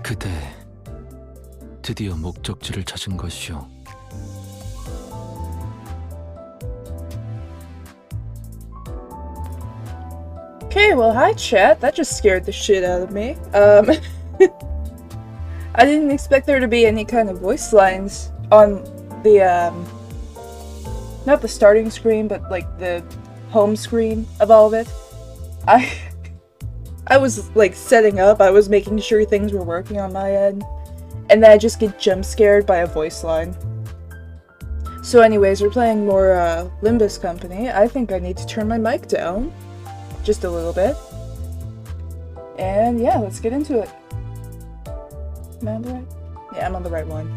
그대 드디어 목적지를 찾은 것이오. Okay, well, hi, chat. That just scared the shit out of me. I didn't expect there to be any kind of voice lines on the, not the starting screen, but, like, the home screen of all of it. I was, like, setting up, I was making sure things were working on my end, and then I just get jump scared by a voice line. So anyways, we're playing more, Limbus Company. I think I need to turn my mic down. Just a little bit. And yeah, let's get into it. Am I on the right? Yeah, I'm on the right one.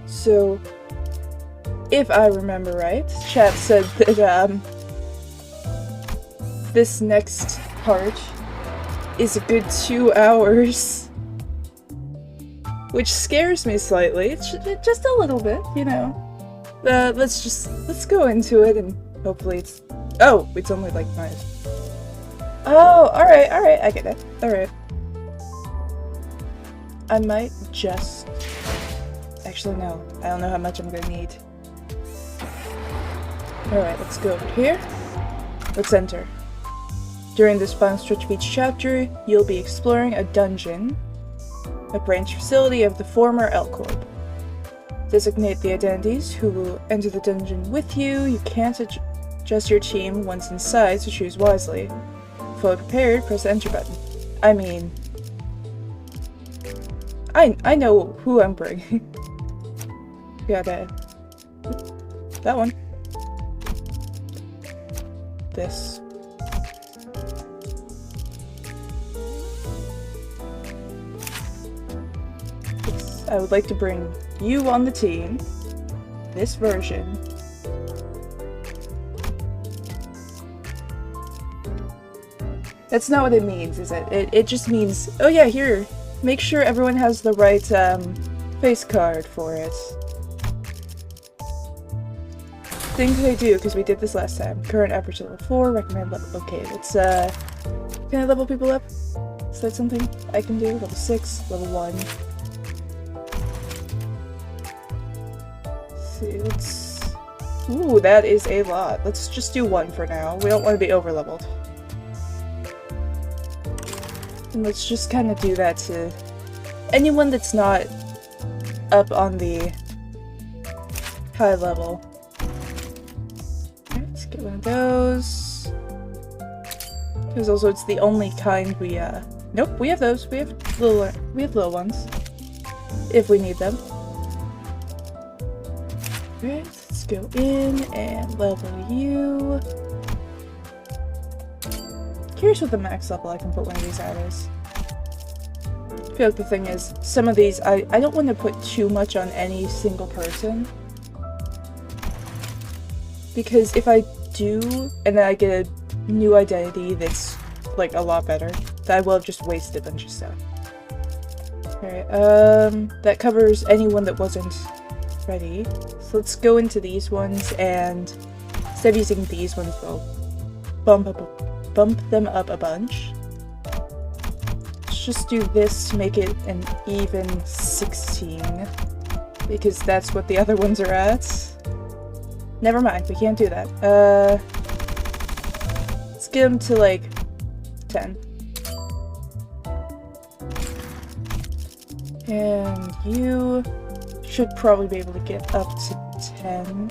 So, if I remember right, chat said that, this next part is a good 2 hours. Which scares me slightly. It's just a little bit, you know. Let's go into it and hopefully it's... Oh, it's only like 5. Oh, alright, I get it. Alright. I might just... Actually, no. I don't know how much I'm gonna need. Alright, let's go over here. Let's enter. During this final stretch of each chapter, you'll be exploring a dungeon, a branch facility of the former L-Corp. Designate the identities who will enter the dungeon with you. You can't adjust your team once inside, so choose wisely. Fully prepared, press the enter button. I mean... I know who I'm bringing. Got that one. This. I would like to bring you on the team. This version. That's not what it means, is it? It just means, oh yeah, here, make sure everyone has the right face card for it. Things they do, because we did this last time. Current average level 4, recommend level... Okay, let's can I level people up? Is that something I can do? Level 6, level 1. Let's... Ooh, that is a lot. Let's just do 1 for now. We don't want to be over-leveled. And let's just kind of do that to anyone that's not up on the high level. Alright, let's get one of those. Because also it's the only kind we, Nope, we have those. We have little ones. If we need them. Alright, let's go in and level you. Curious what the max level I can put one of these at is. I feel like the thing is, some of these, I don't want to put too much on any single person. Because if I do, and then I get a new identity that's, like, a lot better, then I will have just wasted a bunch of stuff. Alright, that covers anyone that wasn't ready. So let's go into these ones, and instead of using these ones, we'll bump them up a bunch. Let's just do this to make it an even 16, because that's what the other ones are at. Never mind, we can't do that. Let's get them to like 10. And you should probably be able to get up to 10.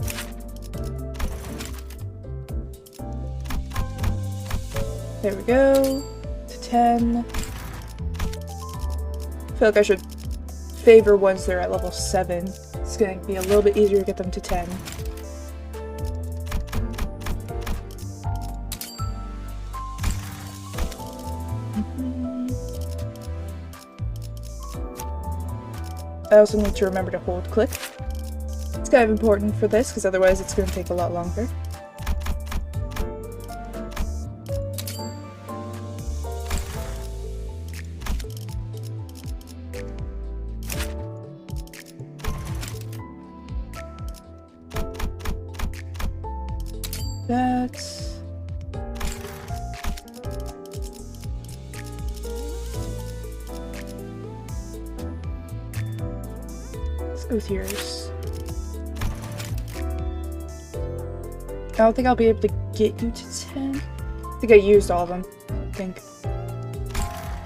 There we go. To 10. I feel like I should favor ones that are at level 7. It's gonna be a little bit easier to get them to 10. I also need to remember to hold click. It's kind of important for this, because otherwise it's going to take a lot longer. with yours. I don't think I'll be able to get you to 10. I think I used all of them. I think.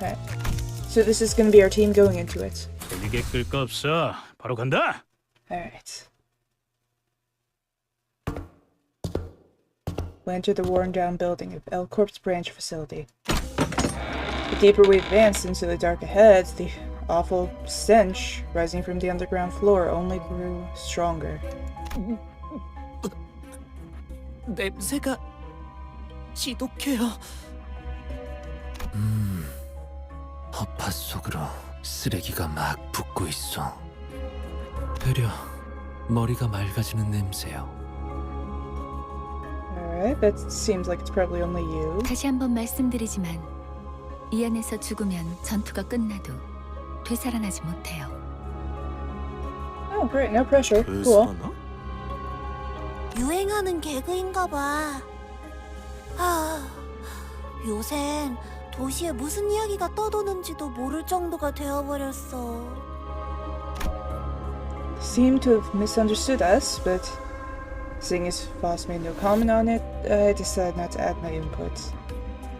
Alright. So this is gonna be our team going into it. 이게 끌 거 없어. 바로 간다. Alright. We enter the worn-down building of L Corp's branch facility. The deeper we advanced into the dark ahead, the awful stench rising from the underground floor only grew stronger. 냄새가 지독해요. 허파 속으로 쓰레기가 막 붙고 있어. 되려 머리가 맑아지는 냄새요. Alright, that seems like it's probably only you. 다시 한번 말씀드리지만 이 안에서 죽으면 전투가 끝나도 되살아나지 못해요. Oh, great, no pressure. Cool. 유행하는 개그인가 봐. 요샌 도시에 무슨 이야기가 떠도는지도 모를 정도가 되어버렸어. Seem to have misunderstood us, but seeing as Foss made no comment on it, I decided not to add my input.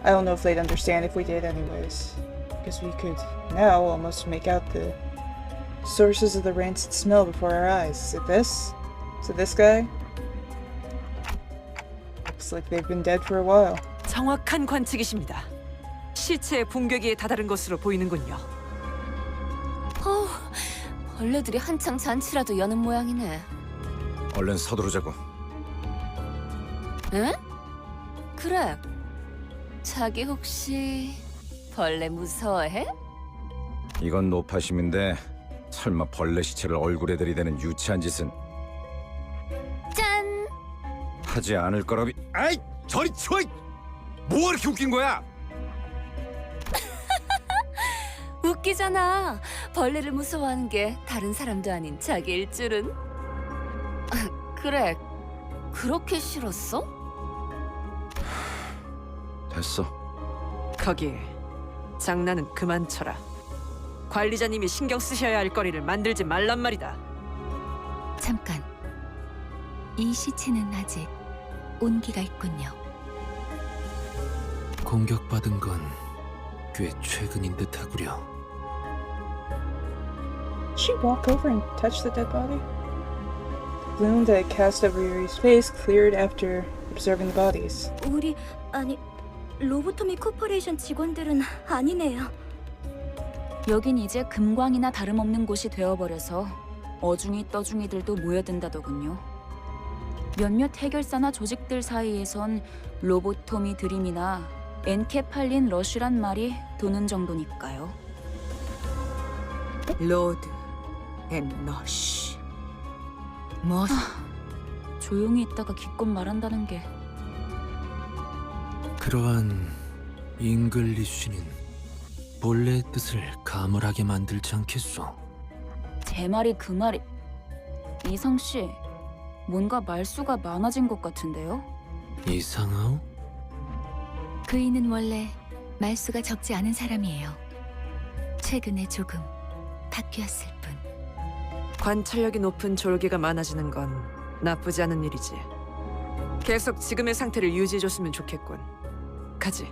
I don't know if they'd understand if we did anyways. Because we could now almost make out the sources of the rancid smell before our eyes. Is it this? Is it this guy? Looks like they've been dead for a while. 정확한 관측이십니다. 시체의 분괴기에 다다른 것으로 보이는군요. 벌레들이 한창 잔치라도 여는 모양이네. 얼른 서두르자고. 응? 그래. 자기 혹시 벌레 무서워해? 이건 노파심인데 설마 벌레 시체를 얼굴에 들이대는 유치한 짓은 짠! 하지 않을 거라비. 아이, 저리 치워! 뭐가 이렇게 웃긴 거야? 웃기잖아. 벌레를 무서워하는 게 다른 사람도 아닌 자기일 줄은. 그래. 그렇게 싫었어? 됐어. 거기 장난은 그만 쳐라. 관리자님이 신경 쓰셔야 할 거리를 만들지 말란 말이다. 잠깐. 이 시체는 아직 온기가 있군요. 공격받은 건 꽤 최근인 듯하구려. Did she walk over and touch the dead body? The gloom that had cast over Yuri's face cleared after observing the bodies. 우리 로보토미 코퍼레이션 직원들은 아니네요. 여긴 이제 금광이나 다름없는 곳이 되어버려서 어중이 떠중이들도 모여든다더군요. 몇몇 해결사나 조직들 사이에선 로보토미 드림이나 엔케팔린 러쉬란 말이 도는 정도니까요. 로드 앤 러쉬. 뭐 조용히 있다가 기껏 말한다는 게. 그러한 잉글리쉬는 본래의 뜻을 가물하게 만들지 않겠소. 제 말이 그 말이... 이상 씨, 뭔가 말수가 많아진 것 같은데요? 이상하오? 그이는 원래 말수가 적지 않은 사람이에요. 최근에 조금 바뀌었을 뿐. 관찰력이 높은 졸개가 많아지는 건 나쁘지 않은 일이지. 계속 지금의 상태를 유지해줬으면 좋겠군. 가지.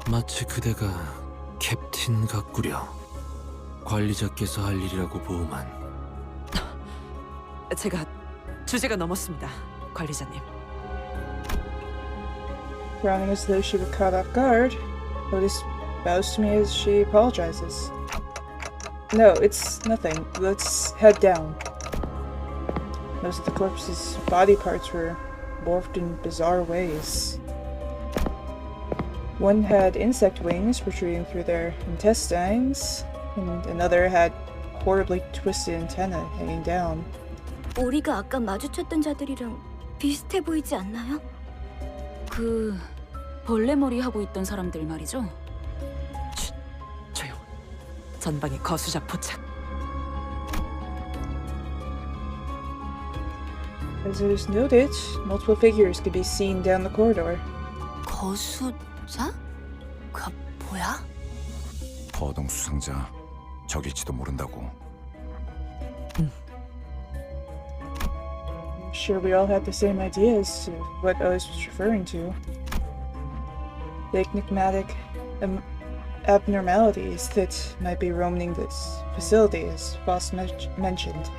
마치 그대가 캡틴 같구려. 관리자께서 할 일이라고 보오만. 제가 주제가 넘었습니다, 관리자님. Frowning as though she were caught off guard, Otis bows to me as she apologizes. No, it's nothing. Let's head down. Most of the corpse's body parts were morphed in bizarre ways. One had insect wings protruding through their intestines, and another had horribly twisted antennae hanging down. 우리가 아까 마주쳤던 자들이랑 비슷해 보이지 않나요? 그... 벌레머리 하고 있던 사람들 말이죠? 조용. 전방에 거수자 포착. As it is noted, multiple figures could be seen down the corridor. 거수자? 그 뭐야? 거동 수상자 적일지도 모른다고. I'm sure we all had the same idea as to what Oz was referring to. The enigmatic abnormalities that might be roaming this facility, as Boss mentioned.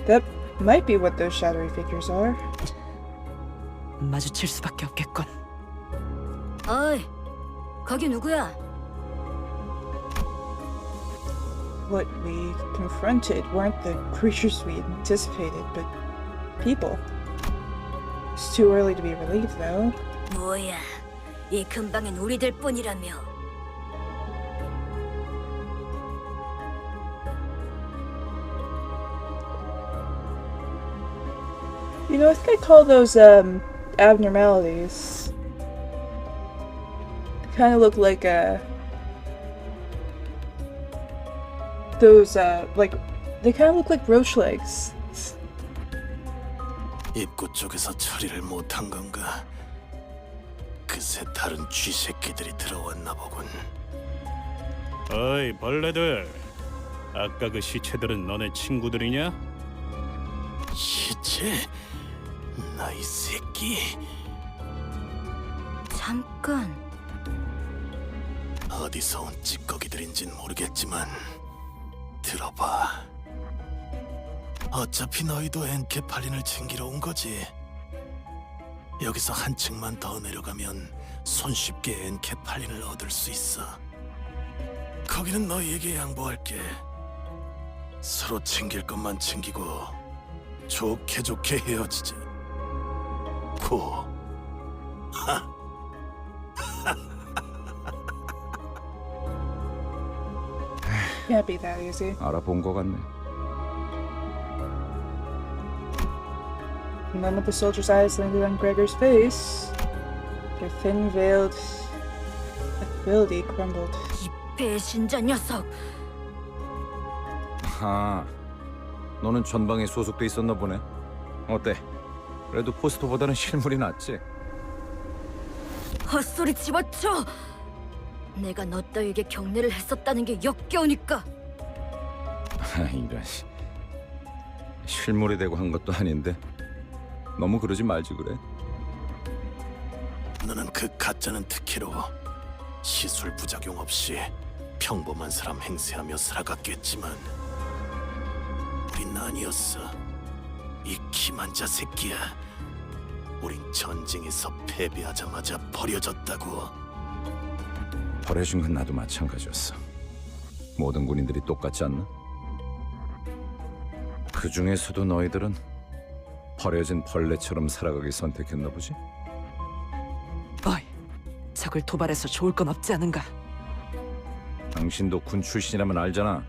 That might be what those shadowy figures are. 마주칠 수밖에 없겠군. 어이, 거기 누구야? What we confronted weren't the creatures we anticipated, but people. It's too early to be relieved, though. 뭐야, 이 근방엔 우리들 뿐이라며. You know, I think I call those, abnormalities. They kind of look like, those, like, they kind of look like roach legs. 입구 쪽에서 처리를 못한 건가? 그새 다른 쥐새끼들이 들어왔나 보군. 어이 벌레들, 아까 그 시체들은 너네 친구들이냐? 시체? 나이 새끼. 잠깐. 어디서 온 찌꺼기들인진 모르겠지만 들어봐. 어차피 너희도 엔케팔린을 챙기러 온 거지. 여기서 한 층만 더 내려가면 손쉽게 엔케팔린을 얻을 수 있어. 거기는 너희에게 양보할게. 서로 챙길 것만 챙기고 좋게 좋게 헤어지자. 고. Can't be that easy. 알아본 것 같네. The moment the soldier's eyes landed on Gregor's face, their thin-veiled ability crumbled. 이 배신자 녀석. 아, 너는 전방에 소속돼 있었나 보네. 어때? 그래도 포스터보다는 실물이 낫지? 헛소리 집어쳐. 내가 너 따위에게 경례를 했었다는 게 역겨우니까. 이런 실물이 되고 한 것도 아닌데 너무 그러지 말지 그래. 너는 그 가짜는 특혜로 시술 부작용 없이 평범한 사람 행세하며 살아갔겠지만 우린 아니었어. 이 기만자 새끼야. 우린 전쟁에서 패배하자마자 버려졌다고. 버려진 건 나도 마찬가지였어. 모든 군인들이 똑같지 않나? 그 중에서도 너희들은 버려진 벌레처럼 살아가기 선택했나 보지? 어이, 적을 도발해서 좋을 건 없지 않은가? 당신도 군 출신이라면 알잖아.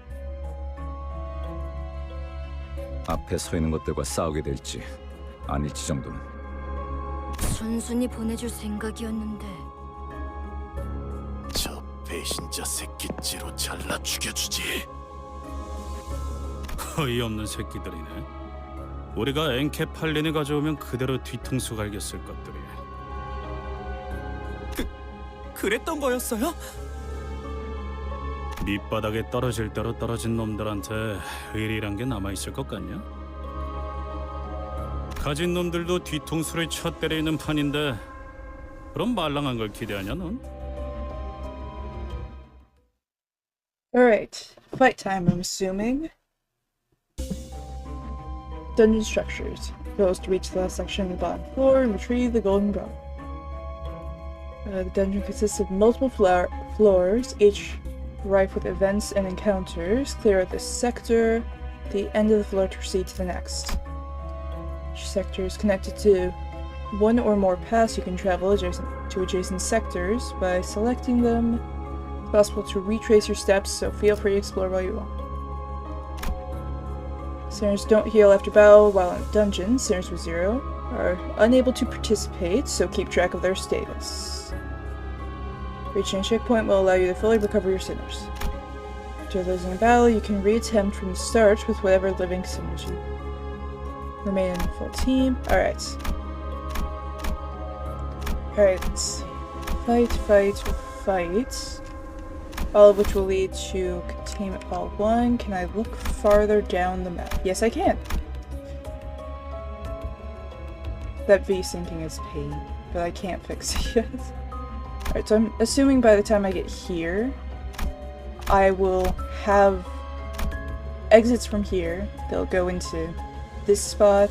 앞에 서 있는 것들과 싸우게 될지 아닐지 정도는. 순순히 보내줄 생각이었는데. 저 배신자 새끼째로 잘라 죽여주지. 어이없는 새끼들이네. 우리가 엔케팔린을 가져오면 그대로 뒤통수 갈겼을 것들이. 그랬던 거였어요? 밑바닥에 떨어질 대로 떨어진 놈들한테 의리란 게 남아있을 것 같냐? 가진 놈들도 뒤통수를 쳐 때리는 판인데 그럼 말랑한 걸 기대하냐 넌? Alright, fight time, I'm assuming. Dungeon structures. Goes to reach the last section on the bottom floor and retrieve the golden bone. The dungeon consists of multiple floors, each rife with events and encounters. Clear out this sector, the end of the floor to proceed to the next. Each sector is connected to one or more paths you can travel to adjacent sectors by selecting them. It's possible to retrace your steps, so feel free to explore while you want. Sinners don't heal after battle while in a dungeon. Sinners with 0 are unable to participate, so keep track of their status. Reaching a checkpoint will allow you to fully recover your sinners. After losing a battle, you can reattempt from the start with whatever living sinners you remain in a full team. Alright. Alright, let's see. Fight. all of which will lead to containment fall 1. Can I look farther down the map? Yes, I can. That V-syncing is pain, but I can't fix it yet. Alright, so I'm assuming by the time I get here, I will have exits from here. They'll go into this spot.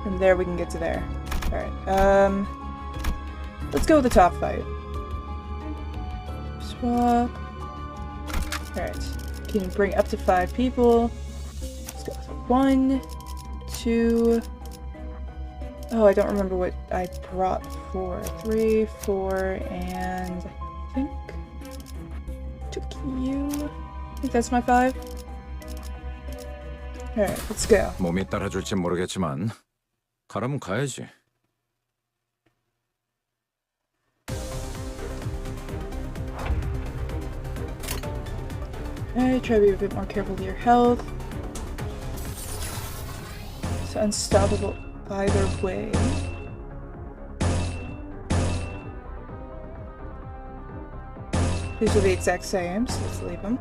From there we can get to there. Alright, let's go with the top fight. Swap. Alright, can bring up to 5 people. Let's go with 1, 2... Oh, I don't remember what I brought before. 3, 4, and I think took you. I think that's my 5. Alright, let's go. 몸이 따라줄지 모르겠지만 가라면 가야지. Alright, try to be a bit more careful with your health. It's unstoppable either way. These are the exact same, so let's leave them.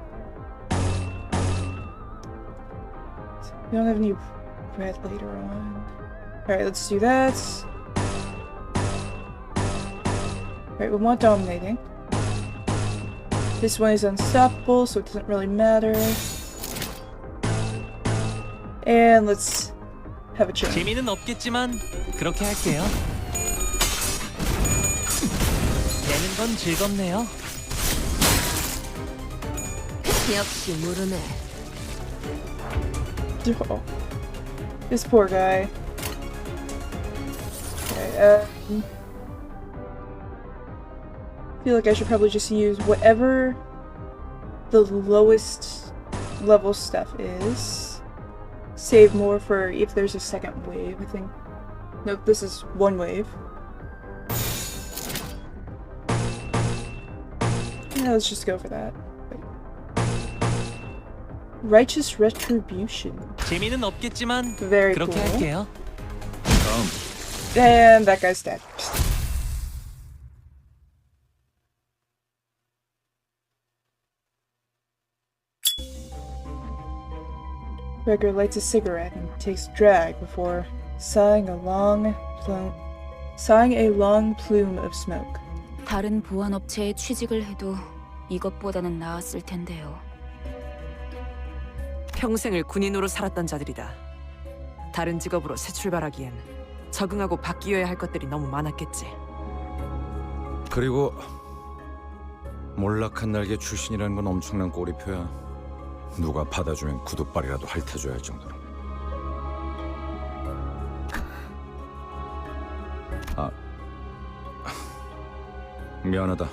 We don't have any red later on. Alright, let's do that. Alright, we want dominating. This one is unstoppable, so it doesn't really matter. And let's have a change. 재미는 없겠지만 그렇게 할게요. 내는 건 즐겁네요. 역시 모르네. Oh. This poor guy. Okay, I feel like I should probably just use whatever the lowest level stuff is. Save more for if there's a second wave, I think. Nope, this is one wave. Yeah, let's just go for that. Righteous Retribution. 재미는 없겠지만 Very 그렇게 cool. 할게요. And that guy's dead. Gregor lights a cigarette and takes a drag before sighing a long plume of smoke. 다른 보안업체에 취직을 해도 이것보다는 나았을 텐데요. 평생을 군인으로 살았던 자들이다. 다른 직업으로 새 출발하기엔 적응하고 바뀌어야 할 것들이 너무 많았겠지. 그리고 몰락한 날개 출신이라는 건 엄청난 꼬리표야. 누가 받아주면 구두발이라도 핥아줘야 할 정도로. 아, 미안하다.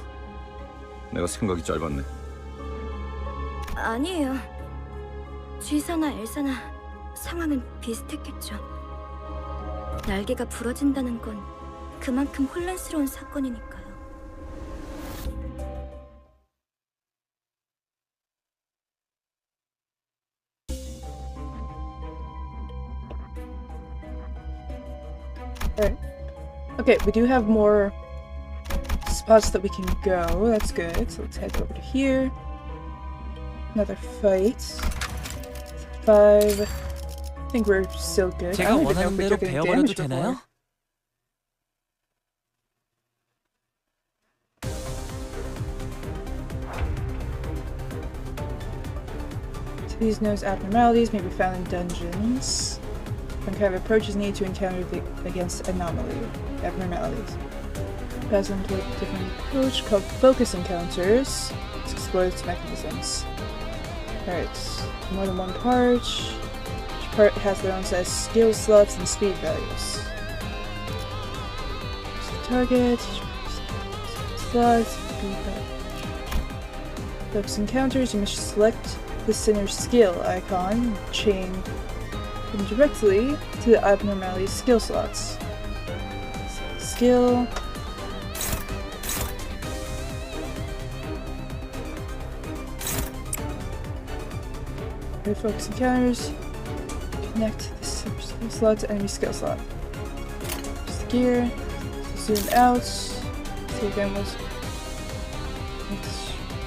내가 생각이 짧았네. 아니에요. 쥐사나 엘사나 상황은 비슷했겠죠. 날개가 부러진다는 건 그만큼 혼란스러운 사건이니까요. Alright. Okay, we do have more spots that we can go. That's good. So let's head over to here. Another fight. 5. I think we're still good. I 제가 don't even know 원하는 if we 대로 took any 베어버려도 damage 되나요? before. So these nose abnormalities may be found in dungeons. Some kind of approach is needed to encounter against abnormalities. Pass on to a different approach called focus encounters to explore its mechanisms. Alright, more than one part. Each part has their own set of skill slots and speed values. So target, slots, speed value. Focus encounters, you must select the center skill icon, chain them directly to the abnormality skill slots. Skill. Focus encounters. Connect the skill slot to enemy skill slot. Just the gear. Zoom out. See again was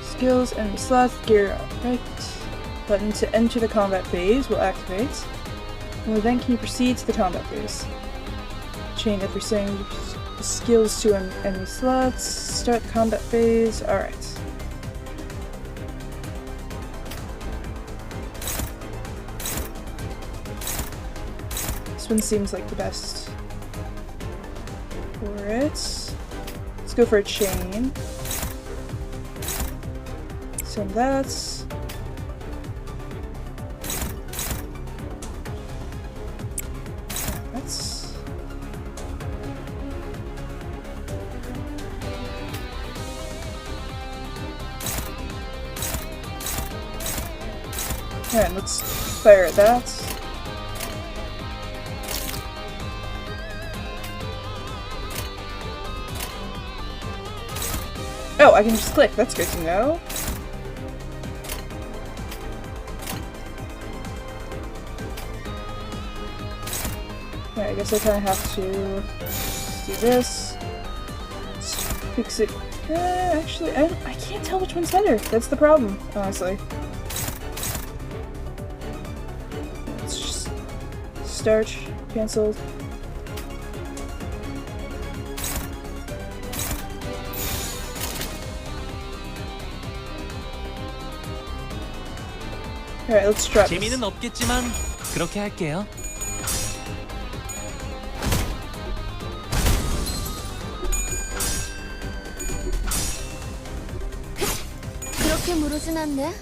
Skills, enemy slots, gear, right. Button to enter the combat phase will activate. Only then can you proceed to the combat phase. Chain every single skills to enemy slots. Start the combat phase. Alright. This one seems like the best for it. Let's go for a chain. Send that. That's... Alright, let's fire at that. Oh, I can just click. That's good to know. Alright, I guess I kind of have to do this. Let's fix it. Actually, I can't tell which one's better. That's the problem, honestly. Let's just start. Cancelled. Alright, let's try this. 재미는 없겠지만 그렇게 할게요. 그렇게 무르진 않네.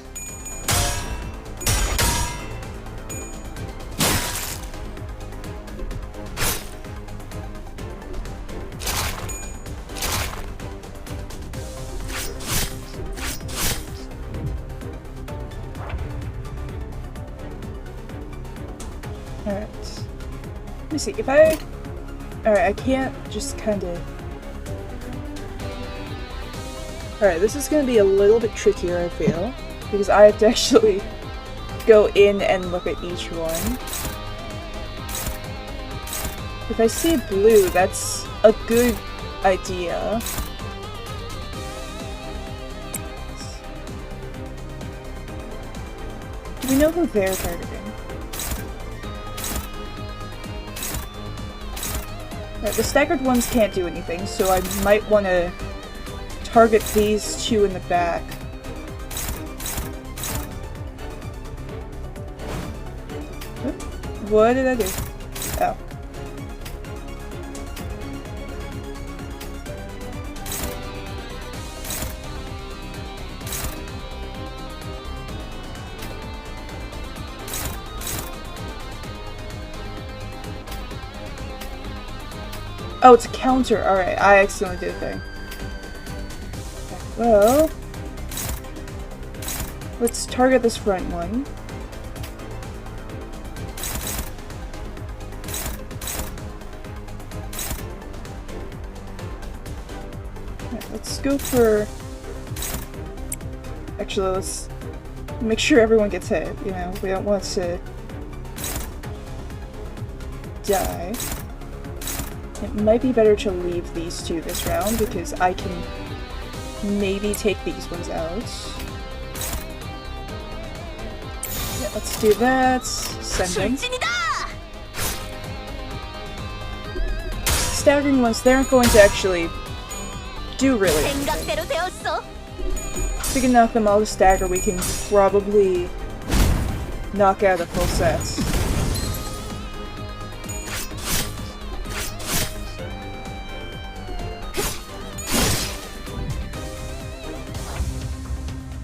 Alright. Let me see, if I... Alright, I can't just kinda... Alright, this is gonna be a little bit trickier, I feel. Because I have to actually go in and look at each one. If I see blue, that's a good idea. Do we know who they're targeting? The staggered ones can't do anything, so I might want to target these two in the back. What did I do? Oh. Oh, it's a counter. Alright, I accidentally did a thing. Well, let's target this front one. Right, let's go for... Actually, let's make sure everyone gets hit. You know, we don't want to die. It might be better to leave these two this round because I can maybe take these ones out. Yeah, let's do that. Sending. Staggering ones, they aren't going to actually do really anything. If we can knock them all to stagger, we can probably knock out a full set.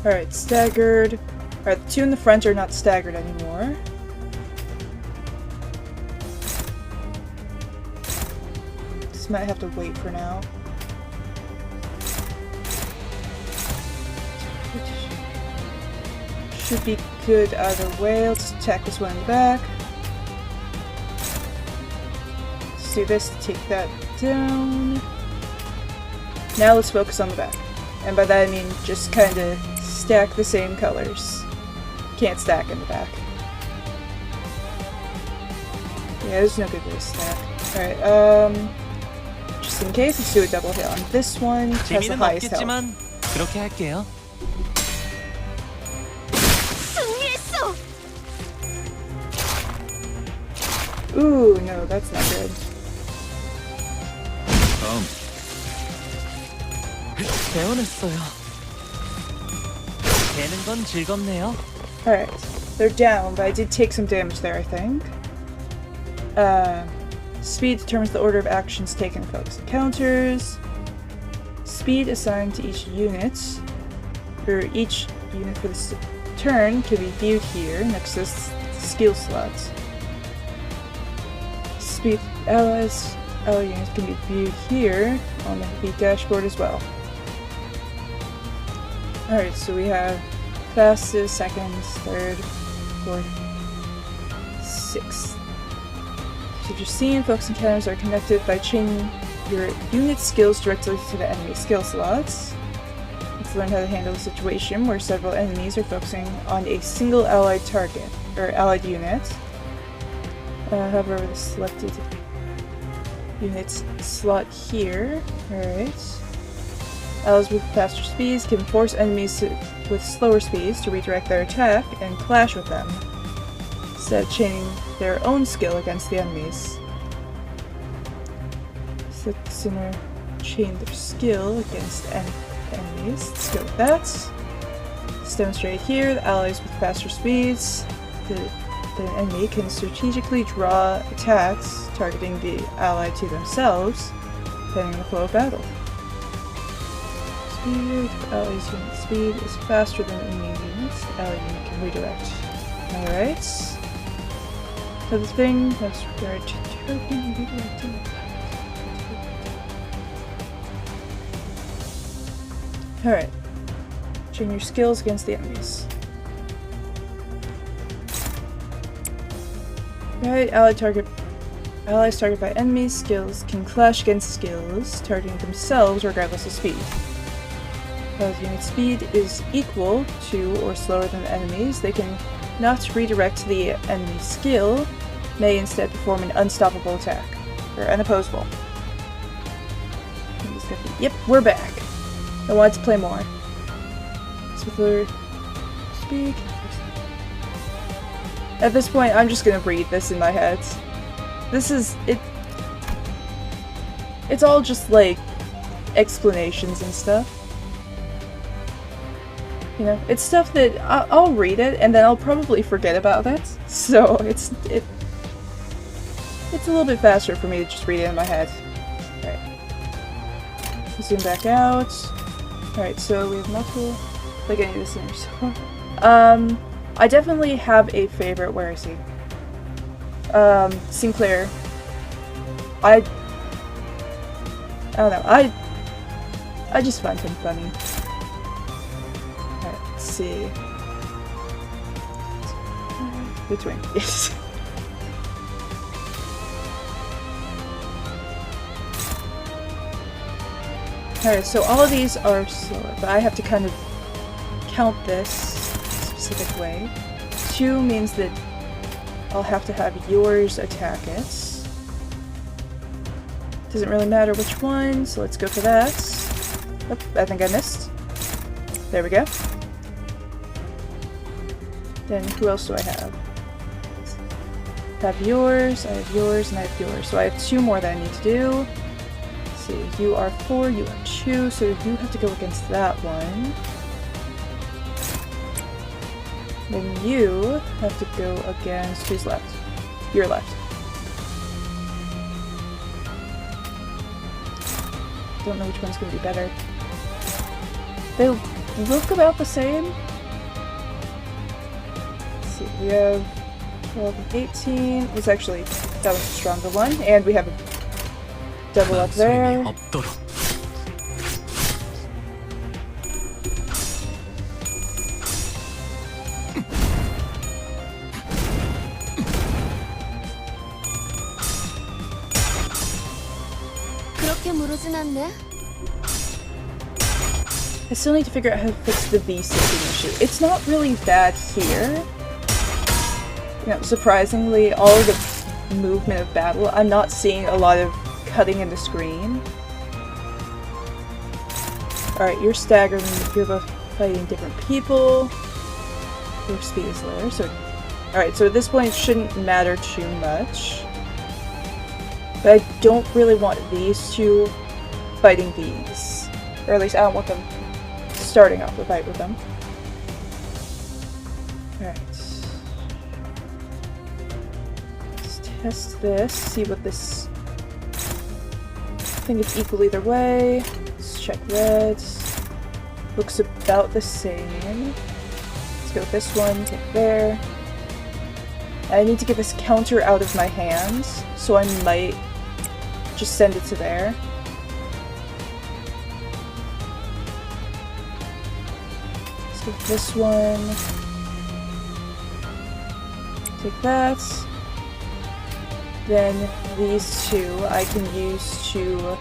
Alright, staggered. Alright, the two in the front are not staggered anymore. Just might have to wait for now. Should be good either way. Let's attack this one in the back. Let's do this to take that down. Now let's focus on the back. And by that I mean just kind of stack the same colors. Can't stack in the back. Yeah, there's no good way to stack. Alright, just in case, let's do a double hit on this one. Has the highest health. 그렇게 할게요. 승리했어. Ooh, no, that's not good. 배워냈어요. 되는 건 즐겁네요. Alright, they're down, but I did take some damage there, I think. Speed determines the order of actions taken in focus encounters. Speed assigned to each unit, or each unit for this turn, can be viewed here next to skill slots. Speed ally units can be viewed here on the dashboard as well. Alright, so we have fastest, second, third, fourth, sixth. So your scene and focus encounters are connected by chaining your unit skills directly to the enemy skill slots. Let's learn how to handle a situation where several enemies are focusing on a single allied target, or allied unit. However, the selected units slot here. Alright. Allies with faster speeds can force enemies with slower speeds to redirect their attack and clash with them, instead of chaining their own skill against the enemies. So the sooner chain their skill against enemies. Let's go with that. It's demonstrated here. The allies with faster speeds, the enemy can strategically draw attacks targeting the ally to themselves, depending on the flow of battle. Speed, the ally's unit speed is faster than the enemy units. The ally unit can redirect. Alright. So the thing has regard to token redirecting. Alright. Chain your skills against the enemies. Right, allies targeted by enemies' skills can clash against skills targeting themselves regardless of speed. If unit speed is equal to or slower than the enemies, they can not redirect the enemy's skill, may instead perform an unstoppable attack, or unopposable. Yep, we're back. I wanted to play more. So speak. At this point, I'm just gonna read this in my head. This is it. It's all just like explanations and stuff. You know, it's stuff that I'll read it and then I'll probably forget about it. So it's a little bit faster for me to just read it in my head. Alright. Zoom back out. Alright, so we have multiple. Like any of this in here so far. I definitely have a favorite. Where is he? Sinclair. I don't know. I just find him funny. Alright, let's see. Between. Yes. Alright, so all of these are slower, but I have to kind of count this a specific way. 2 means that I'll have to have yours attack it. Doesn't really matter which one, so let's go for that. Oh, I think I missed. There we go. Then who else do I have? I have yours, I have yours, and I have yours. So I have 2 more that I need to do. Let's see, you are 4, you are 2, so you have to go against that one. Then you have to go against who's left? You're left. Don't know which one's gonna be better. They look about the same. Let's see, we have 12 and 18. It's actually, that was a stronger one. And we have a double up there. I still need to figure out how to fix the V-syncing issue. It's not really bad here. You know, surprisingly, all of the movement of battle, I'm not seeing a lot of cutting in the screen. Alright, you're staggering. You're both fighting different people. Your speed is lower, so... Alright, so at this point it shouldn't matter too much. But I don't really want these two fighting these. Or at least I don't want them starting off a fight with them. Alright. Let's test this, see what this... I think it's equal either way. Let's check reds. Looks about the same. Let's go with this one, take there. I need to get this counter out of my hands, so I might just send it to there. Let's get this one. Take that. Then these two I can use to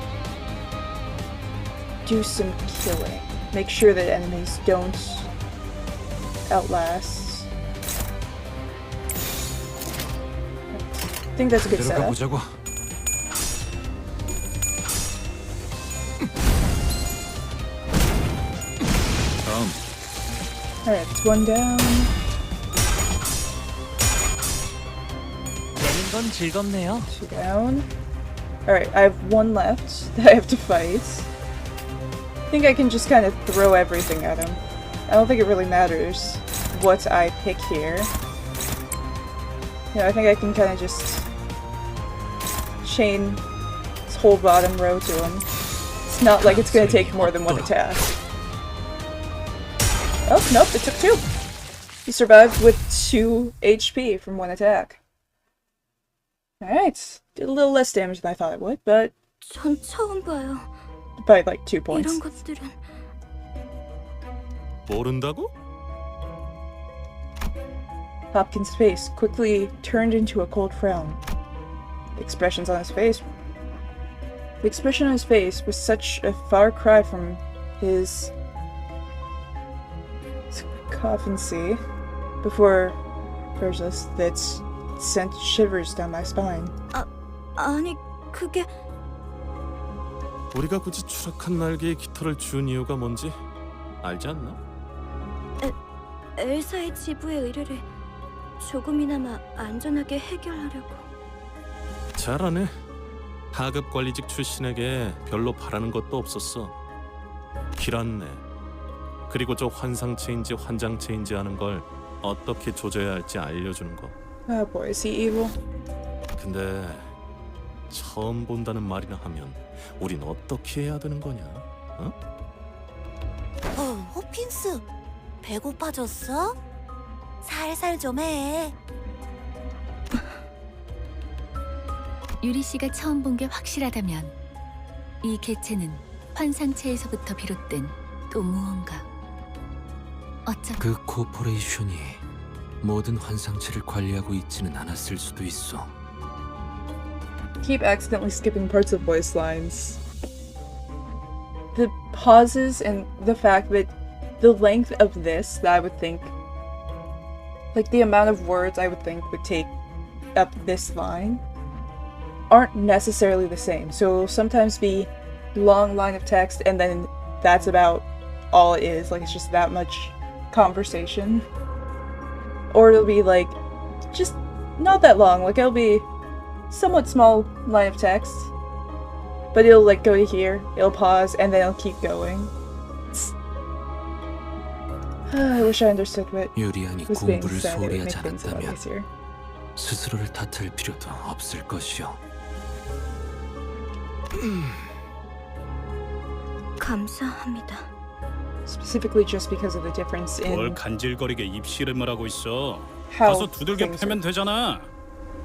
do some killing. Make sure that enemies don't outlast. I think that's a good setup. Alright, it's one down. 내는 건 즐겁네요. Two down. Alright, I have one left that I have to fight. I think I can just kind of throw everything at him. I don't think it really matters what I pick here. Yeah, I think I can kind of just chain this whole bottom row to him. It's not like it's gonna take more than one attack. Oh, nope, it took two. He survived with 2 HP from one attack. Alright, did a little less damage than I thought it would, but 전 처음 봐요. by like 2 points. 이런 것들은 모른다고? Hopkins' face quickly turned into a cold frown. The expression on his face was such a far cry from his coffincy before Virgilus that sent shivers down my spine. 아니 그게 우리가 굳이 추락한 날개에 깃털을 준 이유가 뭔지 알지 않나? 엘사의 지부의 의뢰를 조금이나마 안전하게 해결하려고. 잘하네. 하급 관리직 출신에게 별로 바라는 것도 없었어. 길 안내, 그리고 저 환상체인지 환장체인지 하는 걸 어떻게 조져야 할지 알려주는 거. Oh boy, is he evil? 근데 처음 본다는 말이나 하면 우린 어떻게 해야 되는 거냐? 어? 호핀스, 배고파졌어? 살살 좀 해. 유리 씨가 처음 본 게 확실하다면 이 개체는 환상체에서부터 비롯된 또 무언가. 그 코퍼레이션이 모든 환상체를 관리하고 있지는 않았을 수도 있어. Keep accidentally skipping parts of voice lines. The pauses and the fact that the length of this that I would think, like the amount of words I would think would take up this line, aren't necessarily the same. So it'll sometimes be long line of text and then that's about all it is, like it's just that much conversation. Or it'll be like just not that long, like it'll be somewhat small line of text, but it'll like go to here, it'll pause, and then it'll keep going. I wish I understood what 유리안이 was being 공부를 said. It would 소홀히 make 하지 things a lot 않았다면 easier. 스스로를 탓할 필요도 없을 것이오. 감사합니다. Specifically just because of the difference 뭘 in 간질거리게 입씨름을 하고 있어. how 가서 두들겨 things 패면 are, 되잖아.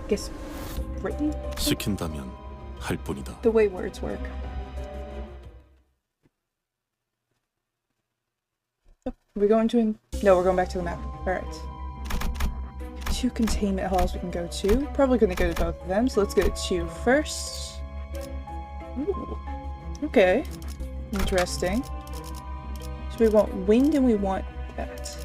I guess, written? 시킨다면 할 뿐이다. The way words work. Oh, are we going to... No, we're going back to the map. Alright. 2 containment halls we can go to. Probably going to go to both of them, so let's go to 2 first. Ooh. Okay. Interesting. So we want wind and we want that.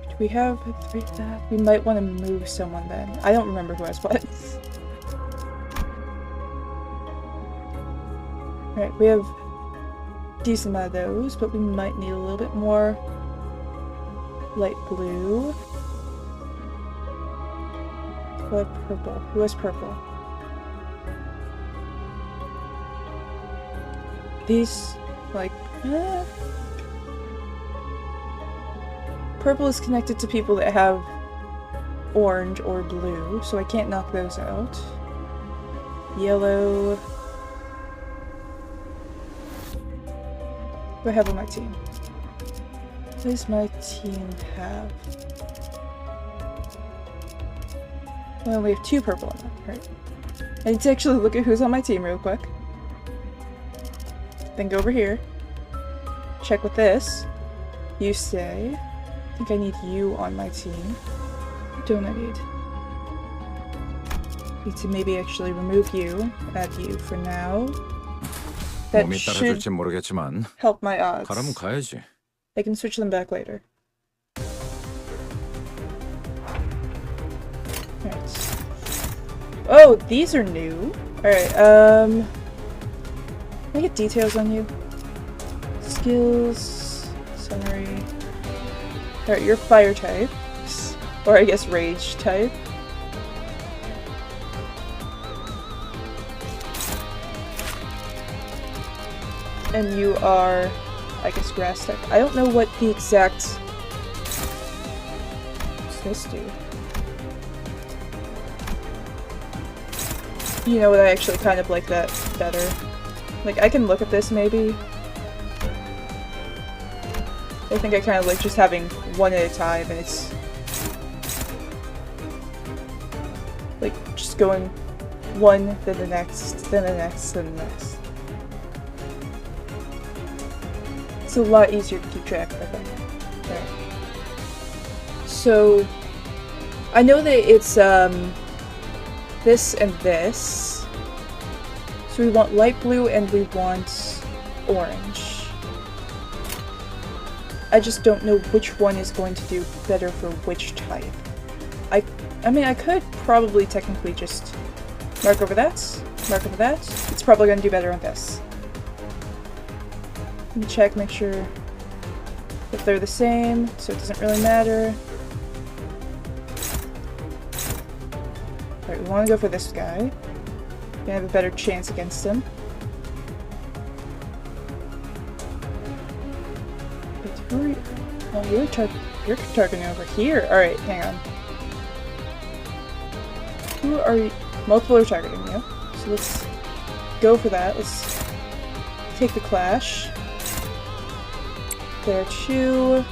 Do we have 3 of that? We might want to move someone then. I don't remember who has what. Alright, we have decent amount of those, but we might need a little bit more light blue. What purple? Who has purple? These, like, purple is connected to people that have orange or blue, so I can't knock those out. Yellow. What do I have on my team? What does my team have? Well, we have 2 purple on that, right? I need to actually look at who's on my team real quick. Then go over here. Check with this. You say. I think I need you on my team. Don't I need? Need to maybe actually remove you, add you for now. That 몸이 should 따라줄지 모르겠지만 help my odds. 가라면 가야지. I can switch them back later. Alright. Oh, these are new. Alright, can I get details on you? Skills, summary. Alright, you're fire type. Or I guess rage type. And you are, I guess, grass type. I don't know what the exact... What's this do? You know what, I actually kind of like that better. Like, I can look at this maybe. I think I kind of like just having one at a time, and it's... like, just going one, then the next, then the next, then the next. It's a lot easier to keep track of, I think. Okay. So, I know that it's, this and this. So we want light blue and we want orange. I just don't know which one is going to do better for which type. I mean, I could probably technically just mark over that, mark over that. It's probably going to do better on this. Let me check, make sure if they're the same, so it doesn't really matter. Alright, we want to go for this guy. Gonna have a better chance against him. Wait, who are you? Oh, you're targeting over here. Alright, hang on. Who are you? Multiple are targeting you. So let's go for that. Let's take the clash. There are 2.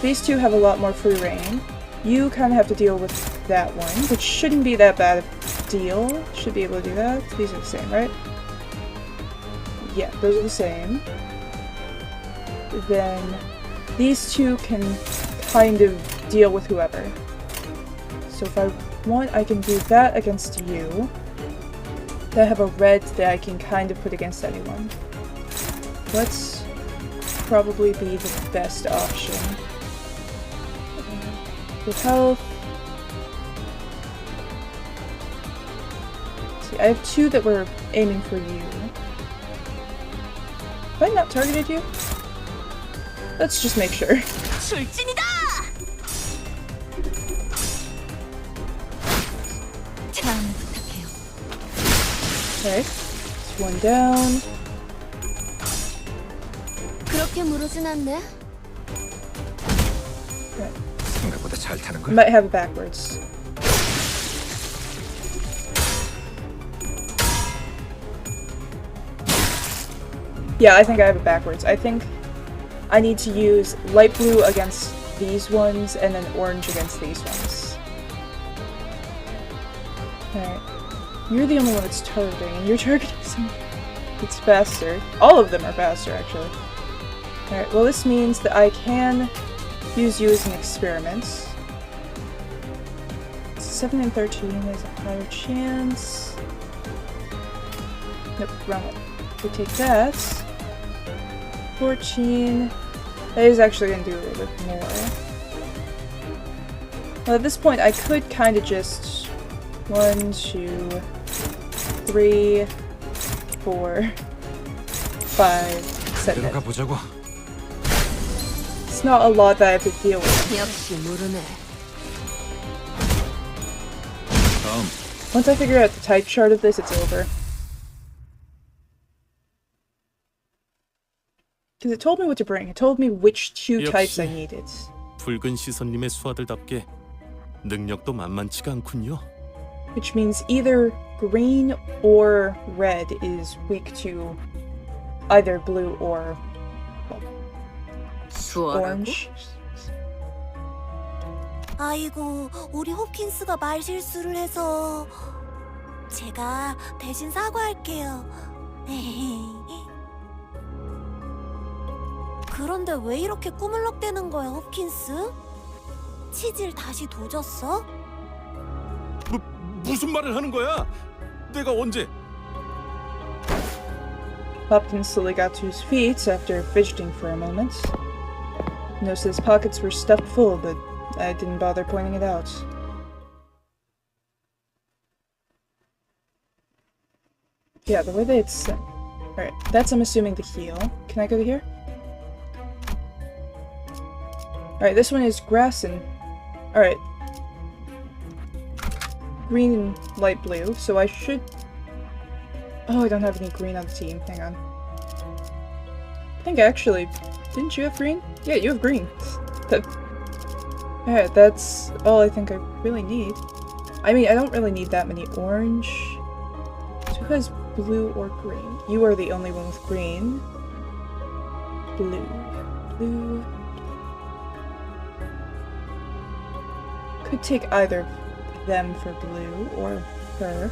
These 2 have a lot more free reign. You kind of have to deal with that one, which shouldn't be that bad a deal. Should be able to do that. These are the same, right? Yeah, those are the same. Then these 2 can kind of deal with whoever. So if I want, I can do that against you. Then I have a red that I can kind of put against anyone. Let's probably be the best option. With health. See, I have 2 that were aiming for you. Have I not targeted you? Let's just make sure. Okay, it's 1 down. 그렇게 무르진 않네. 생각보다 잘 타는 걸. Might have it backwards. Yeah, I think I have it backwards. I think I need to use light blue against these ones and then orange against these ones. Alright. You're the only one that's targeting, and you're targeting someone that's faster. All of them are faster, actually. Alright, well this means that I can use you as an experiment. 7 and 13 is a higher chance. Nope, wrong one. We take that. 14. That is actually going to do a little bit more. Well, at this point, I could kind of just 1, 2, 3, 4, 5 set hit. 들어가 보자고. It's not a lot that I have to deal with. 역시 모르네. 다음. Once I figure out the type chart of this, it's over. Because it told me what to bring. It told me which 2 types I needed. 붉은 시선님의 수하들답게 능력도 만만치가 않군요. Which means either green or red is weak to either blue or 수아라고? orange. 아이고, 우리 홉킨스가 말 실수를 해서 제가 대신 사과할게요. 그런데 왜 이렇게 꾸물럭대는 거야, 홉킨스? 치질 다시 도졌어? 무슨 말을 하는 거야? 내가 언제? Hopkins slowly got to his feet after fidgeting for a moment. Noticed his pockets were stuffed full, but I didn't bother pointing it out. Yeah, the way that it's... Alright, that's, I'm assuming, the heel. Can I go to here? Alright, this one is grass and... Alright. Green and light blue, so I should... Oh, I don't have any green on the team. Hang on. I think actually... Didn't you have green? Yeah, you have green. Alright, that's all I think I really need. I mean, I don't really need that many orange. So who has blue or green? You are the only one with green. Blue. Blue. Could take either of them for blue or her.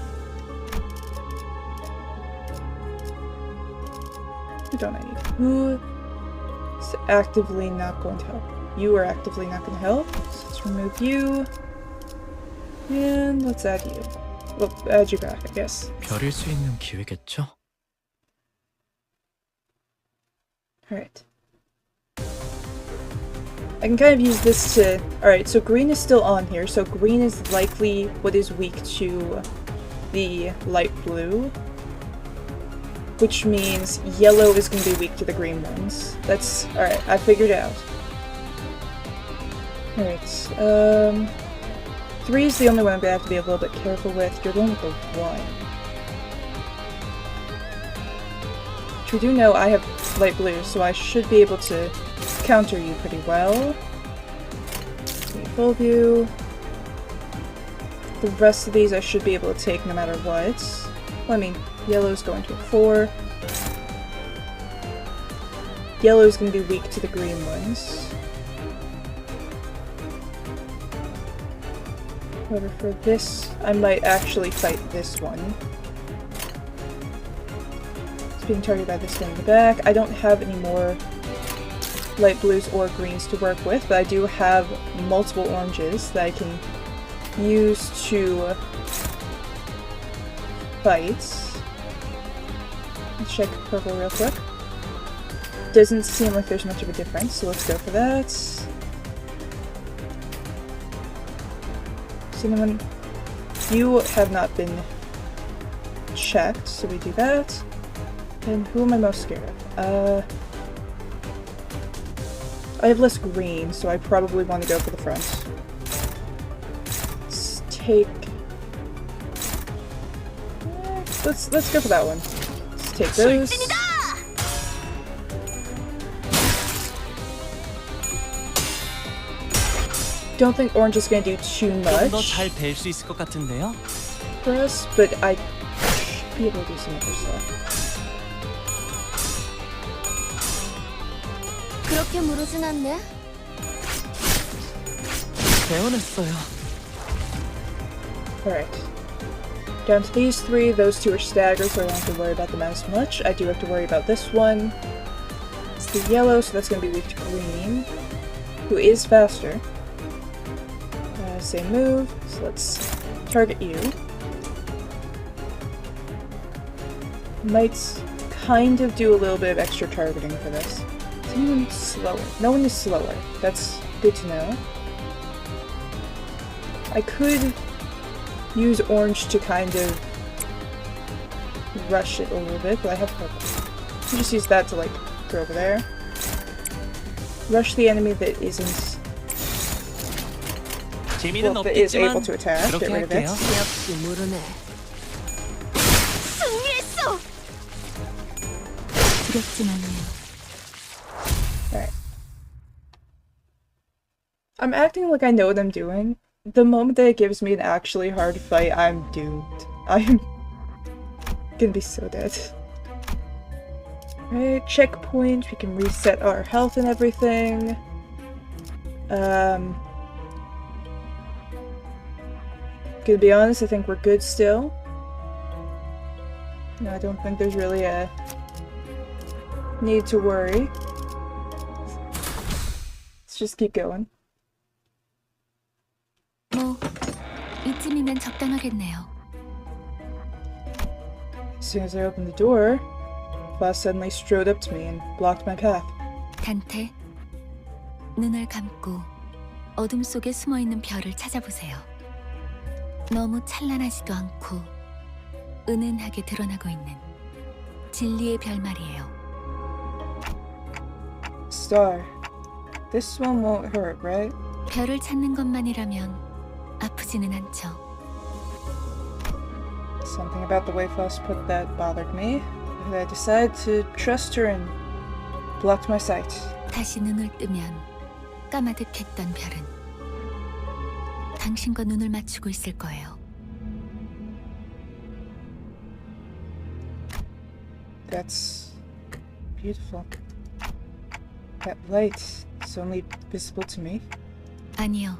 Who don't I need? Who is actively not going to help? You are actively not going to help. So let's remove you. And let's add you. Well, add you back, I guess. 별일 수 있는 기회겠죠? Alright. I can kind of use this to... Alright, so green is still on here, so green is likely what is weak to the light blue. Which means yellow is going to be weak to the green ones. That's... Alright, I figured it out. Alright, 3 is the only one I'm going to have to be a little bit careful with. You're going with the 1. Which we do know I have light blue, so I should be able to counter you pretty well. Full view. The rest of these I should be able to take no matter what. Well, I mean, yellow's going to a 4. Yellow's going to be weak to the green ones. However, for this, I might actually fight this one. It's being targeted by this one in the back. I don't have any more light blues or greens to work with, but I do have multiple oranges that I can use to fight. Let's check purple real quick. Doesn't seem like there's much of a difference, so let's go for that. Cinnamon, you have not been checked, so we do that. And who am I most scared of? I have less green, so I probably want to go for the front. Let's take... Let's go for that one. Let's take those. Don't think orange is going to do too much 잘 될 수 있을 것 같은데요? for us, but I should be able to do some other stuff. 그렇게 무르진 않네. 배운했어요. Alright. Down to these 3, those 2 are staggered, so I don't have to worry about them as much. I do have to worry about this one. It's the yellow, so that's going to be weak to green, who is faster. Same move, so let's target you. Might kind of do a little bit of extra targeting for this. Is anyone slower? No one is slower. That's good to know. I could use orange to kind of rush it a little bit, but I have purple. Just use that to like go over there. Rush the enemy that isn't 재미는 that is able 없겠지만 to attack. Get 그렇게 rid of it. 할게요. 역시 모르네. 승리했어. 두렵지만요. Alright. I'm acting like I know what I'm doing. The moment that it gives me an actually hard fight, I'm doomed. I'm gonna be so dead. Right, checkpoint. We can reset our health and everything. Gonna be honest, I think we're good still. No, I don't think there's really a need to worry. Let's just keep going. 뭐 이쯤이면 적당하겠네요. As soon as I opened the door, Boss suddenly strode up to me and blocked my path. 단테, 눈을 감고 어둠 속에 숨어 있는 별을 찾아보세요. 너무 찬란하지도 않고 은은하게 드러나고 있는 진리의 별 말이에요. Star. This one won't hurt, right? 별을 찾는 것만이라면 아프지는 않죠. Something about the way Foss put that bothered me. But I decided to trust her and blocked my sight. 다시 눈을 뜨면 까마득했던 별은 당신과 눈을 맞추고 있을 거예요. That's beautiful. That light is only visible to me. 아니요.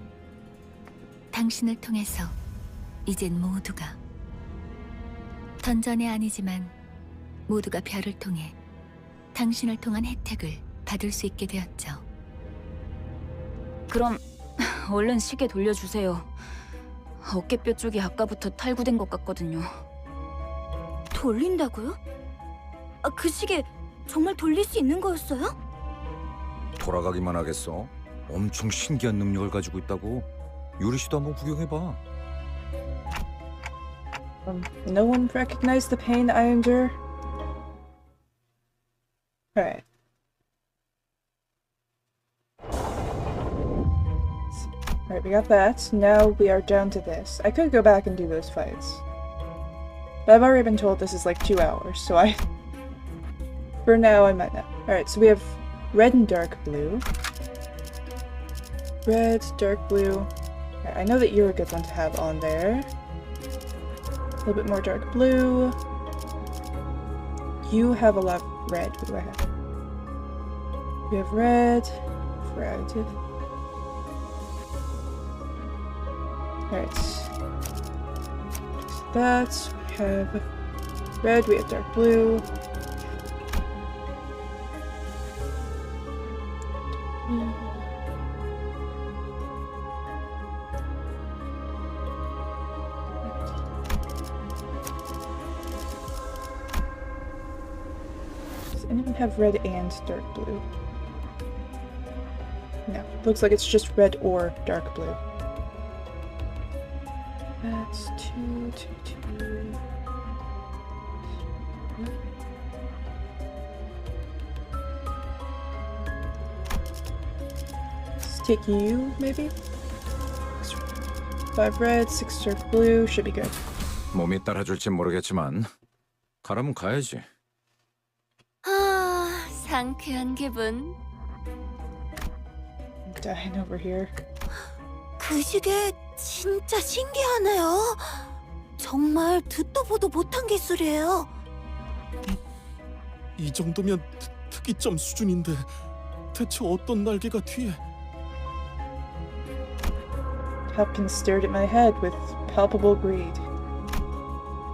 당신을 통해서 이젠 모두가 던전이 아니지만 모두가 별을 통해 당신을 통한 혜택을 받을 수 있게 되었죠. 그럼 얼른 시계 돌려주세요. 어깨뼈 쪽이 아까부터 탈구된 것 같거든요. 돌린다고요? 아, 그 시계 정말 돌릴 수 있는 거였어요? 돌아가기만 하겠어. 엄청 신기한 능력을 가지고 있다고. 유리 씨도 한번 구경해봐. No one recognized the pain I endure. Alright. Alright, we got that. Now we are down to this. I could go back and do those fights. But I've already been told this is like 2 hours, so for now, I might not. Alright, so we have red and dark blue. Red, dark blue. Alright, I know that you're a good one to have on there. A little bit more dark blue. You have a lot of red. What do I have? We have red. Red. Alright. That. We have red, we have dark blue. Does anyone have red and dark blue? No. Looks like it's just red or dark blue. That's 2, 2, 2. Let's take you, maybe? 5 red, 6 dark blue, should be good. 몸이 따라줄지 모르겠지만 가라면 가야지. 아, 상쾌한 기분. I'm dying over here. 그 시계 진짜 신기하네요. 정말 듣도 보도 못한 기술이에요. 이 정도면 특이점 수준인데 대체 어떤 날개가 뒤에? Hopkins stared at my head with palpable greed.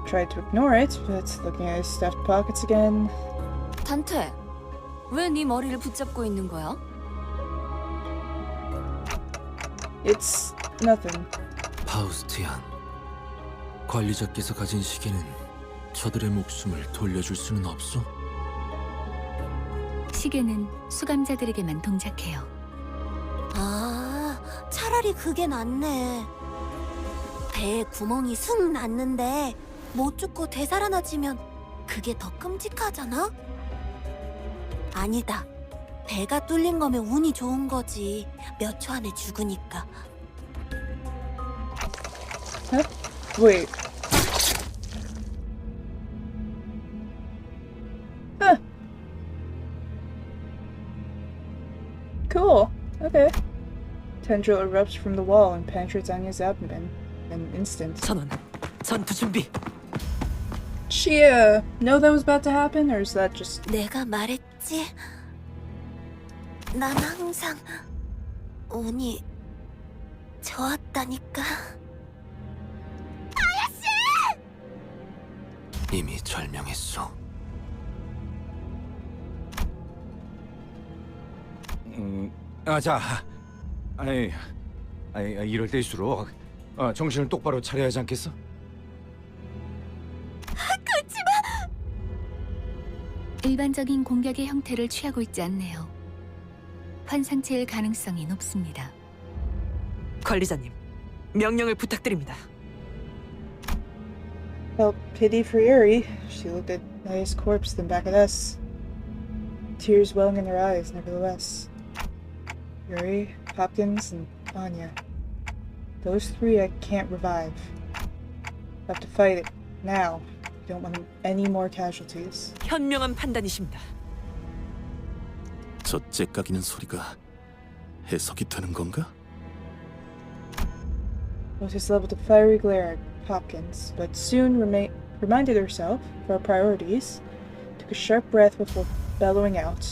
Tried to ignore it, but looking at his stuffed pockets again. 단테, 왜 네 머리를 붙잡고 있는 거야? It's nothing. 파우스티안. 관리자께서 가진 시계는 저들의 목숨을 돌려줄 수는 없소? 시계는 수감자들에게만 동작해요. 아, 차라리 그게 낫네. 배에 구멍이 숭 났는데 못 죽고 되살아나지면 그게 더 끔찍하잖아? 아니다. 배가 뚫린 거면 운이 좋은 거지. 몇 초 안에 죽으니까. Huh? Wait. Huh. Cool. Okay. Tendril erupts from the wall and penetrates Anya's abdomen in an instant. 선원, 전투 준비. She, know that was about to happen, or is that just... 내가 말했지. 난 항상 운이 좋았다니까. 이미 절명했소. 자, 이럴 때일수록 정신을 똑바로 차려야 하지 않겠어? 일반적인 공격의 형태를 취하고 있지 않네요. 환상체일 가능성이 높습니다. 관리자님, 명령을 부탁드립니다. Felt pity for Yuri. She looked at Naya's corpse, then back at us. Tears welling in her eyes, nevertheless. Yuri, Hopkins, and Anya. Those three I can't revive. I have to fight it now. I don't want any more casualties. 현명한 판단이십니다. 저 째까기는 소리가 해석이 되는 건가? Lotus leveled a fiery glare at Hopkins, but soon reminded herself of our priorities, took a sharp breath before bellowing out.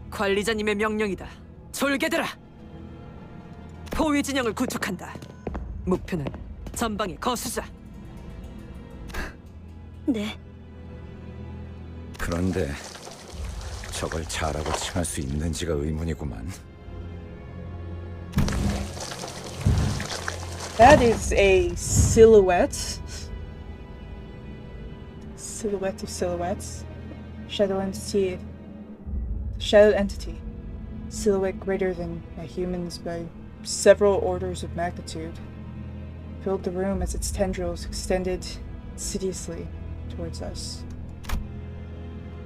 관리자님의 명령이다. 졸개들아! 포위 진영을 구축한다. 목표는 전방의 거수자. 네. 그런데 저걸 자라고 칭할 수 있는지가 의문이구만. That is a silhouette. Silhouette of silhouettes. Shadow entity. Shadow entity. Silhouette greater than a human's by several orders of magnitude. Filled the room as its tendrils extended insidiously towards us. It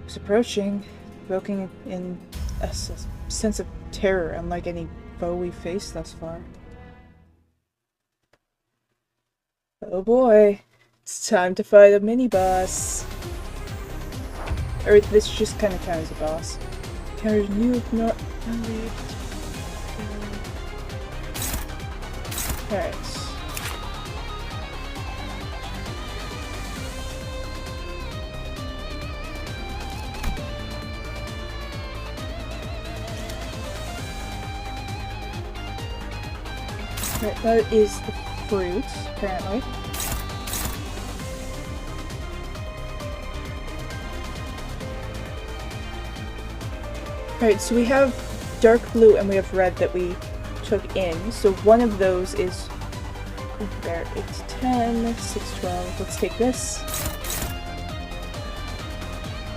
was approaching, evoking in us a sense of terror unlike any foe we've faced thus far. Oh boy, it's time to fight a mini-boss. Or this just kind of counts as a boss. Counters new Alright. Right, that is the fruit, apparently. Alright, so we have dark blue and we have red that we took in. So one of those is there. 8 to 10, 6 to 12. Let's take this.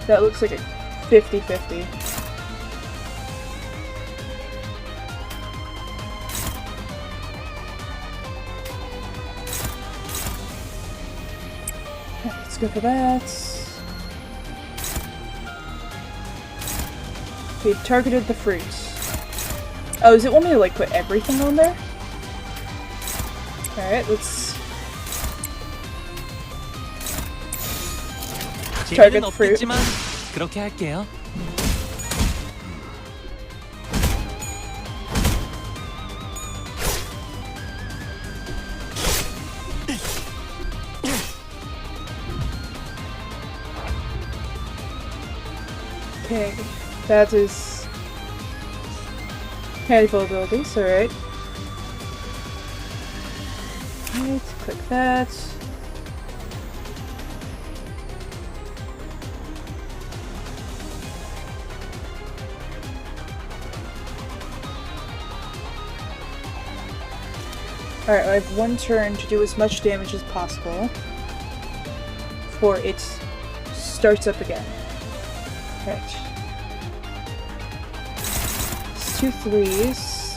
That looks like a 50-50. Let's go for that. We've targeted the fruit. Oh, does it want me to like put everything on there? Alright, let's target the fruit. 그렇게 할게요. Okay, that is handful abilities, alright. Alright, click that. Alright, I have one turn to do as much damage as possible before it starts up again. Right. It's 2 3s.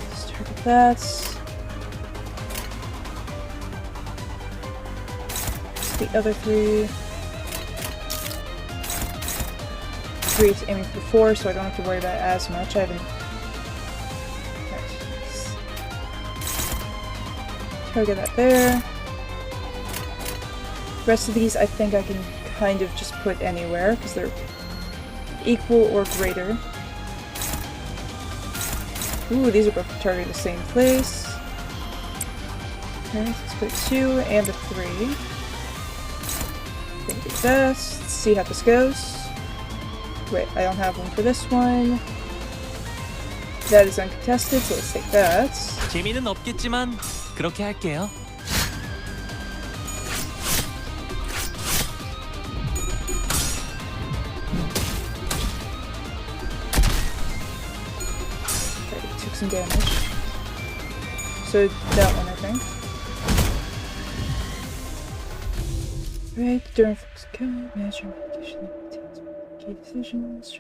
Let's target that. The other 3. 3 is aiming for 4, so I don't have to worry about it as much. I haven't... Target that there. The rest of these I think I can kind of just put anywhere, because they're equal or greater. Ooh, these are both targeting the same place. Okay, let's put 2 and a 3. Gonna do this. Let's see how this goes. Wait, I don't have one for this one. That is uncontested, so let's take that. 재미는 없겠지만 그렇게 할게요. Okay, took some damage. So that one, I think. Right, during focus kill, managing condition, key decisions.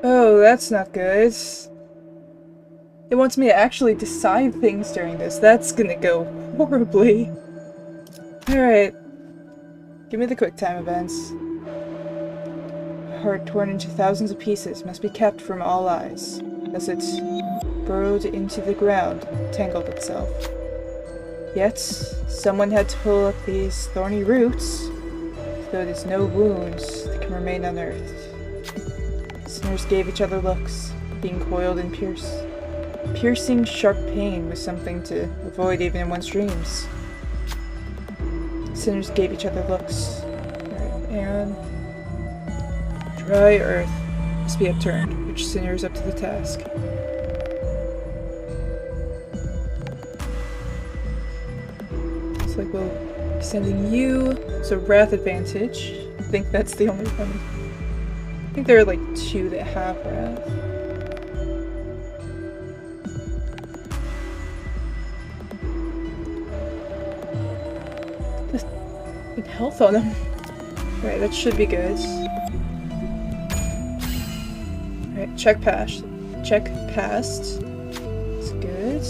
Oh, that's not good. It wants me to actually decide things during this. That's gonna go horribly. Alright. Give me the quick time events. Heart torn into thousands of pieces must be kept from all eyes, as it burrowed into the ground, tangled itself. Yet, someone had to pull up these thorny roots, though there's no wounds that can remain unearthed. Sinners gave each other looks, being coiled in piercing sharp pain was something to avoid even in one's dreams. Sinners gave each other looks. Alright, and dry earth must be upturned, which sinners up to the task. Looks like we'll be sending you, so wrath advantage. I think that's the only one. I think there are like 2 that have wrath. Good health on them. Right, that should be good. Alright, check past. Check past. It's good.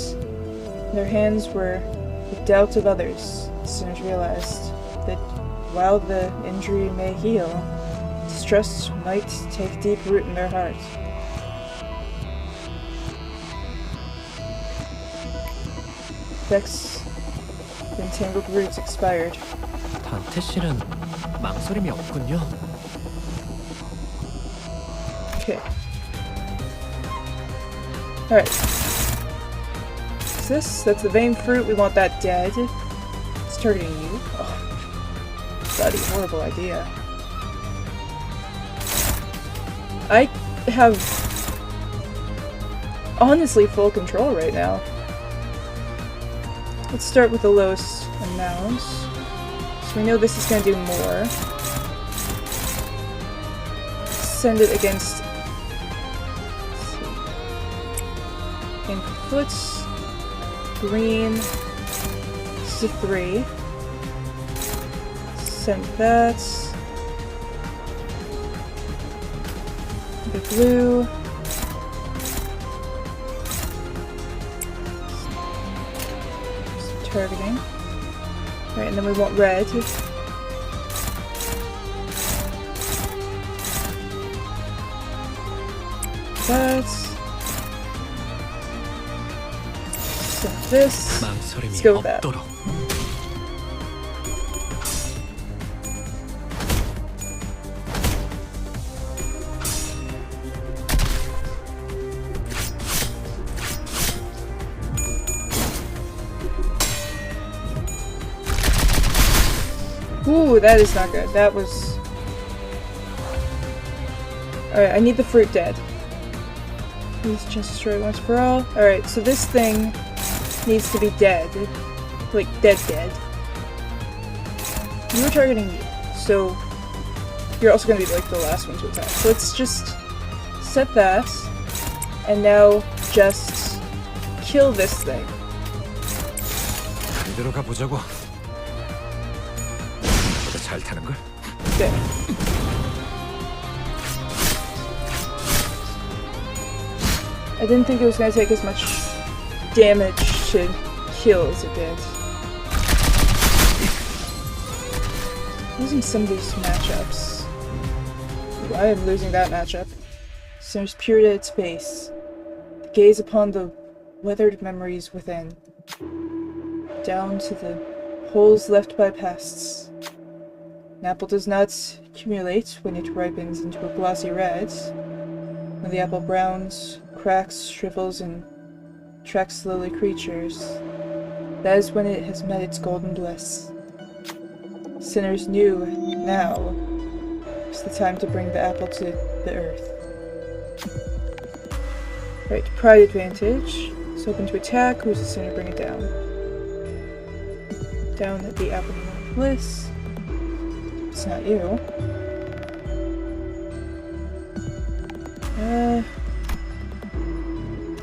Their hands were the doubt of others. Sinners realized that while the injury may heal, distrust might take deep root in their heart. Effects of entangled roots expired. 단테 씨는 망설임이 없군요. Okay. Alright. What's this? That's the vein fruit. We want that dead. It's targeting you. Oh. Bloody horrible idea. I have honestly full control right now. Let's start with the lowest amount. So we know this is going to do more. Send it against inputs. Green. This is a 3. Send that. The blue. Some targeting. Right, and then we want red. That. Send this. Let's go with that. Ooh, that is not good. That was... Alright, I need the fruit dead. Please just destroy it once for all. Alright, so this thing needs to be dead. Like, dead. You were targeting you, so you're also going to be like the last one to attack. So let's just set that, and now just kill this thing. 이대로 가보자고. 잘 타는 걸? 네. I didn't think it was going to take as much damage to kills a bit. Losing some of these matchups. Ooh, I am losing that matchup. Centers peered at its base. To gaze upon the weathered memories within. Down to the holes left by pests. An apple does not accumulate when it ripens into a glossy red. When the apple browns, cracks, shrivels, and tracks slowly creatures, that is when it has met its golden bliss. Sinners knew now was the time to bring the apple to the earth. Right, pride advantage. It's open to attack. Who's the sinner? Bring it down. Down at the apple of bliss. It's not you.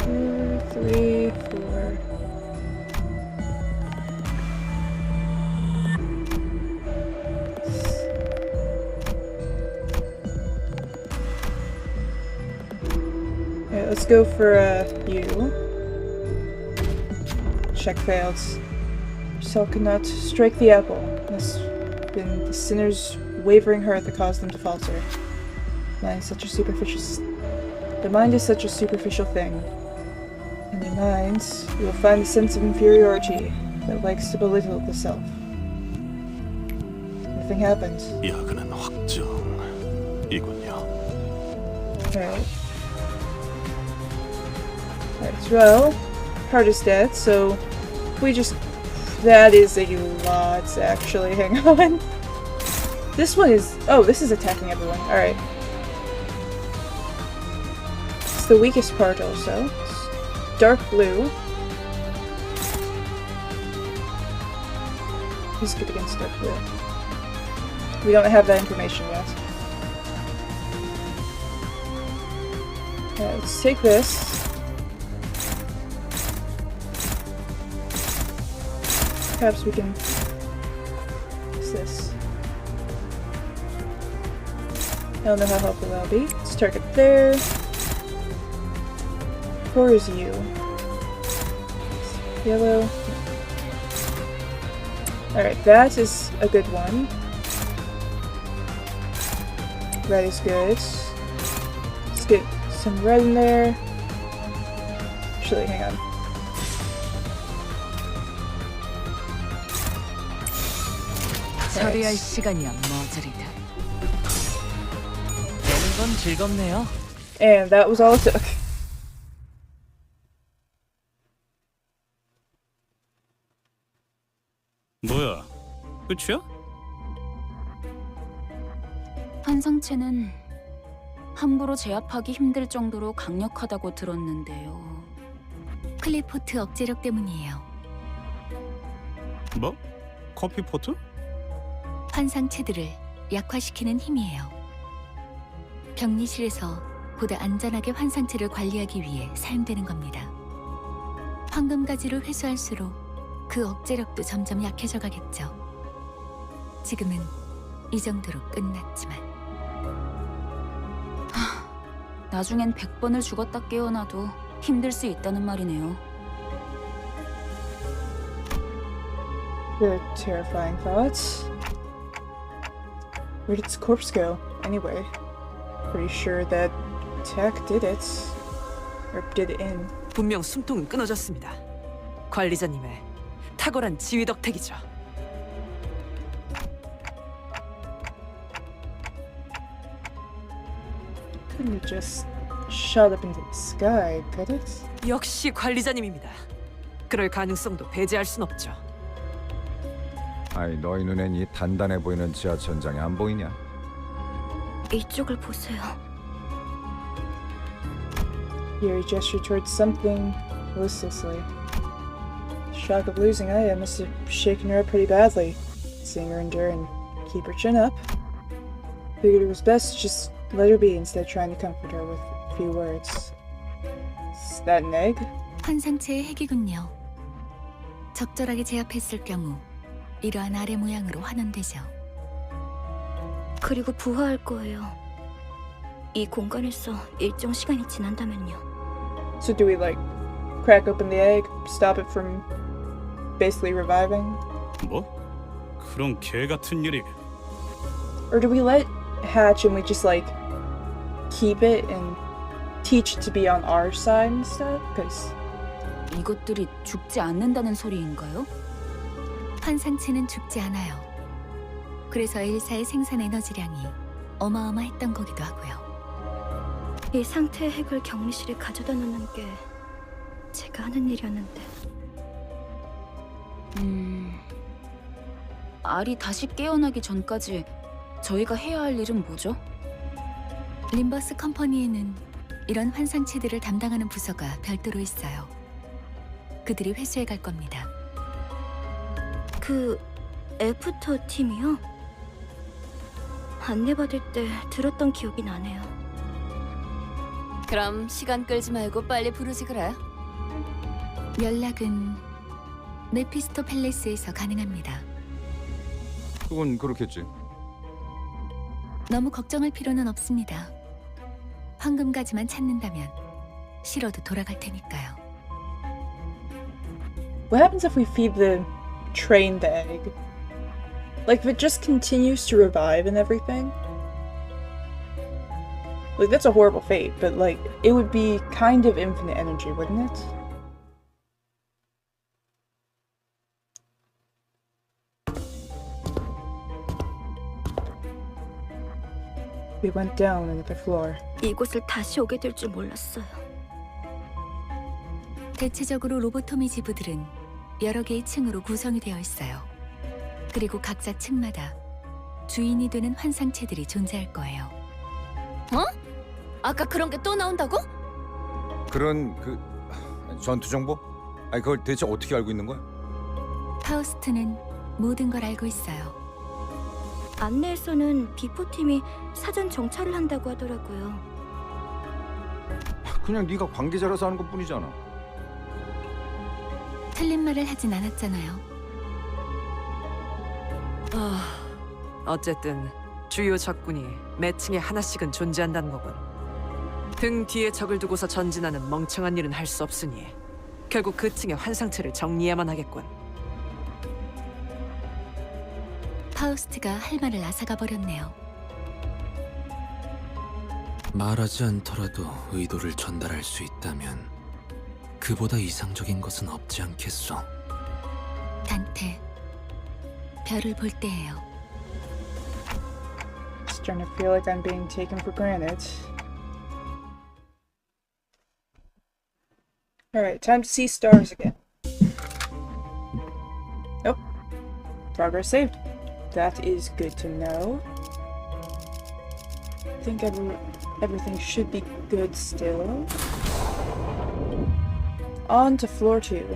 2, 3, 4. Alright, let's go for you. Check failed. Cell could not strike the apple. It's been the sinner's wavering heart that caused them to falter. The mind is such a superficial thing. In your minds, you will find a sense of inferiority that likes to belittle the self. Nothing happened. 야근은 확정이군요. Alright. Alright, well, heart is dead, so we just... That is a lot, actually. Hang on. This one is... Oh, this is attacking everyone. Alright. It's the weakest part, also. It's dark blue. He's good against dark blue. We don't have that information yet. Let's take this. Perhaps we can... What's this? I don't know how helpful that'll be. Let's target there. Where is you? Yellow. Alright, that is a good one. Red is good. Let's get some red in there. Actually, hang on. 처리할 시간이야 머저리들. 되는 건 즐겁네요. And that was all it took. 뭐야? 끝이야? 환상체는 함부로 제압하기 힘들 정도로 강력하다고 들었는데요. 클리포트 억제력 때문이에요. 뭐? 커피포트? 환상체들을 약화시키는 힘이에요. 격리실에서 보다 안전하게 환상체를 관리하기 위해 사용되는 겁니다. 황금가지를 회수할수록 그 억제력도 점점 약해져 가겠죠. 지금은 이 정도로 끝났지만. 나중엔 100번을 죽었다 깨어나도 힘들 수 있다는 말이네요. The terrifying thoughts. Where did its corpse go, anyway? Pretty sure that attack did it. Or did it in. 분명 숨통은 끊어졌습니다. 관리자님의 탁월한 지휘 덕택이죠. Couldn't have just shot up into the sky, could it? 역시 관리자님입니다. 그럴 가능성도 배제할 순 없죠. 아이, 너희 눈엔 이 단단해 보이는 지하천장이 안 보이냐? 이쪽을 보세요. Here he gestured towards something listlessly. The shock of losing Aya must have shaken her up pretty badly. Seeing her endure and keep her chin up, figured it was best to just let her be instead of trying to comfort her with a few words. Is that an egg? 환상체의 핵이군요. 적절하게 제압했을 경우 이러한 아래 모양으로 환원되죠. 그리고 부화할 거예요. 이 공간에서 일정 시간이 지난다면요. So do we like crack open the egg, stop it from basically reviving? 뭐? 그런 개 같은 일이. Or do we let hatch and we just like keep it and teach it to be on our side instead? Because 이것들이 죽지 않는다는 소리인가요? 환상체는 죽지 않아요. 그래서 엘사의 생산 에너지량이 어마어마했던 거기도 하고요. 이 상태의 핵을 격리실에 가져다 놓는 게 제가 하는 일이었는데. 알이 다시 깨어나기 전까지 저희가 해야 할 일은 뭐죠? 림버스 컴퍼니에는 이런 환상체들을 담당하는 부서가 별도로 있어요. 그들이 회수해 갈 겁니다. 그 애프터 팀이요? 안내받을 때 들었던 기억이 나네요. 그럼 시간 끌지 말고 빨리 부르지 그래. 연락은 메피스토 팰리스에서 가능합니다. 그건 그렇겠지. 너무 걱정할 필요는 없습니다. 황금가지만 찾는다면 싫어도 돌아갈 테니까요. what happens if we feed the train the egg? Like if it just continues to revive and everything? Like that's a horrible fate, but like it would be kind of infinite energy, wouldn't it? We went down another floor. 이곳을 다시 오게 될 줄 몰랐어요. 대체적으로 로보토미 지부들은 여러 개의 층으로 구성이 되어 있어요. 그리고 각자 층마다 주인이 되는 환상체들이 존재할 거예요. 어? 아까 그런 게 또 나온다고? 그런 그 전투 정보? 아니 그걸 대체 어떻게 알고 있는 거야? 파우스트는 모든 걸 알고 있어요. 안내에서는 비포팀이 사전 정찰을 한다고 하더라고요. 그냥 네가 관계자라서 하는 것뿐이잖아. 틀린 말을 하진 않았잖아요. 어쨌든 주요 적군이 매 층에 하나씩은 존재한다는 거군. 등 뒤에 적을 두고서 전진하는 멍청한 일은 할 수 없으니 결국 그 층의 환상체를 정리해야만 하겠군. 파우스트가 할 말을 앗아가 버렸네요. 말하지 않더라도 의도를 전달할 수 있다면 그보다 이상적인 것은 없지 않겠소. 단테, 별을 볼 때예요. Starting to feel like I'm being taken for granted. Alright, time to see stars again. Nope. Progress saved. That is good to know. I think everything should be good still. On to floor 2.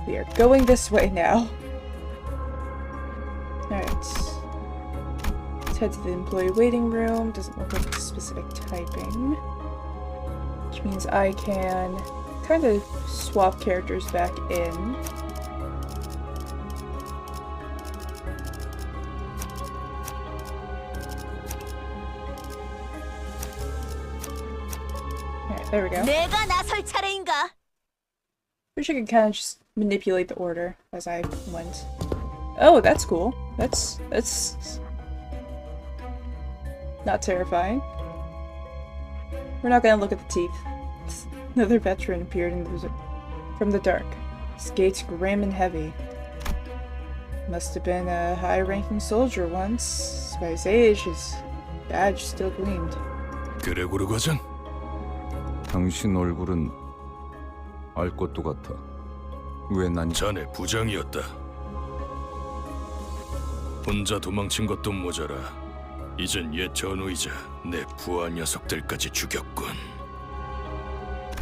We are going this way now. Alright. Let's head to the employee waiting room. Doesn't look like specific typing. Which means I can kind of swap characters back in. Alright, there we go. 내가 나설 차례인가? Wish I could kind of just manipulate the order as I went. Oh, that's cool. That's not terrifying. We're not gonna look at the teeth. Another veteran appeared from the dark. His gait's grim and heavy. Must have been a high-ranking soldier once. By his age, his badge still gleamed. 그레고르 과장? 당신 얼굴은 알 것도 같아. 왜 난 자네 부장이었다. 혼자 도망친 것도 모자라 이젠 옛 전우이자 내 부하 녀석들까지 죽였군.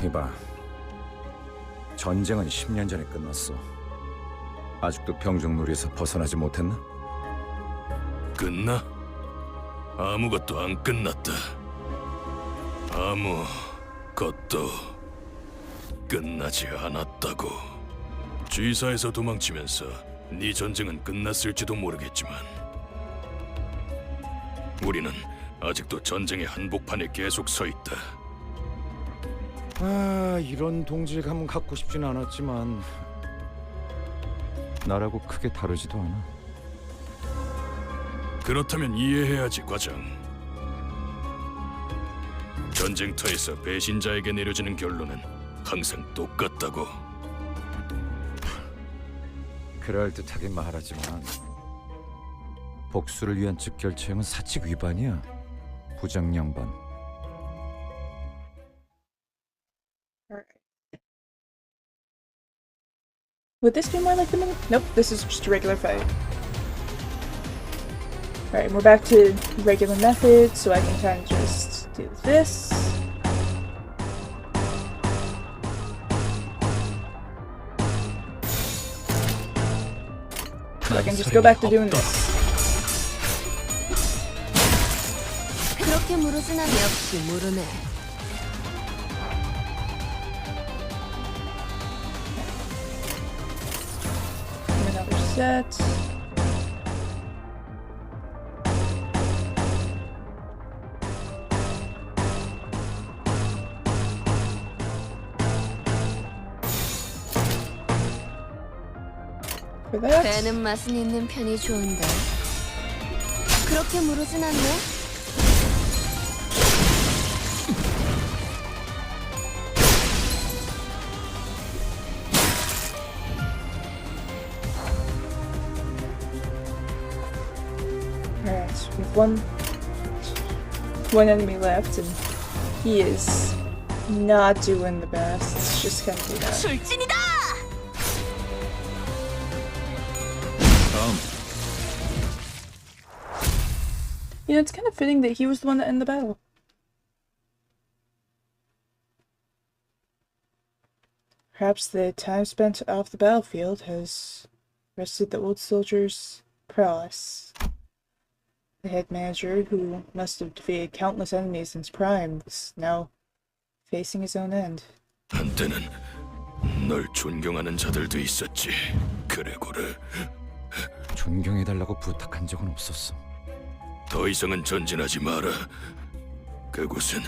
이봐, 전쟁은 10년 전에 끝났어. 아직도 병정놀이에서 벗어나지 못했나? 끝나? 아무것도 안 끝났다. 아무것도 끝나지 않았다고. G사에서 도망치면서 네 전쟁은 끝났을지도 모르겠지만 우리는 아직도 전쟁의 한복판에 계속 서 있다. 아, 이런 동질감은 갖고 싶진 않았지만 나라고 크게 다르지도 않아. 그렇다면 이해해야지, 과장. 전쟁터에서 배신자에게 내려지는 결론은 항상 똑같다고. 그럴듯하게 말하지만 복수를 위한 즉결처형은 사칙 위반이야. 부장 양반. Would this be more like the movie? Nope, this is just a regular fight. Alright, we're back to regular methods, so I can kind of just do this. So I can just go back to doing this. 그렇게 무르진 않네. 역시 무르네. Another set. For that. 배는 맛은 있는 편이 좋은데. 그렇게 무르진 않네. Alright, so we have one enemy left, and he is not doing the best. It's just gonna do that. 출진이다. You know, it's kind of fitting that he was the one that ended the battle. Perhaps the time spent off the battlefield has rested the old soldier's prowess. The head manager, who must have defeated countless enemies in his prime, was now facing his own end. 한때는 널 존경하는 자들도 있었지. 그레고르. 존경해달라고 부탁한 적은 없었어. 더 이상은 전진하지 마라. 그곳은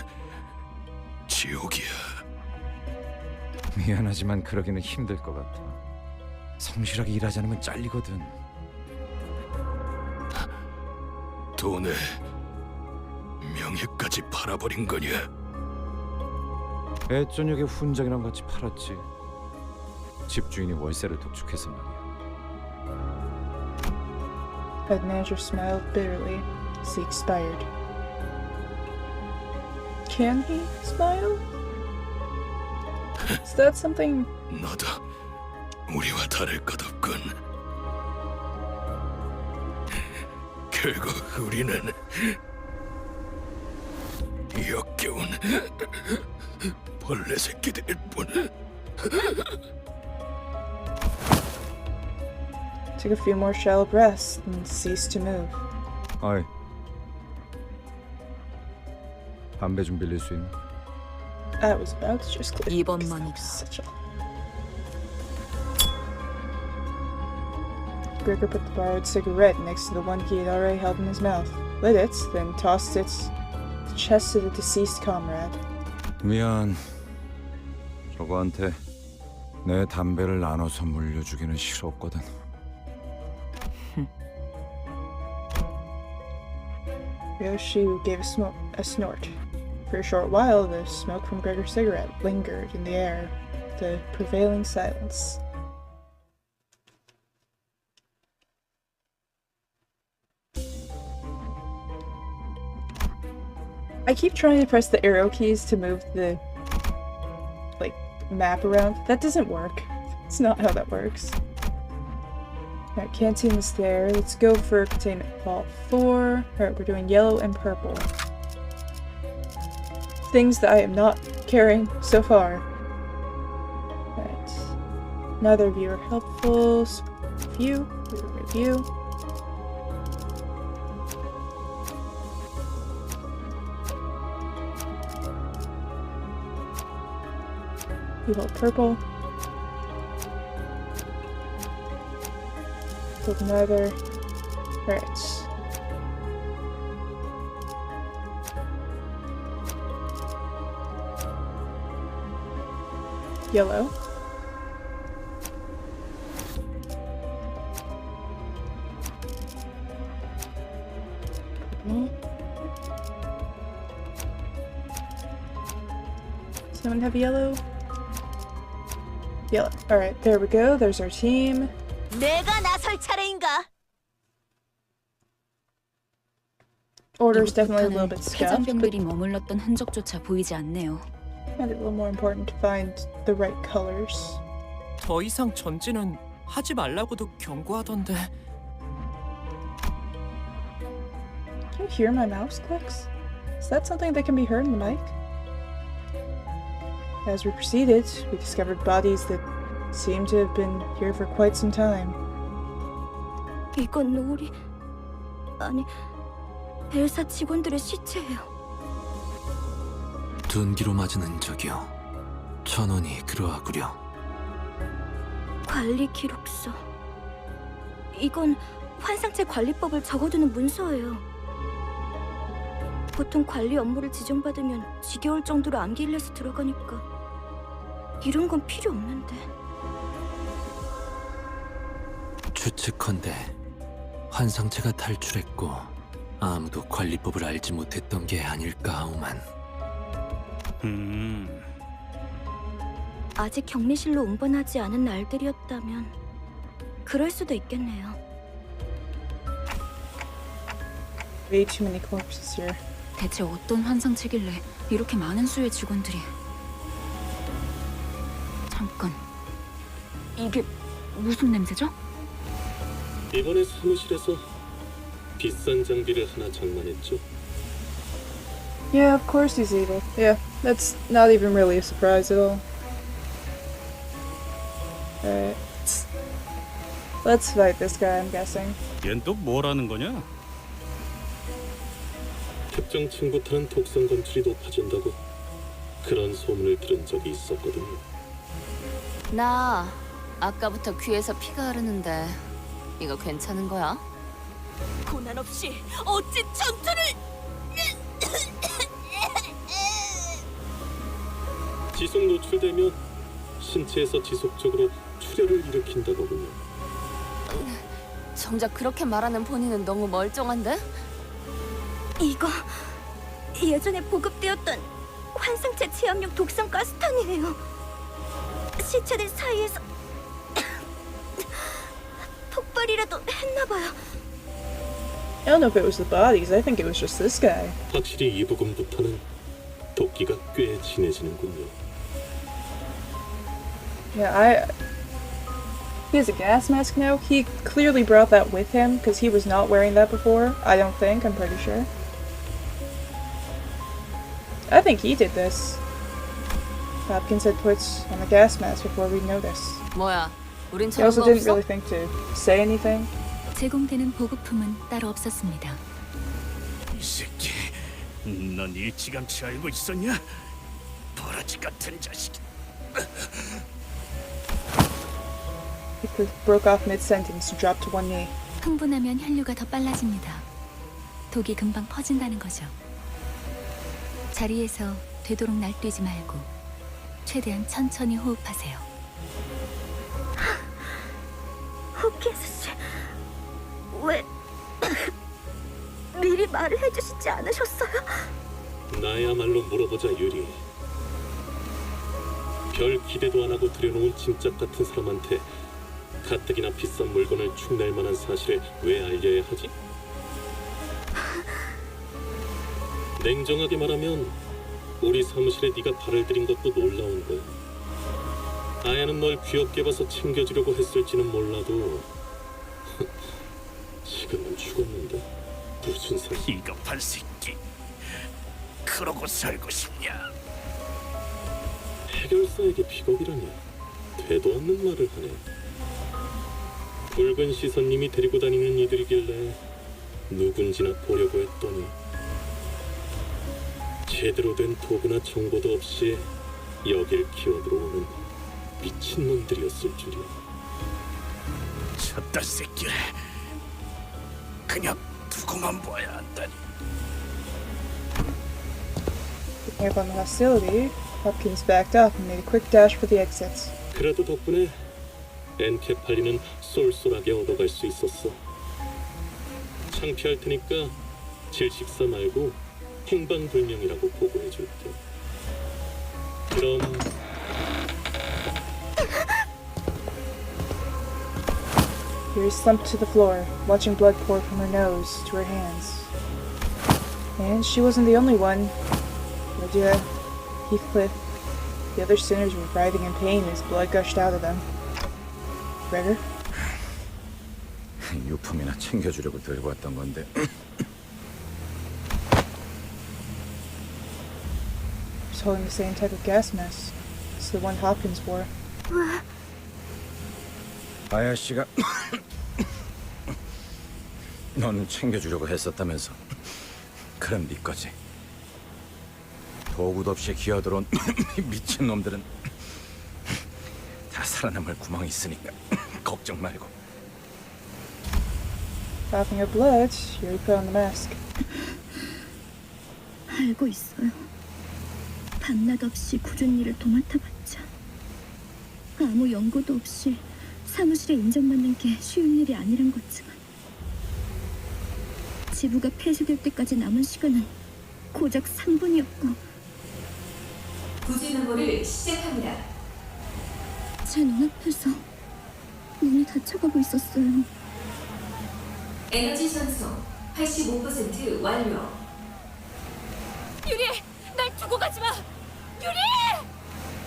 지옥이야. 미안하지만 그러기는 힘들 것 같아. 성실하게 일하지 않으면 잘리거든. 돈에 명예까지 팔아버린 거냐? 애저녁에 훈장이랑 같이 팔았지. 집주인이 월세를 독촉해서 말이야. Head manager smiled bitterly as he expired. Can he smile? Is that something? 너도 우리와 다를 것 없군. 결국 우리는 역겨운 벌레 새끼들일 뿐. Took a few more shallow breaths and ceased to move. 아이, 담배 좀 빌릴 수 있나? I was about to just click. 이번만이다. Such a... Gregor put the borrowed cigarette next to the one he had already held in his mouth, lit it, then tossed it to the chest of the deceased comrade. 미안. 저거한테 내 담배를 나눠서 물려주기는 싫었거든. Ryoshu gave a snort. For a short while, the smoke from Gregor's cigarette lingered in the air, the prevailing silence. I keep trying to press the arrow keys to move the, like, map around. That doesn't work. It's not how that works. Alright, canteen is there. Let's go for containment vault 4. Alright, we're doing yellow and purple. Things that I am not carrying so far. Alright. Neither of you are helpful. So review. Review. You hold purple. Hold neither. Alright. yellow. Someone have yellow? Yellow. Alright, there we go. There's our team. 내가 나설 차례인가? Order's definitely a little bit 이곳 scuffed, but 해전병들이 머물렀던 흔적조차 보이지 않네요. I think a little more important to find the right colors. 더 이상 전진은 하지 말라고도 경고하던데. Can you hear my mouse clicks? Is that something that can be heard in the mic? As we proceeded, we discovered bodies that seem to have been here for quite some time. 이건 우리 아니 엘사 직원들의 시체예요. 둔기로 맞은 흔적이요. 천원이 그러하구려. 관리 기록서. 이건 환상체 관리법을 적어두는 문서예요. 보통 관리 업무를 지정받으면 지겨울 정도로 암기일에서 들어가니까 이런 건 필요 없는데. 추측컨대 환상체가 탈출했고 아무도 관리법을 알지 못했던 게 아닐까 하오만. 아직 격리실로 운반하지 않은 날들이었다면 그럴 수도 있겠네요. Way too many corpses here. 대체 어떤 환상체길래 이렇게 많은 수의 직원들이... 잠깐... 이게 무슨 냄새죠? 이번에 사무실에서 비싼 장비를 하나 장만했죠. Yeah, of course he's evil. Yeah, that's not even really a surprise at all. Alright. Let's fight this guy, I'm guessing. 얜 또 뭐라는 거냐? 특정 층부터는 독성 검출이 높아진다고 그런 소문을 들은 적이 있었거든요. 나 아까부터 귀에서 피가 흐르는데 이거 괜찮은 거야? 고난 없이 어찌 전투를... 지속 노출되면 신체에서 지속적으로 출혈을 일으킨다더군요. 정작 그렇게 말하는 본인은 너무 멀쩡한데? 이거 예전에 보급되었던 환상체 체압력 독성 가스탄이에요. 시체들 사이에서 폭발이라도 했나봐요. I don't know if it was the bodies, I think it was just this guy. 확실히 이 부분부터는 도끼가 꽤 진해지는군요. Yeah, he has a gas mask now. He clearly brought that with him, because he was not wearing that before. I don't think, I'm pretty sure. I think he did this. Hopkins had put on the gas mask before we noticed. 뭐야, 우린 He 저런 also 거 didn't 없어? really think to say anything. 제공되는 보급품은 따로 없었습니다. 이 새끼, 넌 일찌감치 알고 있었냐? 버러지 같은 자식. He broke off mid-sentence and dropped to one knee. 흥분하면 혈류가 더 빨라집니다. 독이 금방 퍼진다는 거죠. 자리에서 되도록 날뛰지 말고 최대한 천천히 호흡하세요. 호킨스 씨, 왜 미리 말을 해주시지 않으셨어요? 나야말로 물어보자 유리. 별 기대도 안 하고 들여놓은 짐짝 같은 사람한테 가뜩이나 비싼 물건을 축낼 만한 사실을 왜 알려야 하지? 냉정하게 말하면 우리 사무실에 네가 발을 들인 것도 놀라운 거야. 아야는 널 귀엽게 봐서 챙겨주려고 했을지는 몰라도 지금은 죽었는데 무슨 소리? 비겁한 새끼. 그러고 살고 싶냐? 해결사에게 비겁이라니 되도 않는 말을 하네. 붉은 시선님이 데리고 다니는 이들이길래 누군지나 보려고 했더니 제대로 된 도구나 정보도 없이 여길 기어들어오는 미친놈들이었을 줄이야. 쳤다 새끼를 그냥 두고만 봐야 한다니. Picking up on the hostility. Hopkins backed up and made a quick dash for the exits. 그래도 덕분에 엔케팔리는 쏠쏠하게 얻어갈 수 있었어. 창피할 테니까 질식사 말고 행방불명이라고 보고해줄게. 그럼 Yuri slumped to the floor, watching blood pour from her nose to her hands. And she wasn't the only one. Lydia, Heathcliff, the other sinners were writhing in pain as blood gushed out of them. Gregor? 유품이나 챙겨주려고 들고 왔던 건데. He's holding the same type of gas mask. It's the one Hopkins wore. 아야씨가 너는 챙겨주려고 했었다면서. 그럼 네 거지. 도구도 없이 기어들어온 미친 놈들은 다 살아남을 구멍이 있으니까 걱정 말고. Coughing up blood, Yuri put on the mask. 알고 있어요. 밤낮 없이 굳은 일을 도맡아봤자 아무 연고도 없이 사무실에 인정받는 게 쉬운 일이 아니란 거지만 지부가 폐쇄될 때까지 남은 시간은 고작 3분이었고 구제 메모를 시작합니다. 제 눈앞에서 문이 닫혀가고 있었어요. 에너지 전송 85% 완료. 유리! 날 두고 가지 마! 유리!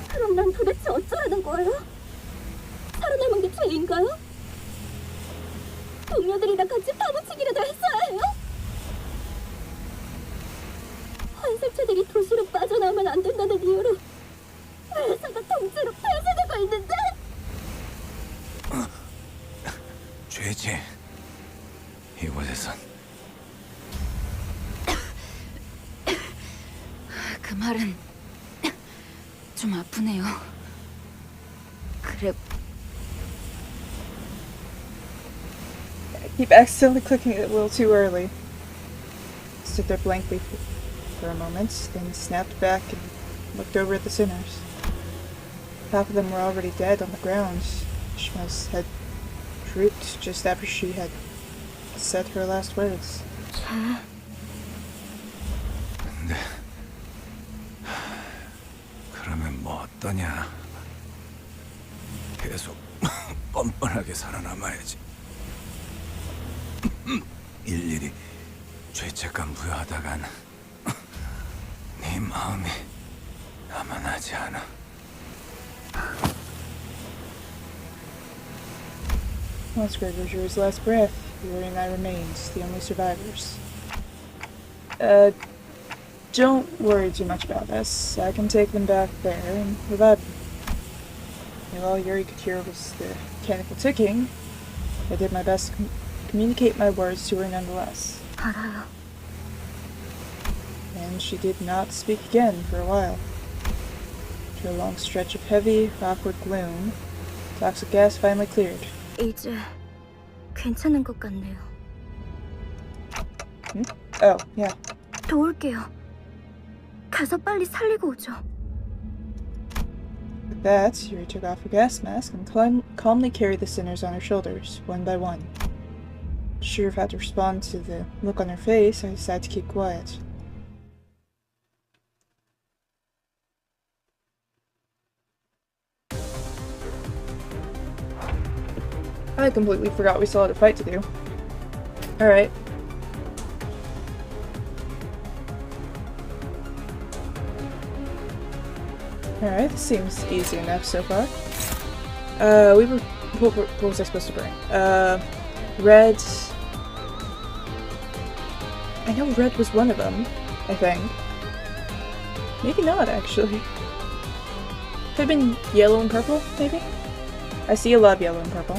그럼 난 도대체 어쩌라는 거예요? 살아남은 게 죄인가요? 동료들이랑 같이 파묻히기라도 했어야 해요? 환생체들이 도시로 빠져나오면 안 된다는 이유로 회사가 통째로 폐쇄되고 있는데? 죄지. 이곳에선. 그 말은 좀 아프네요. 그래, I keep accidentally clicking it a little too early. Stood there blankly for a moment, then snapped back and looked over at the sinners. Half of them were already dead on the ground. Ishmael's head drooped just after she had said her last words. 근데 그러면 뭐 어떠냐? 계속 뻔뻔하게 살아남아야지. 일일이 죄책감 부여하다간 네 마음이 남아나지 않아. Once Gregor drew his last breath, Yuri and I remained the only survivors. Don't worry too much about this. I can take them back there and revive them. And all Yuri could hear was the mechanical ticking. I did my best to communicate my words to her nonetheless. 알아요. And she did not speak again for a while. After a long stretch of heavy, awkward gloom, toxic gas finally cleared. 이제 괜찮은 것 같네요. Oh, yeah. 도울게요. 가서 빨리 살리고 오죠. With that, Yuri took off her gas mask and calmly carried the sinners on her shoulders, one by one. Sure of how to respond to the look on her face, I decided to keep quiet. I completely forgot we still had a fight to do. Alright. Alright, this seems easy enough so far. What was I supposed to bring? Red. I know red was one of them, I think. Maybe not, actually. Could have been yellow and purple, maybe? I see a lot of yellow and purple.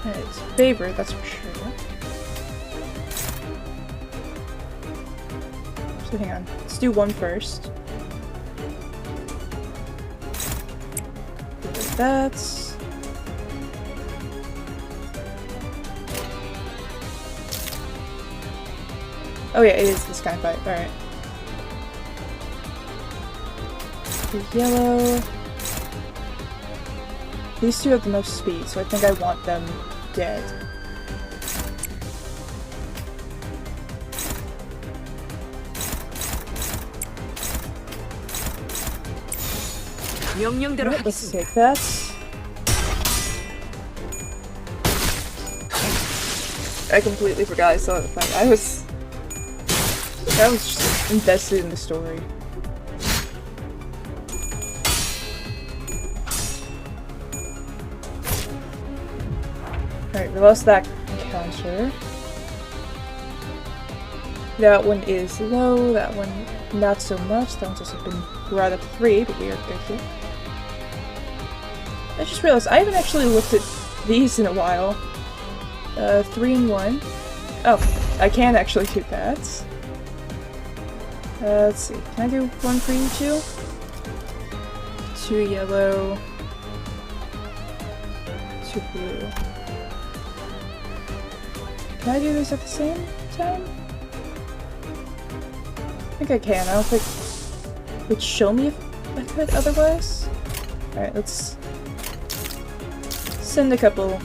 It's favorite, that's for sure. So hang on, let's do one first. That's Oh yeah, it is the sky fight. Alright. The yellow. These two have the most speed, so I think I want them dead. 명령대로 Alright, let's 하겠습니다. take that. I completely forgot I saw the fight. I was just invested in the story. Alright, we lost that encounter. That one is low, that one not so much. That one's also been brought up 3, but we are good here. I just realized I haven't actually looked at these in a while. 3 and 1. Oh, I can actually do that. Let's see. Can I do 1 for you two? 2 yellow. 2 blue. Can I do this at the same time? I think I can. I don't think it would show me if I could otherwise. Alright, let's send a couple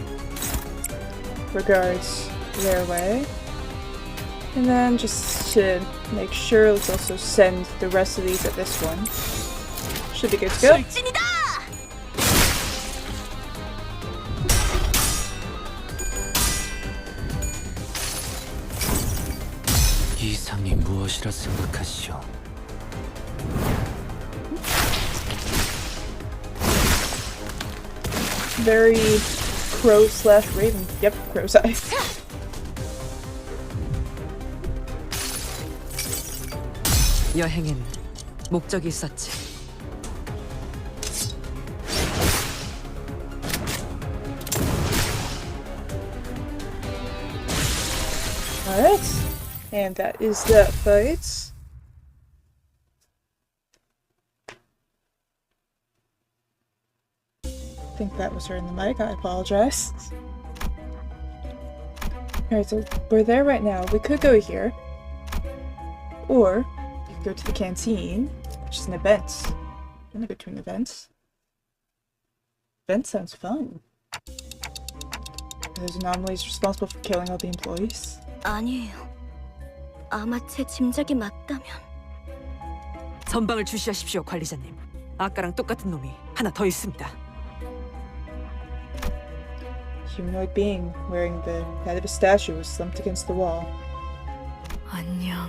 regards their way. And then just to make sure, let's also send the rest of these at this one. Should be good to go. 이상이 무엇이라 생각하시오? Very crow slash raven. Yep, crow's eye. 여행엔 목적이 있었지. Alright. And that is that fight. I think that was her in the mic. I apologize. Alright, so we're there right now. We could go here. Or we could go to the canteen, which is an event. I'm gonna go to an event. Event sounds fun. Those anomalies responsible for killing all the employees. 아니에요. 아마 제 짐작이 맞다면. 선방을 주시하십시오, 관리자님. 아까랑 똑같은 놈이 하나 더 있습니다. Humanoid being wearing the head of a statue was slumped against the wall. 안녕.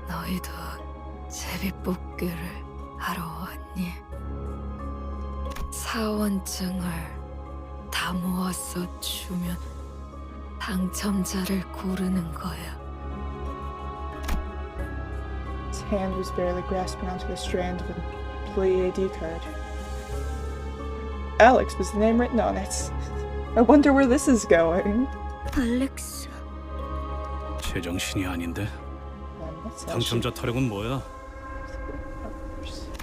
너희도 제비뽑기를 하러 왔니? 사원증을 다 모아서 주면 당첨자를 고르는 거야. His hand was barely grasping onto the strand of an employee ID card. Alex was the name written on it. I wonder where this is going. 알렉스. 제정신이 아닌데. That's how 당첨자 타령은 뭐야?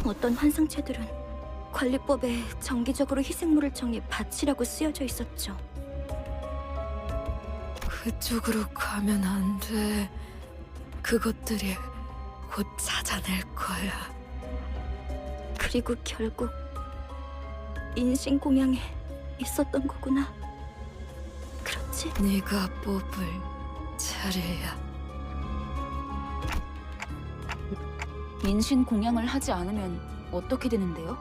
어떤 환상체들은 관리법에 정기적으로 희생물을 정해 바치라고 쓰여져 있었죠. 그쪽으로 가면 안 돼. 그것들이 곧 찾아낼 거야. 그리고 결국 인신공양에 있었던 거구나. 그렇지? 네가 뽑을 차례야. 인신공양을 하지 않으면 어떻게 되는데요?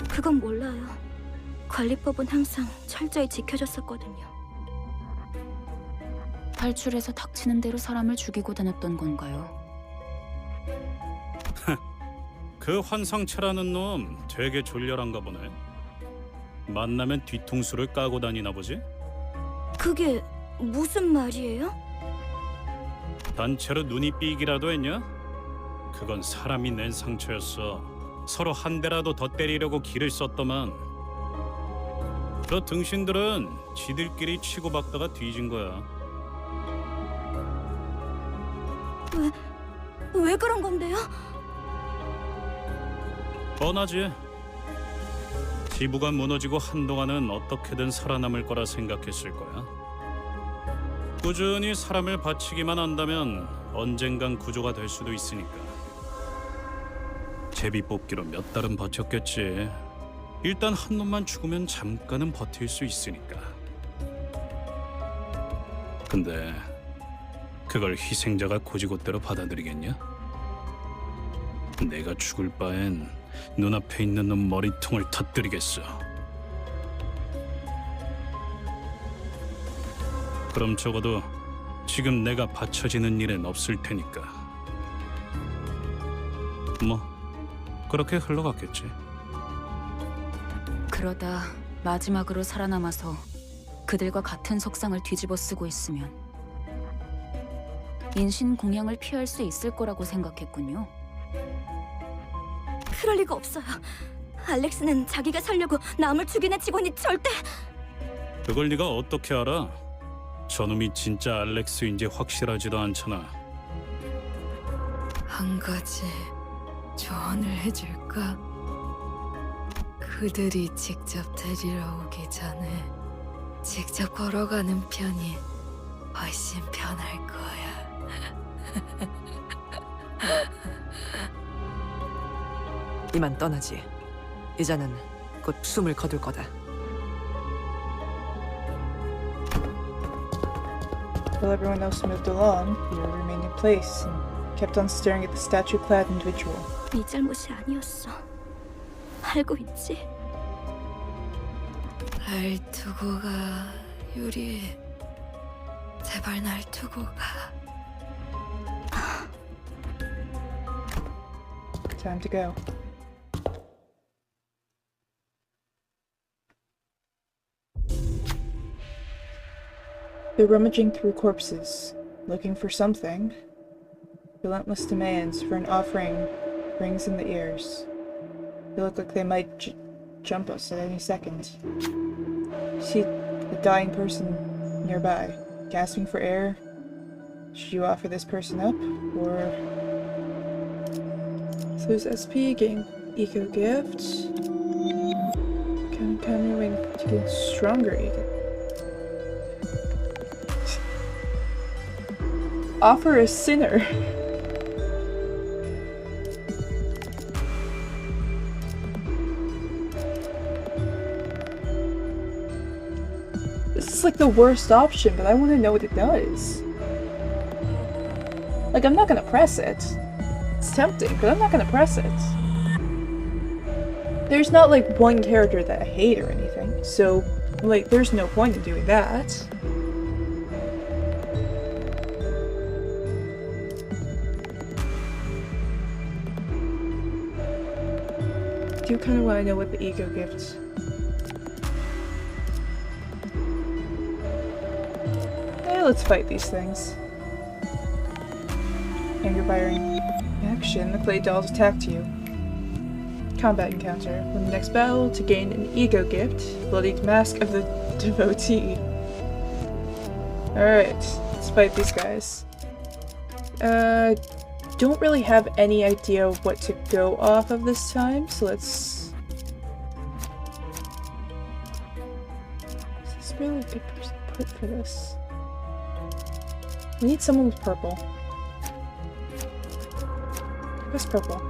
그건 몰라요. 관리법은 항상 철저히 지켜졌었거든요. 탈출해서 닥치는 대로 사람을 죽이고 다녔던 건가요? 그 환상체라는 놈 되게 졸렬한가 보네. 만나면 뒤통수를 까고 다니나 보지? 그게 무슨 말이에요? 단체로 눈이 삐기라도 했냐? 그건 사람이 낸 상처였어. 서로 한 대라도 더 때리려고 기를 썼더만. 저 등신들은 지들끼리 치고받다가 뒤진 거야. 왜 그런 건데요? 뻔하지. 지부가 무너지고 한동안은 어떻게든 살아남을 거라 생각했을 거야. 꾸준히 사람을 바치기만 한다면 언젠간 구조가 될 수도 있으니까. 제비 뽑기로 몇 달은 버텼겠지. 일단 한 놈만 죽으면 잠깐은 버틸 수 있으니까. 근데 그걸 희생자가 고지고대로 받아들이겠냐? 내가 죽을 바엔 눈앞에 있는 놈 머리통을 터뜨리겠어. 그럼 적어도 지금 내가 바쳐지는 일은 없을 테니까. 뭐 그렇게 흘러갔겠지. 그러다 마지막으로 살아남아서 그들과 같은 석상을 뒤집어 쓰고 있으면 인신 공양을 피할 수 있을 거라고 생각했군요. 그럴 리가 없어요. 알렉스는 자기가 살려고 남을 죽이는 직원이 절대... 그걸 네가 어떻게 알아? 저놈이 진짜 알렉스인지 확실하지도 않잖아. 한 가지 조언을 해줄까? 그들이 직접 데리러 오기 전에 직접 걸어가는 편이 훨씬 편할 거야. 이만 떠나지. 이자는 곧 숨을 거둘 거다. While everyone else moved along, Peter remained in place and kept on staring at the statue-clad individual. 네 잘못이 아니었어. 알고 있지? 날 두고 가, 유리. 제발 날 두고 가. Time to go. They're rummaging through corpses, looking for something. Relentless demands for an offering rings in the ears. They look like they might jump us at any second. See a dying person nearby, gasping for air. Should you offer this person up, or... So there's SP, getting eco gifts. Kind of moving to get stronger eco. Offer a sinner. This is like the worst option, but I want to know what it does. Like, I'm not gonna press it. It's tempting, but I'm not gonna press it. There's not like one character that I hate or anything, so like there's no point in doing that. I do kind of want to know what the ego gift. Let's fight these things. Anger firing. Action. The clay dolls attacked you. Combat encounter. Win the next battle to gain an ego gift. Bloodied Mask of the Devotee. Alright. Let's fight these guys. Don't really have any idea what to go off of this time, so let's... Is this really a good person to put for this? We need someone with purple. What's purple?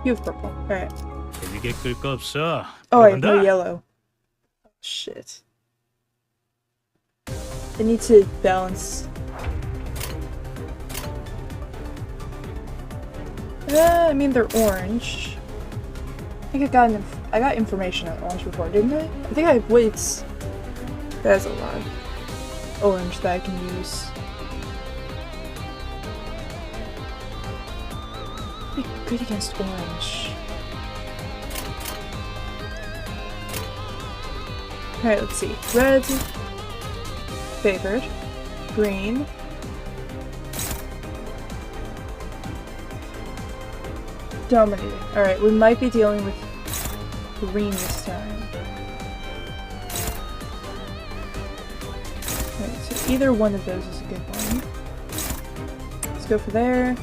You have purple. Alright. Oh, I have no yellow. Shit. I need to balance. I mean, they're orange. I think I got information on orange before, didn't I? I think I have weights. That's a lot of orange that I can use. Be good against orange. Alright, let's see. Red. Favored. Green. Dominating. Alright, we might be dealing with green this time. Alright, so either one of those is a good one. Let's go for there.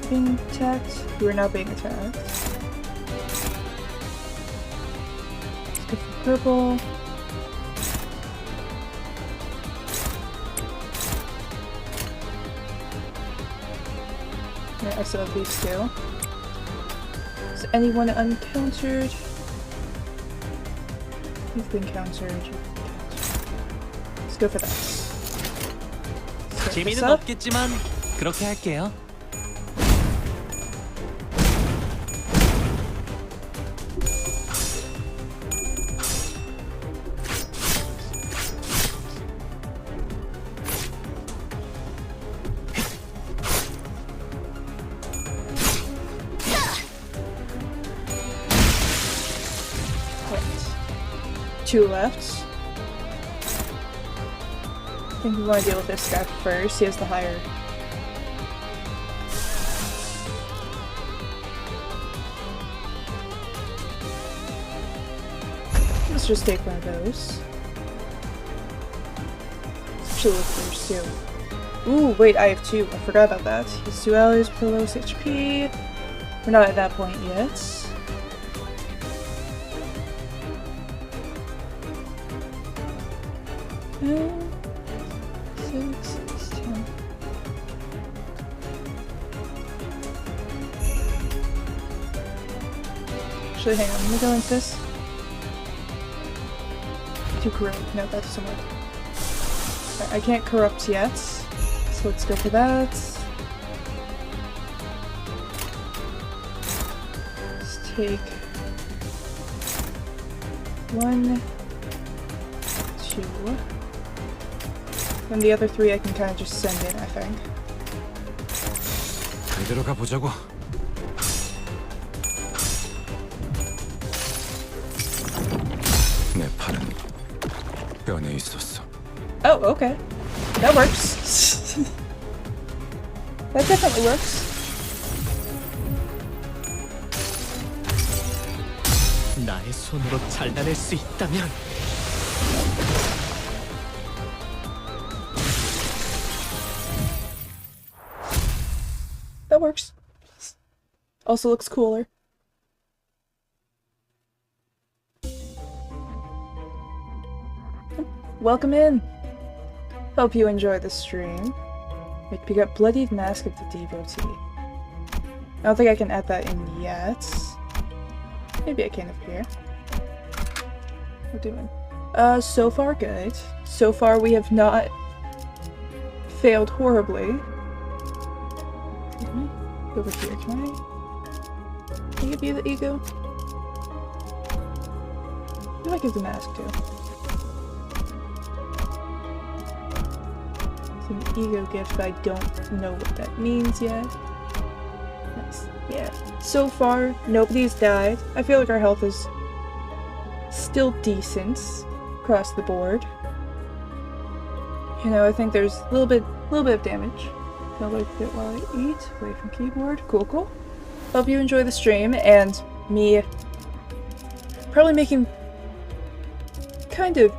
Being attacked. You are now being attacked. purple. Alright, I still have these two. Is anyone uncountered? You've been countered. Let's go for that. 재미는 없겠지만 그렇게 할게요. Two left. I think we want to deal with this guy first. He has the higher. Let's just take one of those. Actually, look first too. Ooh, wait, I have two. I forgot about that. His two allies with the lowest HP. We're not at that point yet. Actually, hang on, let me go into this. To corrupt. No, that doesn't work. Right, I can't corrupt yet, so let's go for that. Let's take 1, 2. And the other 3 I can kind of just send in, I think. 그대로 가보자고. 내 팔은 뼈에 있었어. Oh, okay. That works. That definitely works. 나의 손으로 잘라낼 수 있다면 That works. Also looks cooler. Welcome in! Hope you enjoy the stream. We pick up Bloodied Mask of the Devotee. I don't think I can add that in yet. Maybe I can up here. What are we doing? So far good. So far we have not failed horribly. Over here, can I give you the ego? Who do I give the mask to? It's an ego gift, but I don't know what that means yet. Nice. Yeah. So far, nobody's died. I feel like our health is still decent across the board. You know, I think there's a little bit of damage. I'll look at it while I eat, away from keyboard. Cool, cool. Hope you enjoy the stream, and me probably making kind of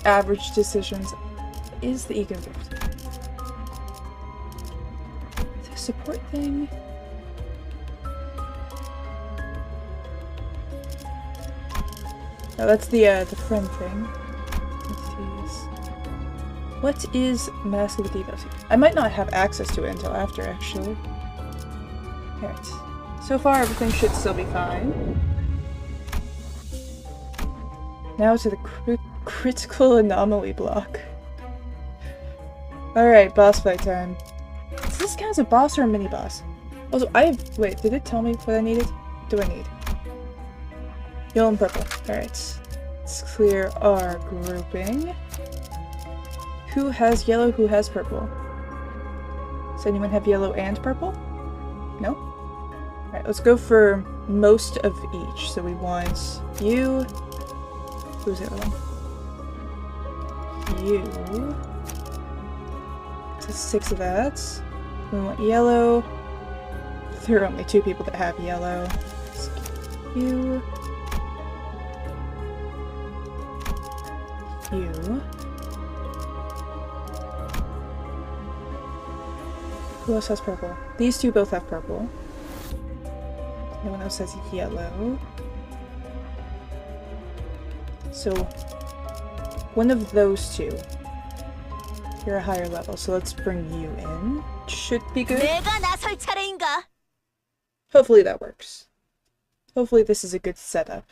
average decisions is the ego gift. The support thing. Oh, that's the friend thing. What is Mask of the Devotee? I might not have access to it until after, actually. Alright. So far, everything should still be fine. Now to the critical anomaly block. Alright, boss fight time. Does this count as a boss or a mini-boss? Also, wait, did it tell me what I needed? What do I need? Yellow and purple. Alright. Let's clear our grouping. Who has yellow, who has purple? Does anyone have yellow and purple? No? Alright, let's go for most of each. So we want you. Who's the other one? You. So 6 of that. We want yellow. There are only 2 people that have yellow. Let's get you. You. Who else has purple? These 2 both have purple. No one else has yellow. So one of those two. You're a higher level, so let's bring you in. Should be good. 내가 나설 차례인가? Hopefully that works. Hopefully this is a good setup.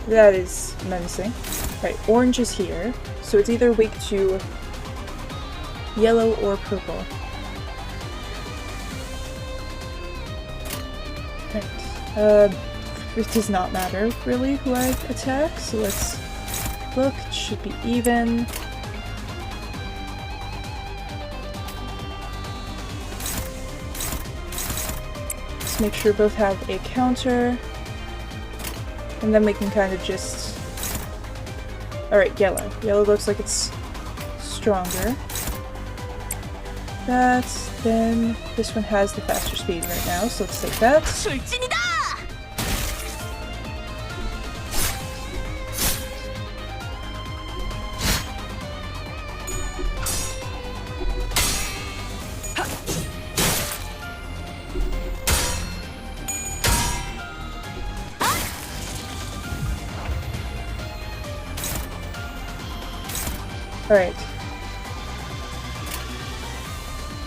That is menacing. Right, orange is here, so it's either weak to yellow or purple. Right. It does not matter, really, who I attack, so let's look. It should be even. Let's make sure both have a counter. And then we can kind of just... Alright, yellow. Yellow looks like it's stronger. Then this one has the faster speed right now, so let's take that. Alright.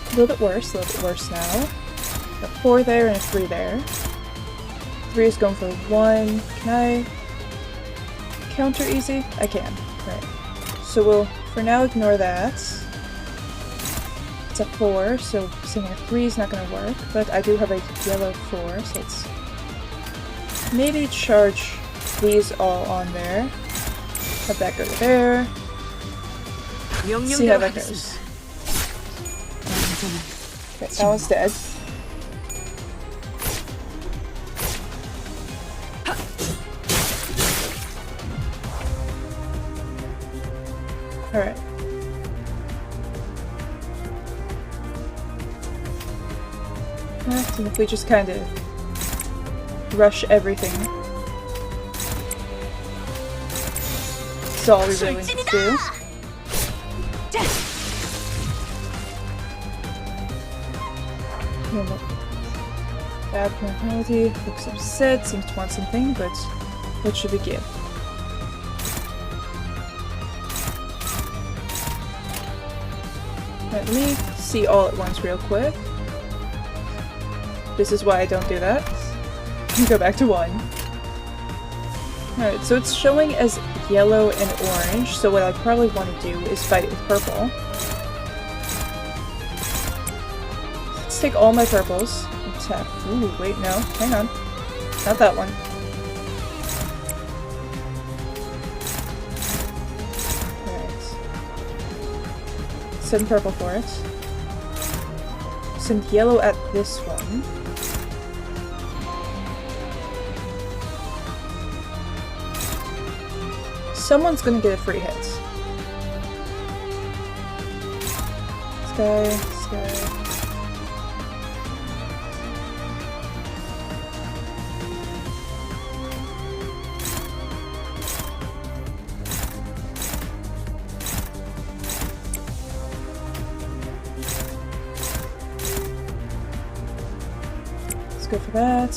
A little bit worse now. A 4 there and a 3 there. 3 is going for 1. Can I counter easy? I can. Right. So we'll, for now, ignore that. It's a 4, so sending a 3 is not going to work. But I do have a yellow 4, so let's maybe charge these all on there. Have that go to there. See how that goes. Okay, that one's dead. Alright. If we just kind of rush everything. That's all we really need to do. Abnormality, looks upset, seems to want something, but what should we give? Let me see all at once real quick. This is why I don't do that. Go back to 1. Alright, so it's showing as yellow and orange, so what I probably want to do is fight it with purple. Let's take all my purples. Attack. Ooh, wait, no. Hang on. Not that one. Alright. Send purple for it. Send yellow at this one. Someone's gonna get a free hit. This guy, this guy. Let's go for that.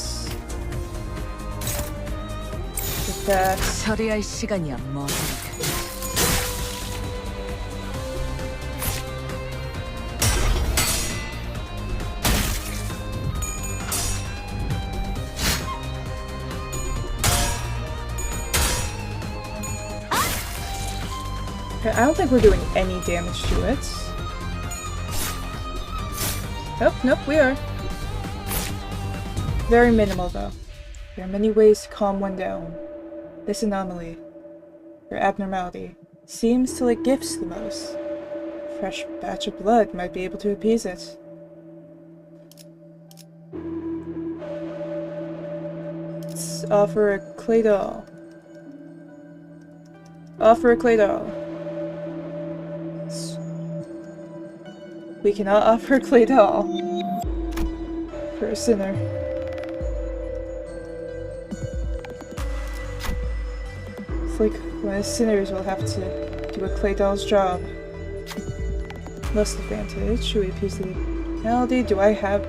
Get that. 처리할 시간이야 뭐. I don't think we're doing any damage to it. Oh, nope, we are. Very minimal though. There are many ways to calm one down. This anomaly, or abnormality, seems to like gifts the most. A fresh batch of blood might be able to appease it. Let's offer a clay doll. Offer a clay doll. We cannot offer a clay doll for a sinner. It's like one of the sinners will have to do a clay doll's job. Lust advantage. Should we appease the penalty? Do I have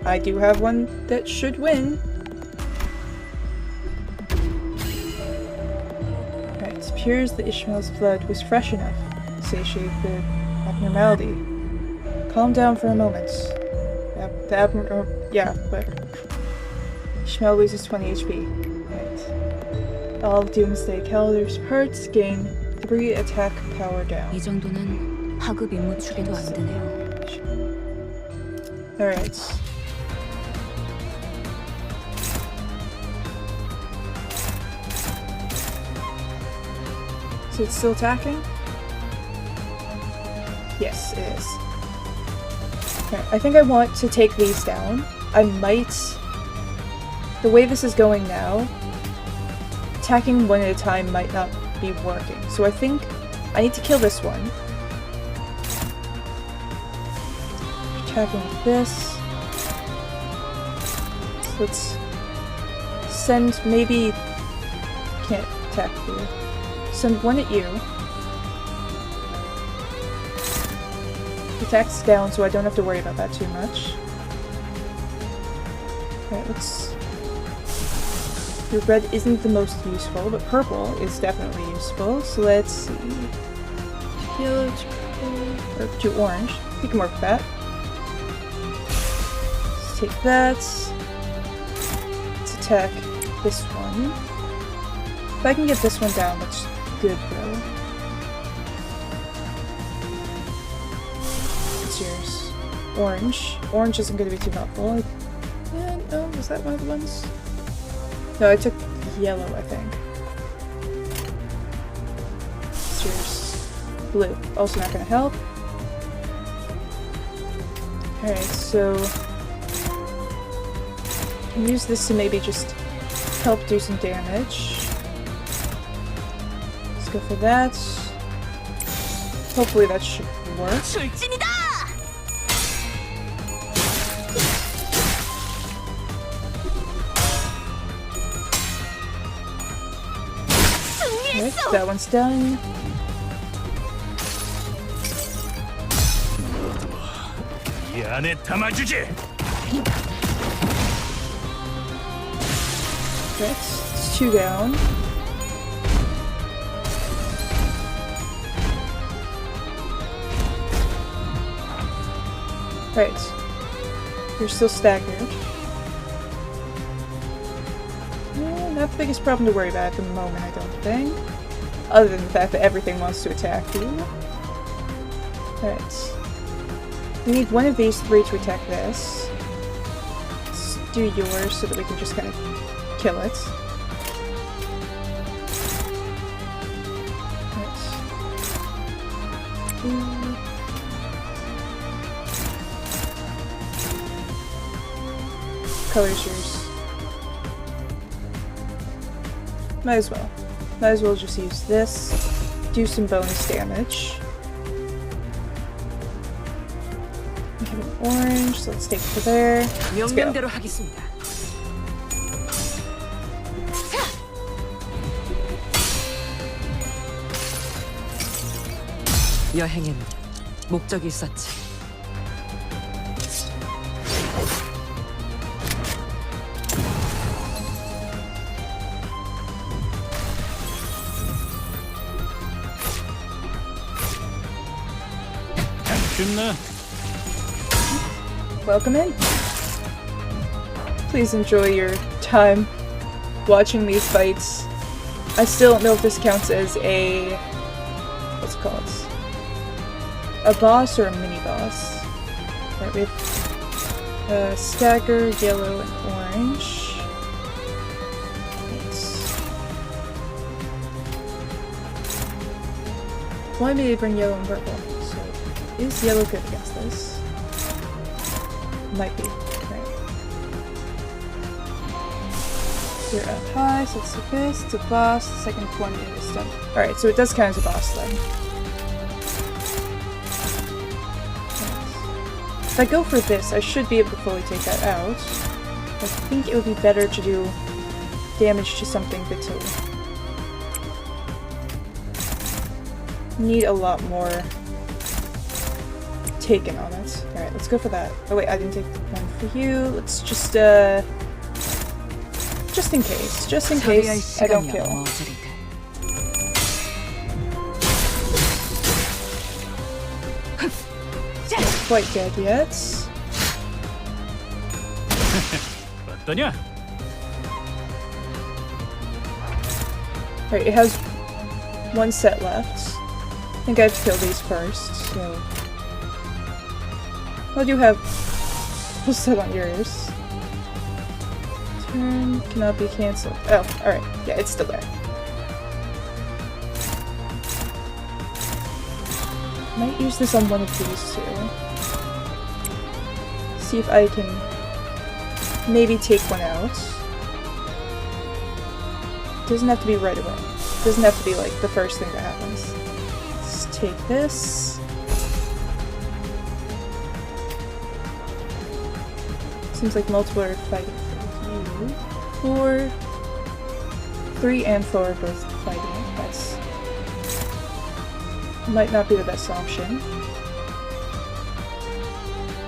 I do have one that should win. Alright, it appears that Ishmael's blood was fresh enough to satiate the abnormality. Calm down for a moment. Yeah, but Ishmael loses 20 HP. Right. All of Doomsday Calder's parts gain 3 attack power down. 이 정도는 하급 임무 추계도 안 되네요. Alright. So it's still attacking? Yes, it is. Okay, I think I want to take these down. I might... The way this is going now, attacking one at a time might not be working. So I think I need to kill this one. Attacking with this. So let's send maybe... Can't attack you. Send one at you. Attack's down, so I don't have to worry about that too much. Alright, let's... Your red isn't the most useful, but purple is definitely useful, so let's see. Yellow to purple, or to orange. You can work with that. Let's take that. Let's attack this one. If I can get this one down, that's good, though. What's yours? Orange. Orange isn't going to be too helpful. No, was that one of the ones? No, I took yellow, I think. What's yours? Blue. Also not going to help. Alright, so... I can use this to maybe just help do some damage. Let's go for that. Hopefully that should work. Right, that one's done. 이 안에 담아주지. Okay, it's 2 down. Right. You're still staggered. Not the biggest problem to worry about at the moment, I don't think. Other than the fact that everything wants to attack you. Alright. We need one of these 3 to attack this. Let's do yours so that we can just kind of kill it. Color's yours. Might as well. Might as well just use this. Do some bonus damage. We have an orange, so let's take it to there. Let's go. 명령대로 하겠습니다. 여행엔 목적이 있었지. Welcome in. Please enjoy your time watching these fights. I still don't know if this counts as a... what's it called? A boss or a mini-boss. Alright, we have stagger, yellow, and orange. Why me to bring yellow and purple? So, is yellow good against this? Might be. Right. You're up high, so it's this, it's a boss, the second one is done. Alright, so it does count as a boss then. If I go for this, I should be able to fully take that out. I think it would be better to do damage to something that need a lot more taken on it. Alright, let's go for that. Oh wait, I didn't take one for you. Let's just in case. Just in case I don't kill. Not quite dead yet. 어떠냐? Alright, it has one set left. I think I have to kill these first, so... Well, you have full set on yours. Turn cannot be cancelled. Oh, alright. Yeah, it's still there. Might use this on one of these two. See if I can maybe take one out. Doesn't have to be right away. Doesn't have to be like the first thing that happens. Let's take this. Seems like multiple are fighting for you. 3 and 4 are both fighting. That's might not be the best option.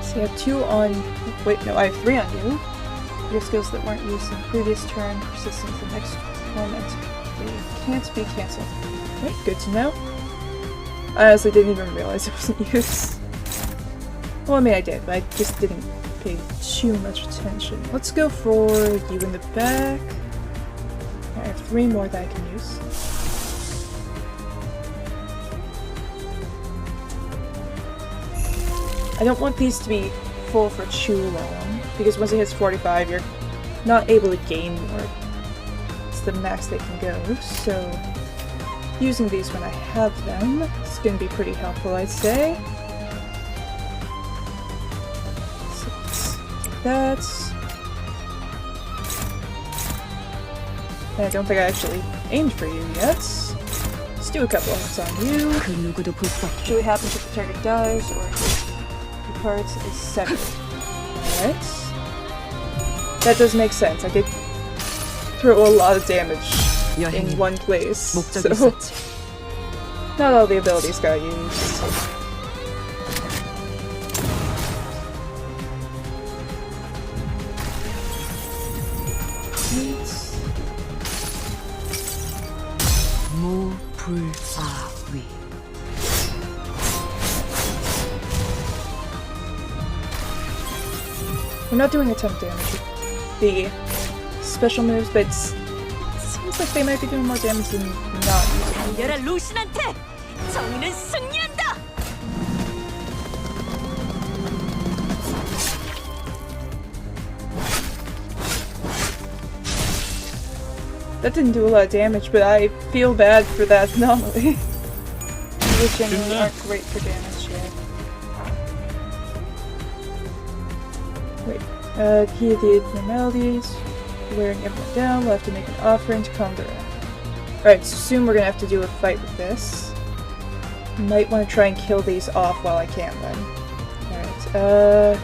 So I have 2 on... Wait, no, I have 3 on you. Your skills that weren't used in the previous turn persist into the next one and they can't be cancelled. Okay, good to know. I honestly didn't even realize it wasn't used. Well, I mean I did, but I just didn't pay too much attention. Let's go for you in the back. I have 3 more that I can use. I don't want these to be full for too long, because once it hits 45, you're not able to gain more. It's the max they can go, so using these when I have them is going to be pretty helpful, I'd say. So let's take that. And I don't think I actually aimed for you yet. Let's do a couple of hits on you. Usually happens if the target dies or the parts is severed. Alright. That does make sense. I did throw a lot of damage in one place, so not all the abilities got used. We're not doing a ton of damage with the special moves, but it seems like they might be doing more damage than not using them. 루신한테 정의는 승리한다. That didn't do a lot of damage, but I feel bad for that anomaly. These generally aren't great for damage yet. Wait, key of the abnormalities. Wearing everyone down, we'll have to make an offering to calm their wrath. Alright, so soon we're gonna have to do a fight with this. Might want to try and kill these off while I can then. Alright,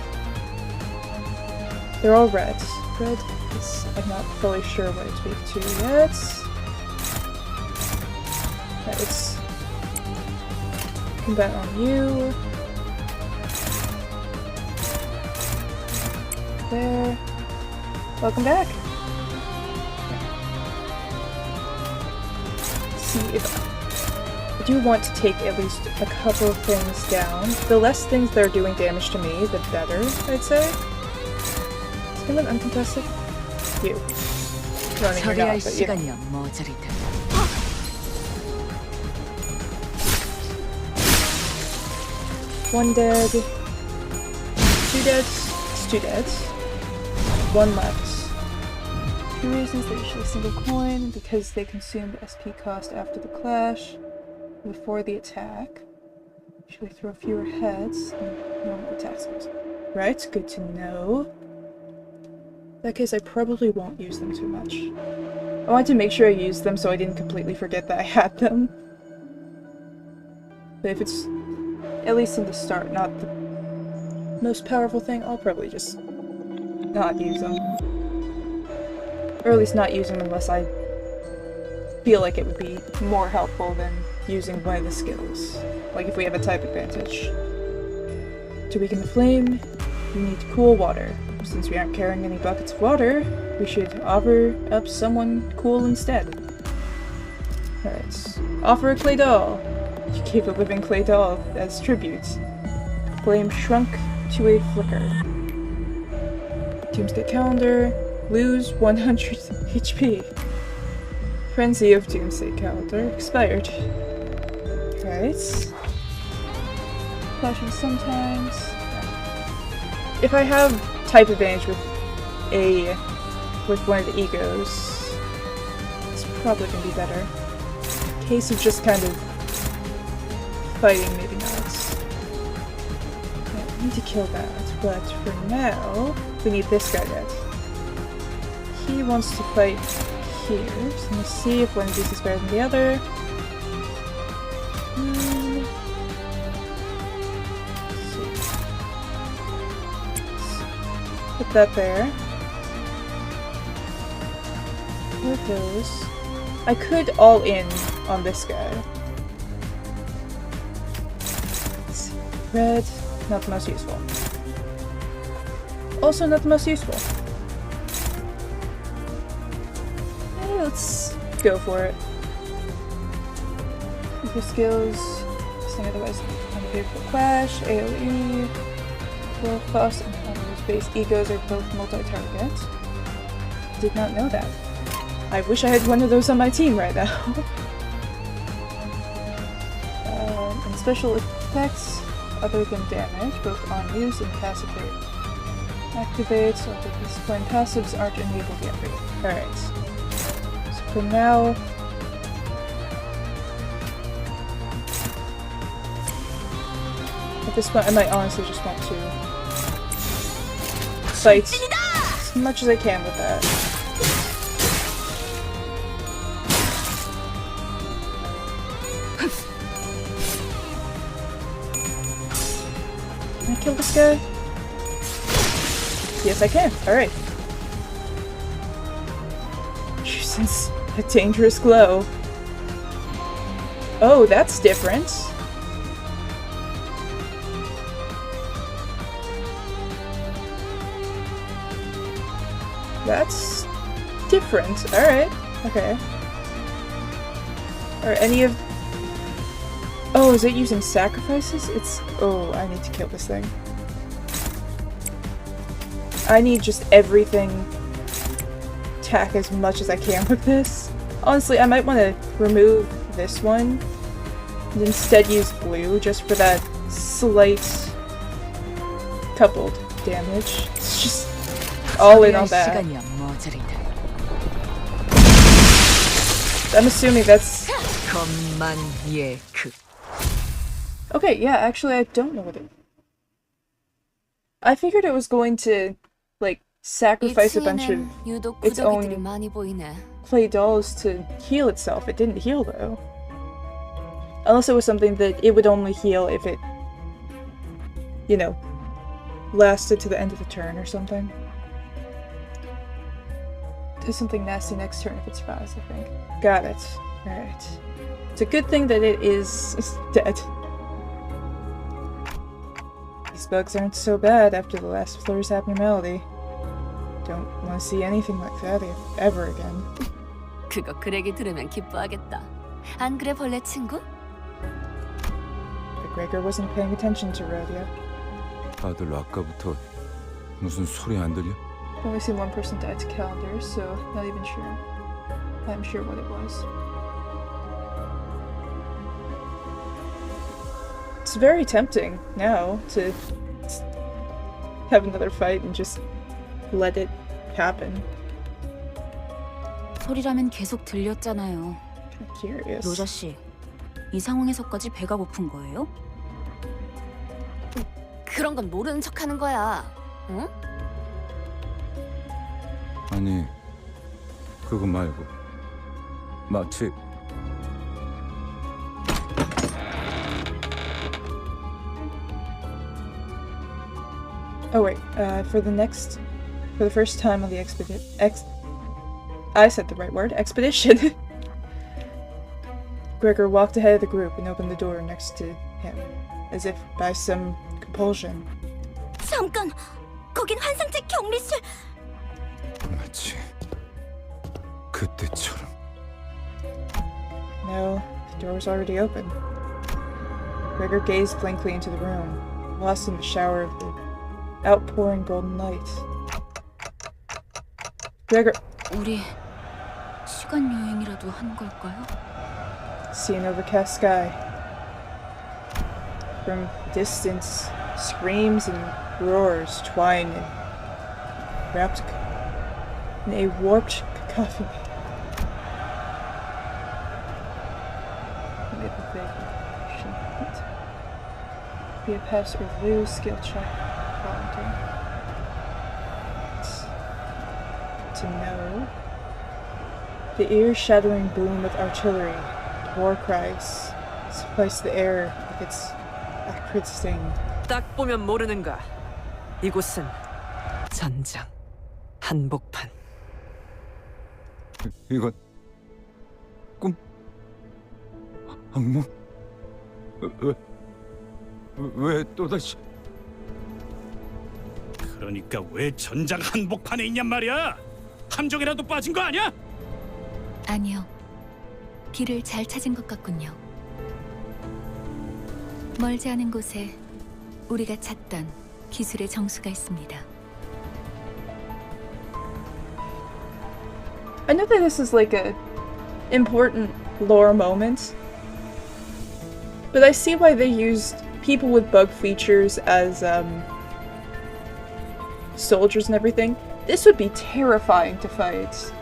they're all red. Red is, I'm not fully sure what it's weak to yet. Alright, let's combat on you. There. Welcome back. See if I do want to take at least a couple of things down. The less things that are doing damage to me, the better, I'd say. Is anyone uncontested? You. Running or not, but yeah. One dead. 2 dead. It's 2 dead. 1 left. 2 reasons: they're usually a single coin, because they consume the SP cost after the clash, before the attack. Usually throw fewer heads than normal attacks. Right, good to know. In that case, I probably won't use them too much. I wanted to make sure I used them so I didn't completely forget that I had them. But if it's, at least in the start, not the most powerful thing, I'll probably just not use them. Or at least not use them unless I feel like it would be more helpful than using one of the skills. Like if we have a type advantage. To weaken the flame, we need cool water. Since we aren't carrying any buckets of water, we should offer up someone cool instead. Alright. Offer a clay doll. You gave a living clay doll as tribute. Flame shrunk to a flicker. Doomsday calendar. Lose 100 HP. Frenzy of Doomsday calendar expired. Right. Flashing sometimes. If I have type advantage with one of the egos, it's probably gonna be better. In case of just kind of fighting, maybe not. Yeah, we need to kill that, but for now, we need this guy dead. He wants to fight here, so let's see if one of these is better than the other. Put that there. Where it goes. I could all in on this guy. Let's see. Red, not the most useful. Also not the most useful. Let's go for it. Super skills. Something otherwise unfavorable clash, AoE, low cost, and base egos are both multi-target. Did not know that. I wish I had one of those on my team right now. And special effects other than damage, both on use and passive activate, so the discipline passives aren't enabled yet. Alright. So for now, at this point I might honestly just want to fight as much as I can with that. Can I kill this guy? Yes, I can. Alright. Since a dangerous glow. Oh, that's different. That's different. Alright. Okay. Are any of... Oh, is it using sacrifices? It's... Oh, I need to kill this thing. I need just everything. Attack as much as I can with this. Honestly, I might want to remove this one and instead use blue just for that slight coupled damage. It's just all in on that. I'm assuming that's... Okay, yeah, actually I don't know what it... I figured it was going to, like, sacrifice a bunch of its own clay dolls to heal itself. It didn't heal, though. Unless it was something that it would only heal if it, you know, lasted to the end of the turn or something. Do something nasty next turn if it survives, I think. Got it. Alright. It's a good thing that it is dead. These bugs aren't so bad after the last Flur's abnormality. Don't want to see anything like that ever again. 그거 그 얘기 들으면 기뻐하겠다. 안 그래, 벌레 친구? But Gregor wasn't paying attention to Rhodia. 다들 아까부터 무슨 소리 안 들려? I've only seen one person die to calendar, so not even sure. I'm sure what it was. It's very tempting now to have another fight and just let it happen. 소리라면 계속 들렸잖아요. I'm curious. 로자 씨, 이 상황에서까지 배가 고픈 거예요? 그런 건 모르는 척하는 거야. 응? 아니, 그거 말고 마치 Oh wait, for the first time on the I said the right word, expedition. Gregor walked ahead of the group and opened the door next to him, as if by some compulsion. 잠깐, 거긴 환상체 격리실. 마치 그때처럼. No, the door was already open. Gregor gazed blankly into the room, lost in the shower of the outpouring golden light. Gregor 우리 시간 여행이라도 하는 걸까요? see an overcast sky. From distance, screams and roars twine in a warped cacophony. Be a pass or lose skill check. Volunteer. To know. The ear-shattering boom of artillery, war cries, splice the air with its acrid sting. 딱 보면 모르는가? 이곳은 전장, 한복판. 이건 꿈? 악몽? 왜 또다시? 그러니까 왜 전장 한복판에 있냔 말이야? 함정이라도 빠진 거 아니야? 아니요. 길을 잘 찾은 것 같군요. 멀지 않은 곳에 우리가 찾던 기술의 정수가 있습니다. I know that this is like a important lore moment, but I see why they used people with bug features as soldiers and everything. This would be terrifying to fight.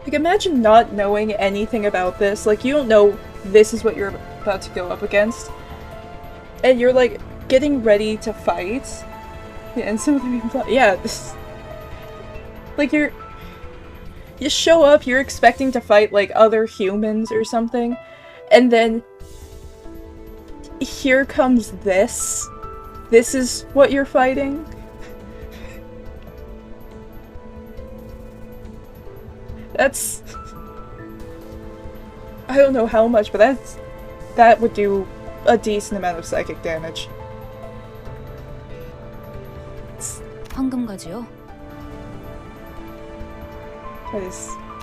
Like, imagine not knowing anything about this. Like, you don't know this is what you're about to go up against. And you're, like, getting ready to fight. Yeah, and some of the people... Yeah, this... Like, you show up, you're expecting to fight, like, other humans or something. And then... here comes this. This is what you're fighting. That's... I don't know how much, but that would do a decent amount of psychic damage. 황금가지요?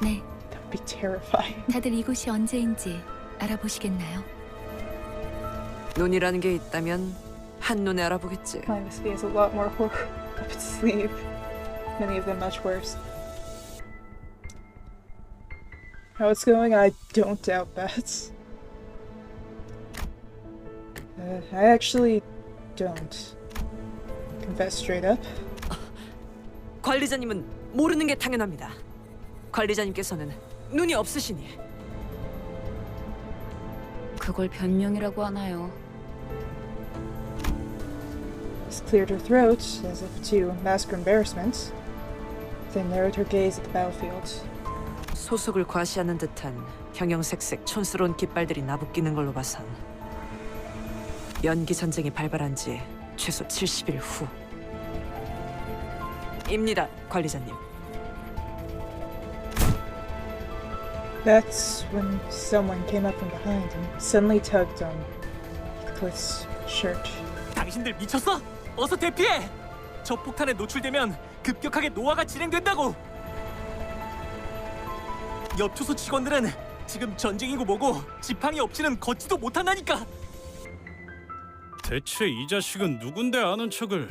네. That would be terrifying. 다들 이곳이 언제인지 알아보시겠나요? 눈이라는 게 있다면 한눈에 알아보겠지. This has a lot more horror up its sleeve. Many of them much worse. How it's going, I don't doubt that. I actually don't. Confess straight up. 관리자님은 모르는 게 당연합니다. 관리자님께서는 눈이 없으시니. 그걸 변명이라고 하나요? She cleared her throat, as if to mask her embarrassment. Then narrowed her gaze at the battlefield. 소속을 과시하는 듯한 형형색색 촌스러운 깃발들이 나부끼는 걸로 봐선 연기 전쟁이 발발한 지 최소 70일 후. 입니다, 관리자님. That's when someone came up from behind and suddenly tugged on Cliff's shirt. 당신들 미쳤어? 어서 대피해! 저 폭탄에 노출되면 급격하게 노화가 진행된다고! 엽초소 직원들은 지금 전쟁이고 뭐고 지팡이 없이는 걷지도 못한다니까! 대체 이 자식은 누군데 아는 척을...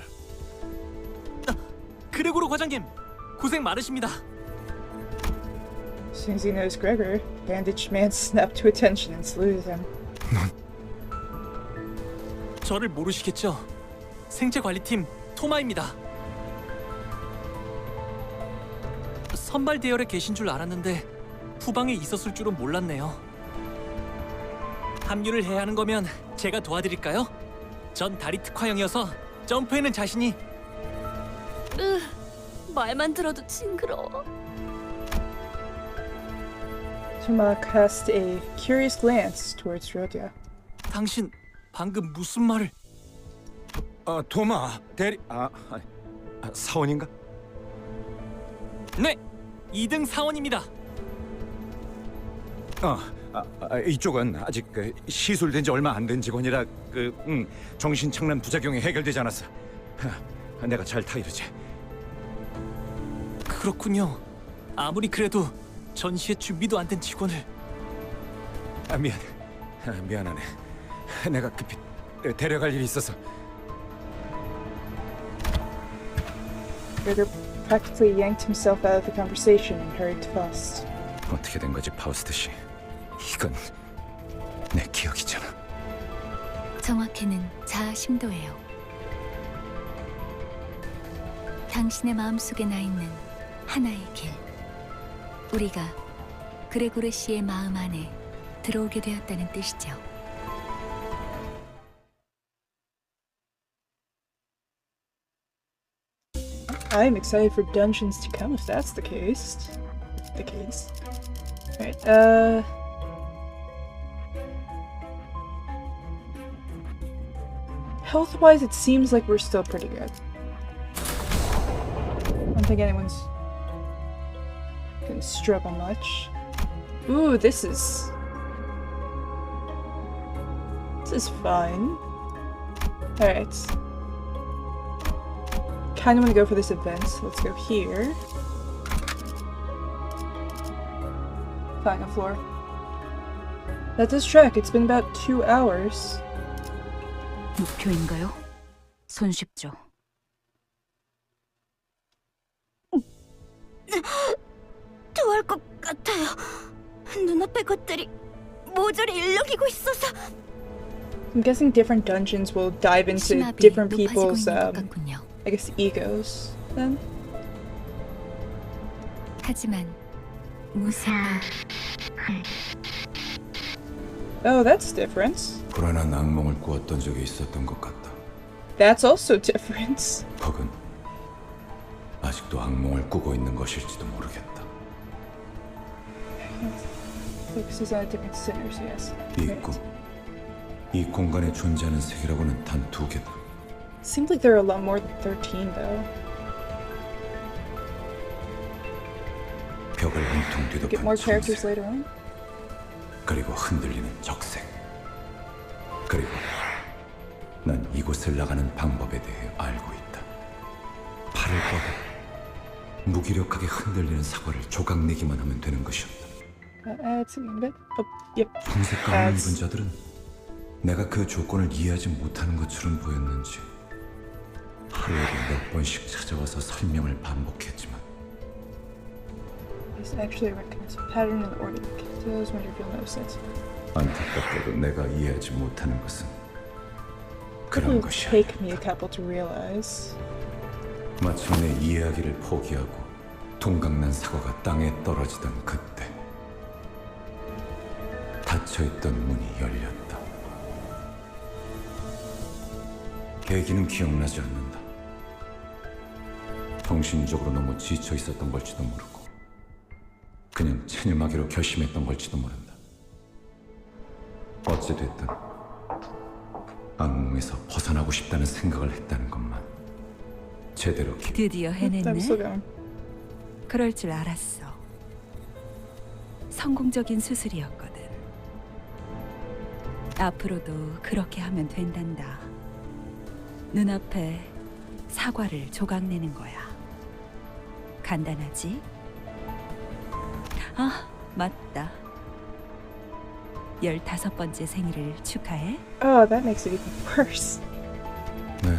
그레고로 과장님, 고생 많으십니다. As soon as he knows Gregor, the bandaged man snapped to attention and saluted him. 저를 모르시겠죠? 생체관리팀 토마입니다. 선발 대열에 계신 줄 알았는데 후방에 있었을 줄은 몰랐네요. 합류를 해야 하는 거면 제가 도와드릴까요? 전 다리 특화형이어서 점프에는 자신이... 말만 들어도 징그러워. Toma cast a curious glance towards Rhodia. 당신 방금 무슨 말을... 도마 대리... 사원인가? 네! 2등 사원입니다. 이쪽은 아직 시술된 지 얼마 안 된 직원이라 정신 착란 부작용이 해결되지 않았어. 내가 잘 타이르지. 그렇군요. 아무리 그래도 전시회 준비도 안 된 직원을. 미안하네. 내가 급히 데려갈 일이 있어서. Ritter practically yanked himself out of the conversation and hurried to Faust. 어떻게 된 거지, 파우스트 씨? 이건 내 기억이잖아. 정확히는 자아 심도예요. 당신의 마음속에 나 있는 하나의 길. 우리가 그레고르 씨의 마음 안에 들어오게 되었다는 뜻이죠. I'm excited for dungeons to come if that's the case. Alright, health-wise, it seems like we're still pretty good. I don't think anyone's gonna struggle much. Ooh, this is fun. Alright. Kinda wanna go for this event. Let's go here. Final floor. That does track. It's been about 2 hours. 목표인가요? 손쉽죠. 토할 것 같아요. 눈앞의 것들이 모조리 일렁이고 있어서. I'm guessing different dungeons will dive into 심압이 different 높아지고 people's, 있는 것 같군요. I guess, egos, then? 하지만 무슨 Oh, that's different. 불안한 악몽을 꾸었던 적이 있었던 것 같다. That's also different. 혹은 아직도 악몽을 꾸고 있는 것일지도 모르겠다. Focuses on different sinners, yes. 있고 이 공간에 존재하는 세계라고는 단 2개다. Seems like there are a lot more than 13, though. 벽을 한통 Get more 뒤덮은 characters 청색, later on. 그리고 흔들리는 적색. 그리고 난 이곳을 나가는 방법에 대해 알고 있다. 팔을 뻗어 무기력하게 흔들리는 사과를 조각내기만 하면 되는 것이었다. Adds a bit. Oh, yep. 검색 가운을 입은 자들은 내가 그 조건을 이해하지 못하는 것처럼 보였는지 하루에도 몇 번씩 찾아와서 설명을 반복했지만 It's actually a recognized pattern in the order of details when you feel no sense. 안타깝게도 내가 이해하지 못하는 것은 It 그런 will 것이 take me a couple to realize. 마침내 이해하기를 포기하고 동강난 사과가 땅에 떨어지던 그때 닫혀있던 문이 열렸다. 계기는 기억나지 않는다. 정신적으로 너무 지쳐 있었던 걸지도 모르고 그냥 체념하기로 결심했던 걸지도 모른다. 어찌됐든 악몽에서 벗어나고 싶다는 생각을 했다는 것만 제대로 드디어 I'm 해냈네. still going. 그럴 줄 알았어. 성공적인 수술이었거든. 앞으로도 그렇게 하면 된단다. 눈앞에 사과를 조각내는 거야. 간단하지? 아, 맞다. 15번째 생일을 축하해. Oh, that makes it even worse. 네.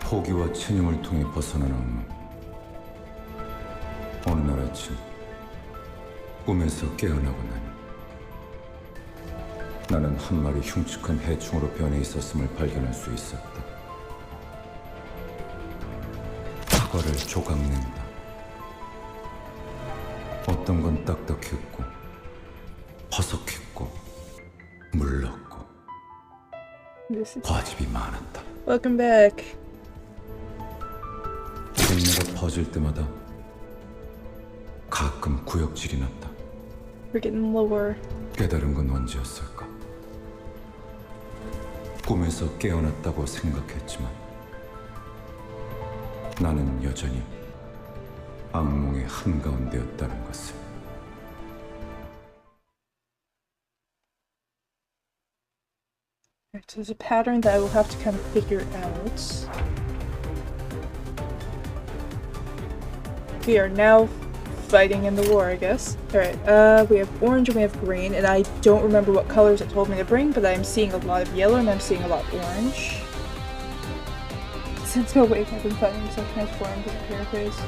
포기와 체념을 통해 벗어난 악몽. 어느 날 아침 꿈에서 깨어나고 나니 나는 한 마리 흉측한 해충으로 변해 있었음을 발견할 수 있었다. 사과를 조각낸다. 어떤 건 딱딱했고 퍼석했고 물렀고 This is... 과즙이 많았다. Welcome back. 분노가 퍼질 때마다 가끔 구역질이 났다. We're getting lower. 깨달은 건 언제였을까? 꿈에서 깨어났다고 생각했지만 나는 여전히 악몽의 한가운데였다는 것을. Alright, so there's a pattern that I will have to kind of figure out. We are now fighting in the war, I guess. Alright, we have orange and we have green, and I don't remember what colors it told me to bring, but I'm seeing a lot of yellow and I'm seeing a lot of orange. Since awake, I've been finding myself transformed as a paraphrase.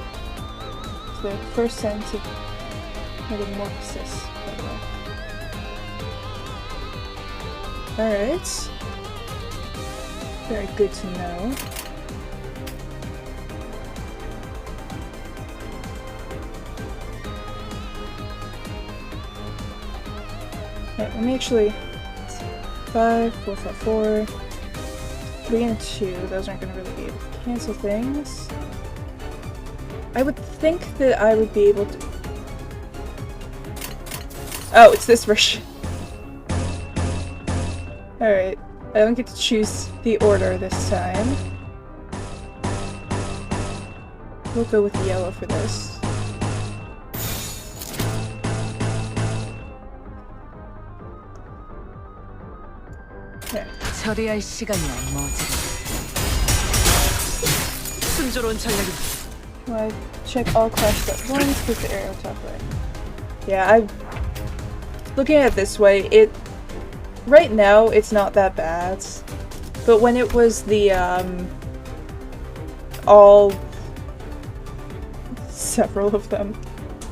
It's the first sense of metamorphosis, by the way. Alright. Very good to know. Alright, let me actually... 5, 4, 5, 4... 3 and 2, those aren't going to really be able to cancel things. I would think that I would be able to... Oh, it's this version. Alright, I don't get to choose the order this time. We'll go with yellow for this. There. 처리할 시간이야, 뭐지? 순조로운 전략이. I check all clashes at once with the arrow top right. Yeah, looking at it this way, right now it's not that bad, but when it was the several of them,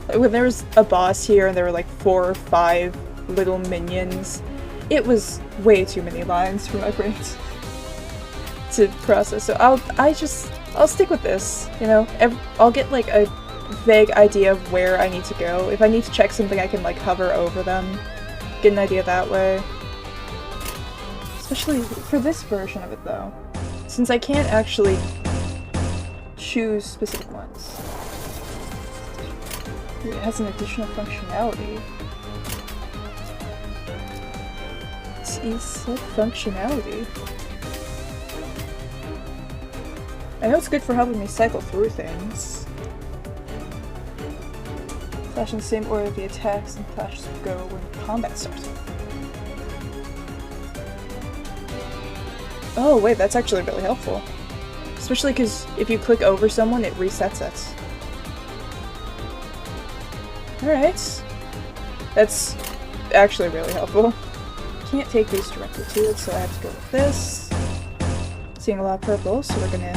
like when there was a boss here and there were like 4 or 5 little minions, it was way too many lines for my brain to process. So I'll stick with this, you know. I'll get like a vague idea of where I need to go. If I need to check something, I can like hover over them, get an idea that way. Especially for this version of it though, since I can't actually choose specific ones. Ooh, it has an additional functionality. Is said functionality. I know it's good for helping me cycle through things. Flash in the same order the attacks and flashes go when combat starts. Oh wait, that's actually really helpful. Especially because if you click over someone, it resets it. Alright. That's actually really helpful. Can't take these directly to it, so I have to go with this. Seeing a lot of purple, so we're gonna...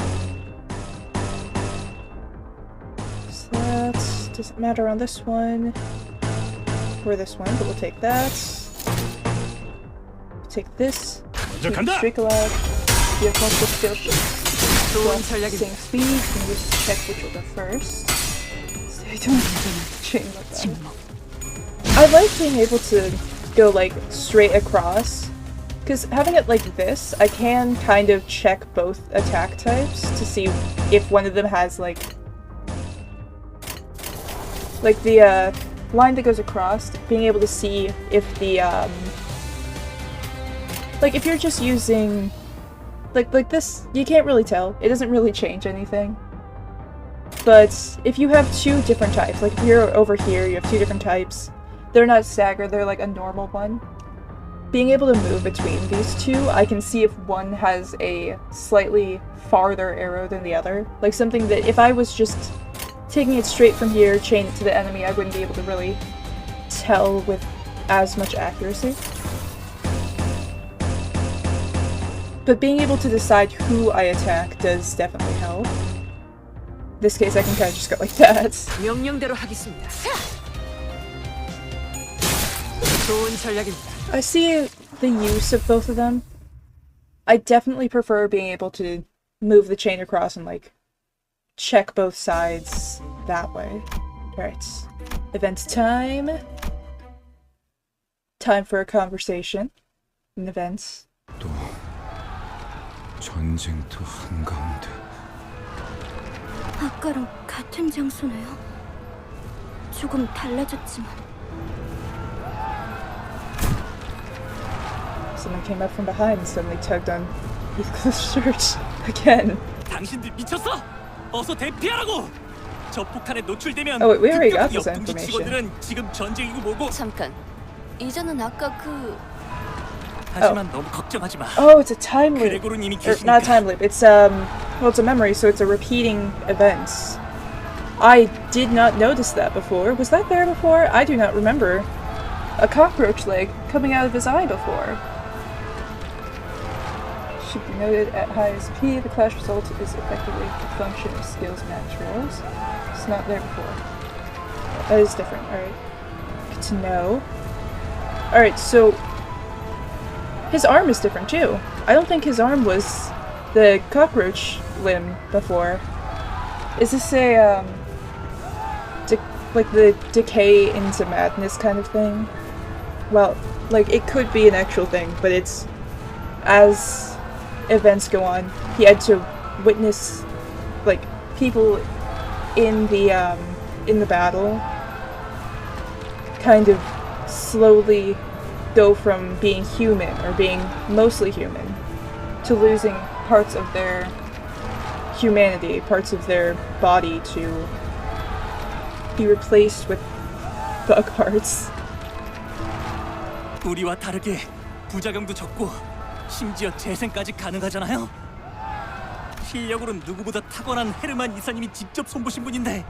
So that doesn't matter on this one. Or this one, but we'll take that. We'll take this. Streak allowed. You have multiple skill sheets. Same speed, you can just check which will go first. So I don't have to chain with them. I like being able to go like straight across, because having it like this, I can kind of check both attack types to see if one of them has like the line that goes across, being able to see if the like if you're just using like this, you can't really tell. It doesn't really change anything. But if you have 2 different types, like if you're over here, you have 2 different types. They're not staggered, they're like a normal one. Being able to move between these 2, I can see if one has a slightly farther arrow than the other. Like something that if I was just taking it straight from here, chain it to the enemy, I wouldn't be able to really tell with as much accuracy. But being able to decide who I attack does definitely help. In this case, I can kind of just go like that. 명령대로 하겠습니다. I see the use of both of them. I definitely prefer being able to move the chain across and like check both sides that way. Alright. Event time. Time for a conversation. An event. 또 전쟁터 한가운데. 아까랑 같은 장소네요. 조금 달라졌지만. Someone came up from behind and suddenly tugged on Heathcliff's shirt again. 당신들 미쳤어? 어서 대피하라고! 저 폭탄에 노출되면 Oh, wait, we already got this 역동지 information. 직원들은 지금 전쟁이고 뭐고. 잠깐. 이전은 아까 그 하지만 너무 걱정하지 마. Oh, it's a time loop. 그레고는 이미 Or not a 계시니까. time loop. It's well, it's a memory, so it's a repeating events. I did not notice that before. Was that there before? I do not remember a cockroach leg coming out of his eye before. Should be noted at high SP, the clash result is effectively a function of skills match rolls. It's not there before. That is different. Alright. Good to know. Alright, so his arm is different too. I don't think his arm was the cockroach limb before. Is this a, like the decay into madness kind of thing? Well, like, it could be an actual thing, but it's, as events go on, he had to witness, like, people in the battle kind of slowly go from being human, or being mostly human, to losing parts of their humanity, parts of their body to be replaced with bug parts. 우리와 다르게 부작용도 적고 심지어 재생까지 가능하잖아요. 실력으로는 누구보다 탁월한 헤르만 이사님이 직접 손보신 분인데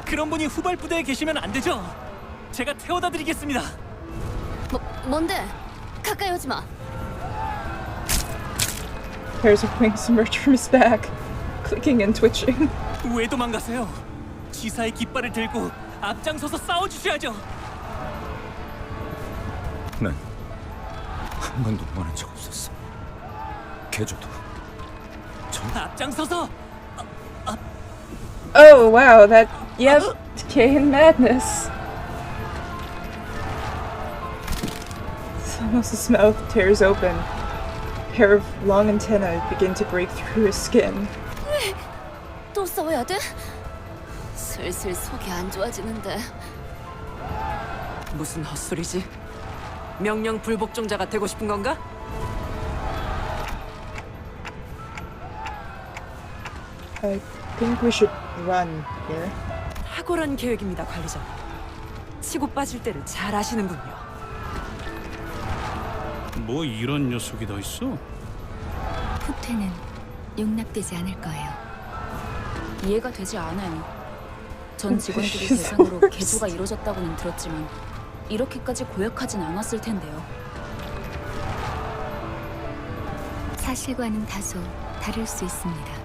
그런 분이 후발부대에 계시면 안 되죠? 제가 태워다 드리겠습니다. 뭔데? 가까이 오지 마. Hairs of wings emerge from his back, clicking and twitching. 왜 도망가세요? 지사의 깃발을 들고 앞장서서 싸워주셔야죠. 난 한 번도 원한 적 없었어. 개조도. 앞장서서. Oh wow, that yep, decay and madness. Samus's mouth tears open. A pair of long antennae begin to break through his skin. 또 싸워야 돼? 슬슬 속이 안 좋아지는데. 무슨 헛소리지? 명령 불복종자가 되고 싶은 건가? I think we should run here. 탁월한 계획입니다, 관리자님. 치고 빠질 때를 잘 아시는군요. 뭐 이런 녀석이 더 있어? 후퇴는 용납되지 않을 거예요. 이해가 되지 않아요. 전 직원들이 She's 대상으로 worse. 개조가 이루어졌다고는 들었지만 이렇게까지 고약하진 않았을 텐데요. 사실과는 다소 다를 수 있습니다.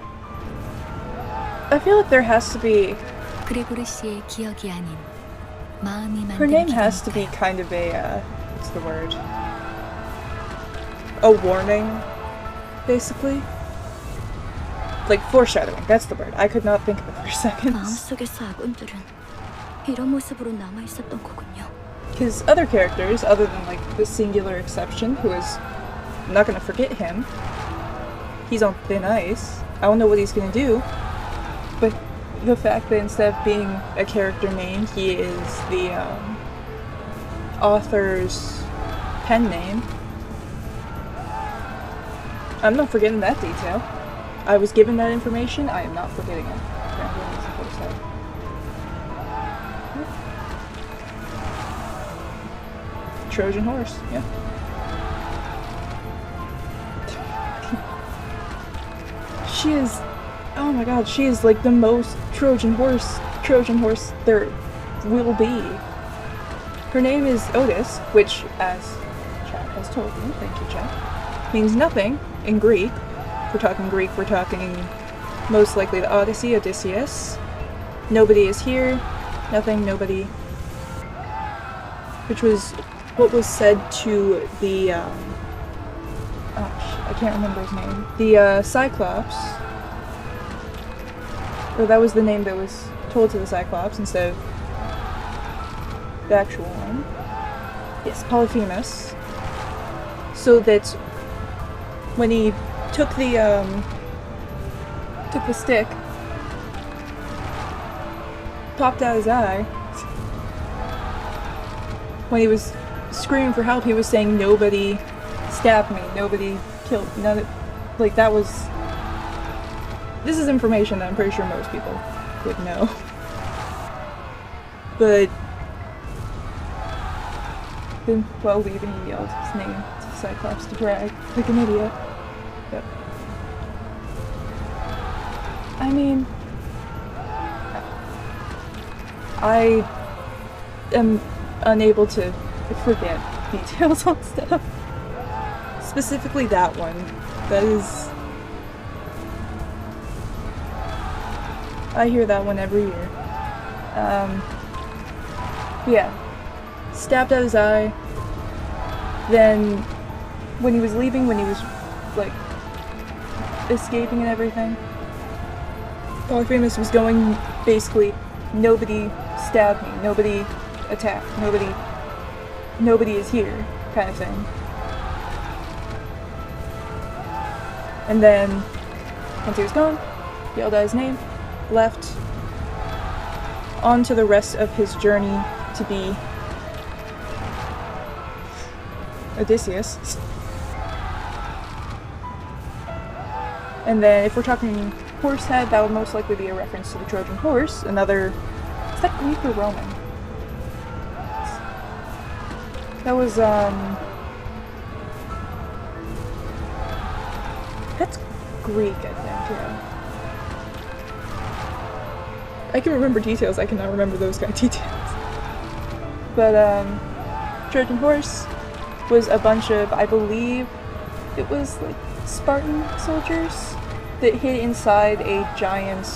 I feel like there has to be. 그레고르 씨의 기억이 아닌 마음이 Her 만든 name has to be 기억이니까요. kind of a what's the word? A warning, basically. Like foreshadowing. That's the word. I could not think of it for a second. 마음속에서 아군들은 이런 모습으로 남아 있었던 거군요. His other characters, other than like the singular exception, who is, I'm not gonna forget him. He's on thin ice. I don't know what he's gonna do, but the fact that instead of being a character name, he is the author's pen name. I'm not forgetting that detail. I was given that information. I am not forgetting it. Apparently, I'm supposed to. Trojan horse, yeah. She is, oh my god, she is like the most Trojan horse there will be. Her name is Otis, which, as chat has told me, thank you chat, means nothing in Greek. If we're talking Greek, we're talking most likely the Odyssey, Odysseus. Nobody is here, nothing, nobody. Which was what was said to the, I can't remember his name. The, Cyclops. Or that was the name that was told to the Cyclops instead of the actual one. Yes, Polyphemus. So that when he took the stick, popped out his eye, when he was screaming for help, he was saying, "Nobody stabbed me, nobody killed, none of," like, that was, this is information that I'm pretty sure most people would know. But Then, while leaving, he yelled his name to Cyclops to brag, like an idiot. Yep. I mean, I am unable to forget details on stuff. Specifically that one. That is... I hear that one every year. Yeah. Stabbed out his eye. Then, when he was leaving, when he was, like, escaping and everything, Polyphemus was going, basically, nobody stabbed me, nobody attacked, nobody is here, kind of thing. And then, once he was gone, yelled out his name, left, on to the rest of his journey to be Odysseus. And then, if we're talking horse head, that would most likely be a reference to the Trojan horse, another... Is that Greek or Roman? That was, that's Greek, I think, yeah. I can remember details, I cannot remember those kind of details. But, Trojan horse was a bunch of, I believe, it was, like, Spartan soldiers that hid inside a giant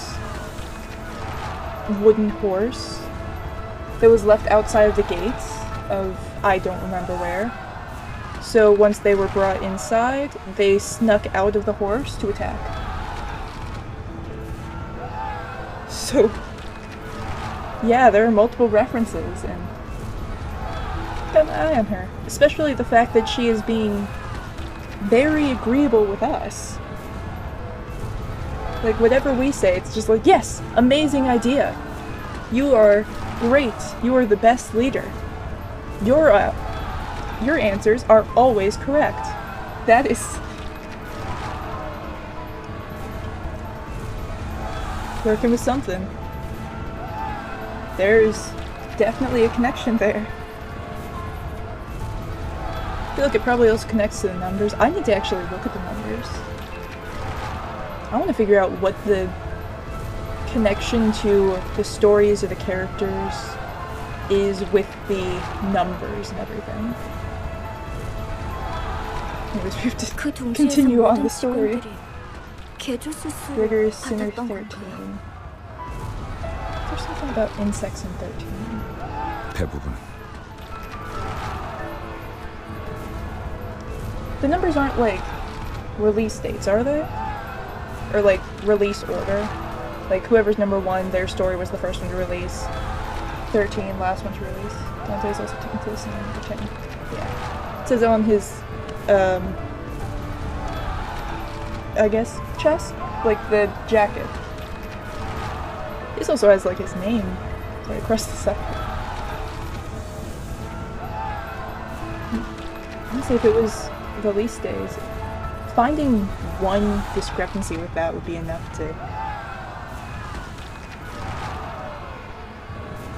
wooden horse that was left outside of the gates of I don't remember where. So once they were brought inside, they snuck out of the horse to attack. So, yeah, there are multiple references, and got an eye on her. Especially the fact that she is being very agreeable with us. Like, whatever we say, it's just like, yes, amazing idea. You are great. You are the best leader. Your answers are always correct. That is... working with something. There's definitely a connection there. I feel like it probably also connects to the numbers. I need to actually look at the numbers. I want to figure out what the connection to the stories or the characters is with the numbers and everything. Anyways, we have to continue on the story. Rigorous Sinner 13. Is there something about insects in 13? 대부분. The numbers aren't like release dates, are they? Or like release order? Like whoever's number 1, their story was the first one to release. 13, last one to release. Dante's also taken to the scene number 10. Yeah. It says on his, I guess, chest? Like the jacket. This also has like his name right across the side. Honestly, if it was release days, finding one discrepancy with that would be enough to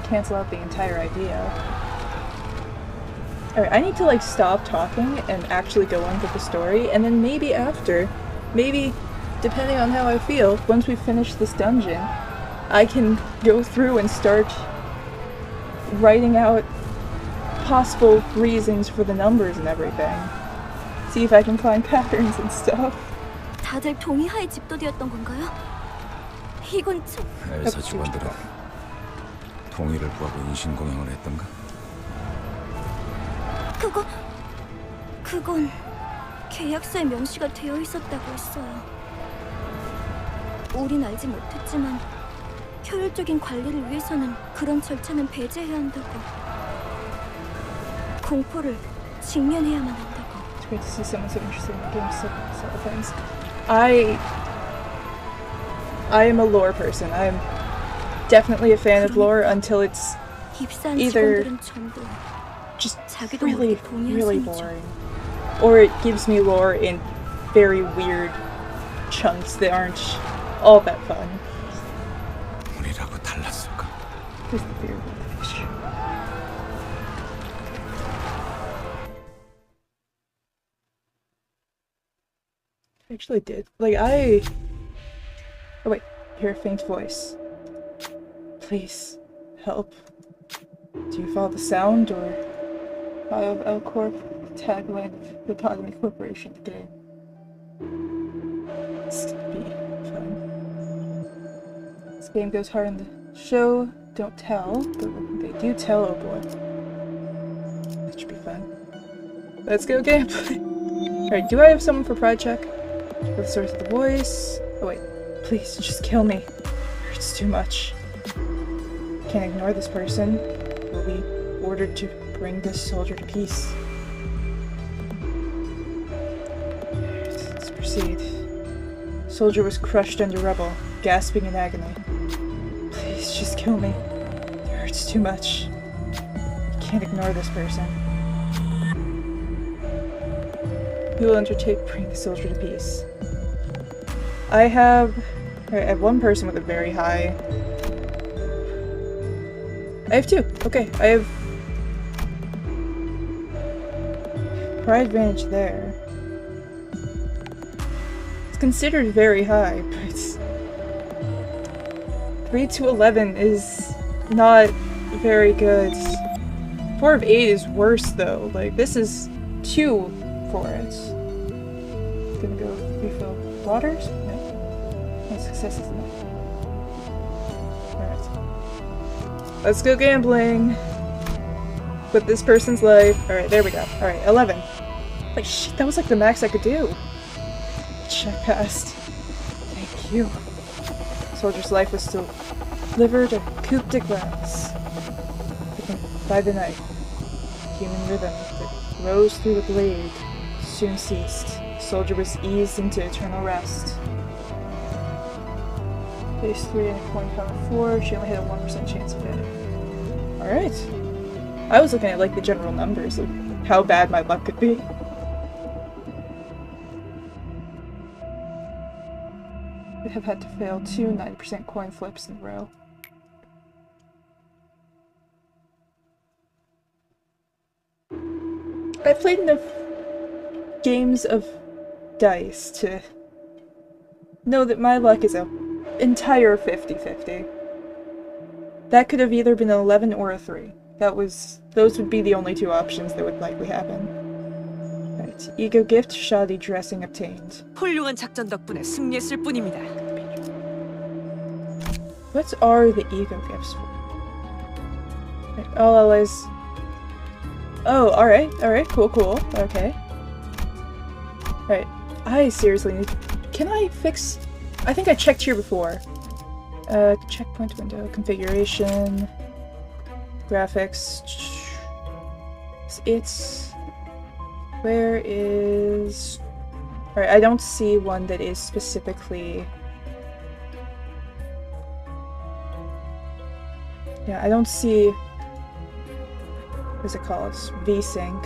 cancel out the entire idea. Alright, I need to like stop talking and actually go on with the story, and then maybe after, maybe depending on how I feel, once we finish this dungeon, I can go through and start writing out possible reasons for the numbers and everything. See if I can find patterns and stuff. 다들 동의하에 집도되었던 건가요? 이건 참... 엘사 직원들은 동의를 구하고 인신공양을 했던가? 그건 계약서에 명시가 되어 있었다고 했어요. 우린 알지 못했지만 효율적인 관리를 위해서는 그런 절차는 배제해야 한다고. 공포를 직면해야만 한다고. It's great to see someone so interested in the game's side of things. I am a lore person. I'm definitely a fan of lore until it's either just really, really boring, or it gives me lore in very weird chunks that aren't all that fun. 우리라고 달랐을까? Here's the beer picture. Actually did. Like, I... Oh wait, I hear a faint voice. Please, help. Do you follow the sound, or... Of L Corp, tagline of the Autonomy Corporation today. This could be fun. This game goes hard on the show, don't tell, but when they do tell, oh boy. That should be fun. Let's go gameplay! Alright, do I have someone for Pride check? For the source of the voice? Oh wait, please, just kill me. It hurts too much. Can't ignore this person. We'll be ordered to bring this soldier to peace. Let's proceed. Soldier was crushed under rubble, gasping in agony. Please, just kill me. It hurts too much. Can't ignore this person. We will undertake bring the soldier to peace. I have one person with a very high... I have two. Okay, I have... Pride advantage there. It's considered very high, but... 3 to 11 is not very good. 4 of 8 is worse though. Like, this is 2 for it. Gonna go refill waters? No. No success is enough. Alright. Let's go gambling! With this person's life. Alright, there we go. Alright, 11. Like, shit, that was like the max I could do. Check passed. Thank you. Soldier's life was still delivered a coup de grace. By the night, human rhythm that rose through the blade soon ceased. Soldier was eased into eternal rest. Phase 3 and point power 4, she only had a 1% chance of hitting. Alright. I was looking at like the general numbers of how bad my luck could be. I have had to fail 2 90% coin flips in a row. I've played enough games of dice to know that my luck is an entire 50-50. That could have either been an 11 or a 3. Those would be the only 2 options that would likely happen. Right, ego gift, shoddy dressing obtained. 훌륭한 작전 덕분에 승리했을 뿐입니다. What are the ego gifts for? Right, all allies. Oh, alright, cool, okay. Alright, I seriously need... Can I fix... I think I checked here before. Checkpoint window, configuration, graphics. It's... Where is... Alright, I don't see one that is specifically... Yeah, I don't see... What's it called? VSync.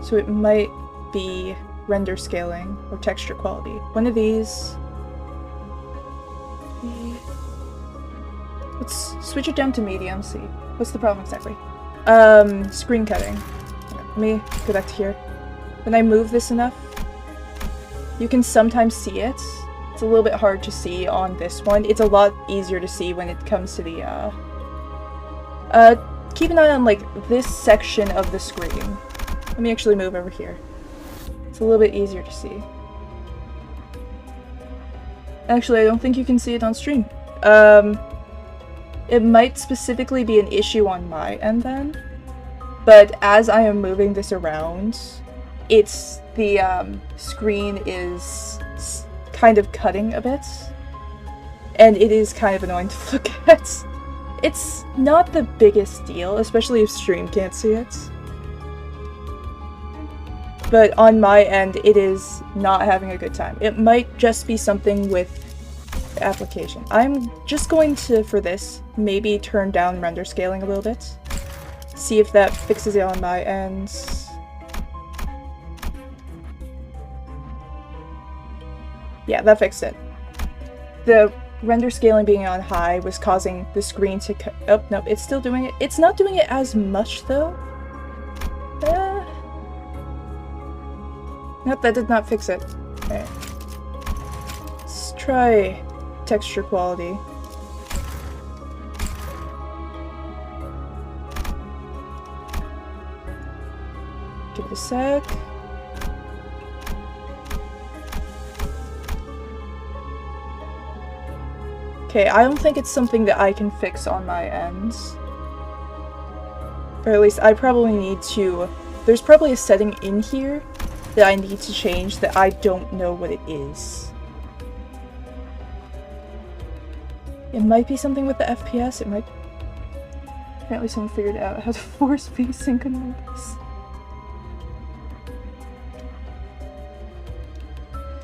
So it might be render scaling or texture quality. One of these. Let's switch it down to medium, see. What's the problem exactly? Screen cutting. Let me go back to here. When I move this enough, you can sometimes see it. It's a little bit hard to see on this one. It's a lot easier to see when it comes to the, keep an eye on, like, this section of the screen. Let me actually move over here. It's a little bit easier to see. Actually, I don't think you can see it on stream. It might specifically be an issue on my end then. But as I am moving this around, it's the screen is kind of cutting a bit. And it is kind of annoying to look at. It's not the biggest deal, especially if stream can't see it. But on my end, it is not having a good time. It might just be something with the application. I'm just going to, for this, maybe turn down render scaling a little bit. See if that fixes it on my end. Yeah, that fixed it. The render scaling being on high was causing the screen to oh, no, it's still doing it. It's not doing it as much, though. Nope, that did not fix it. Alright. Let's try texture quality. Give it a sec. Okay, I don't think it's something that I can fix on my end. Or at least I probably need to... There's probably a setting in here that I need to change that I don't know what it is. It might be something with the FPS, it might... Apparently someone figured out how to force VSync on Limbus.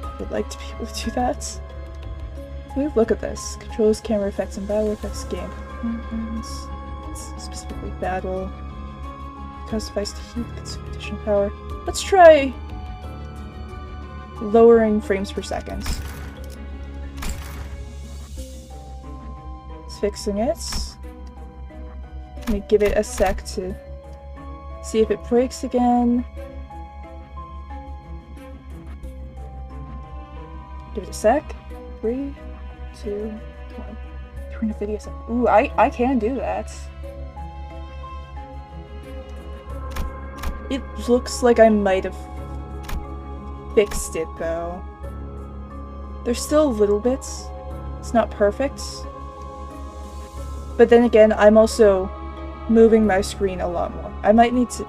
I would like to be able to do that. Look at this. Controls, camera effects, and battle effects game. Specifically battle. Cause device to heat, consume additional power. Let's try lowering frames per second. It's fixing it. Let me give it a sec to see if it breaks again. Give it a sec. 3, 2, 1. Turn the video sec. Ooh, I can do that. It looks like I might have fixed it though. There's still little bits. It's not perfect. But then again, I'm also moving my screen a lot more. I might need to...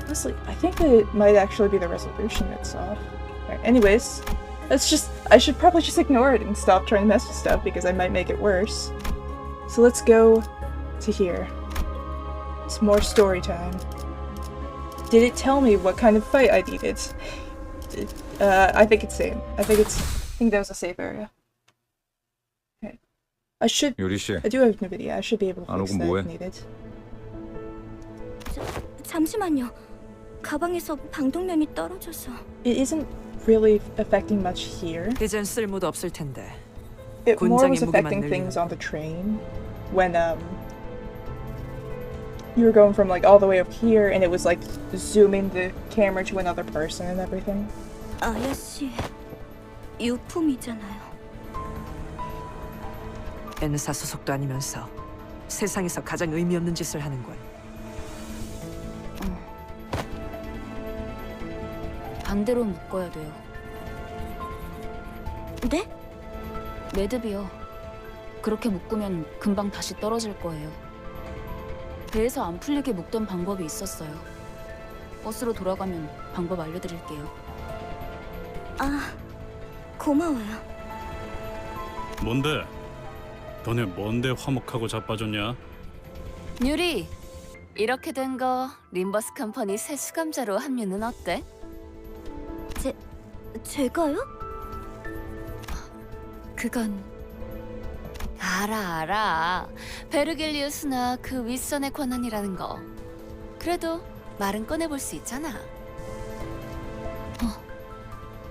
Honestly, I think that it might actually be the resolution that's off. Alright, anyways. That's just... I should probably just ignore it and stop trying to mess with stuff because I might make it worse. So let's go to here. It's more story time. Did it tell me what kind of fight I needed? I think it's same. I think that was a safe area. Okay. I should... I do have NVIDIA. I should be able to fix that if needed. 잠시만요. 가방에서 방독면이 떨어져서. It isn't really affecting much here. 이젠 쓸모도 없을 텐데. It more 군장의 was affecting 무게만 things on the train when you were going from like all the way up here and it was like zooming the camera to another person and everything. 아야씨, 유품이잖아요. N사 소속도 아니면서 세상에서 가장 의미 없는 짓을 하는군. 반대로 묶어야 돼요. 네? 매듭이요. 그렇게 묶으면 금방 다시 떨어질 거예요. 배에서 안 풀리게 묶던 방법이 있었어요. 버스로 돌아가면 방법 알려드릴게요. 아, 고마워요. 뭔데? 너네 뭔데 화목하고 자빠졌냐? 뉴리, 이렇게 된 거 림버스 컴퍼니 새 수감자로 합류는 어때? 제가요? 그건 알아. 베르겔리우스나 그 윗선의 권한이라는 거. 그래도 말은 꺼내볼 수 있잖아.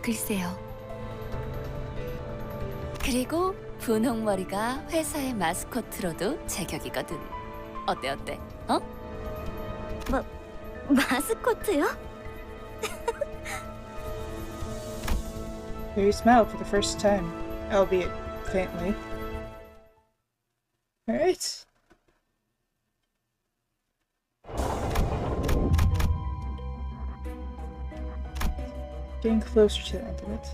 글쎄요. 그리고 분홍머리가 회사의 마스코트로도 제격이거든. 어때? 어? 마스코트요? He smiled for the first time, albeit faintly. Alright. Getting closer to the end of it.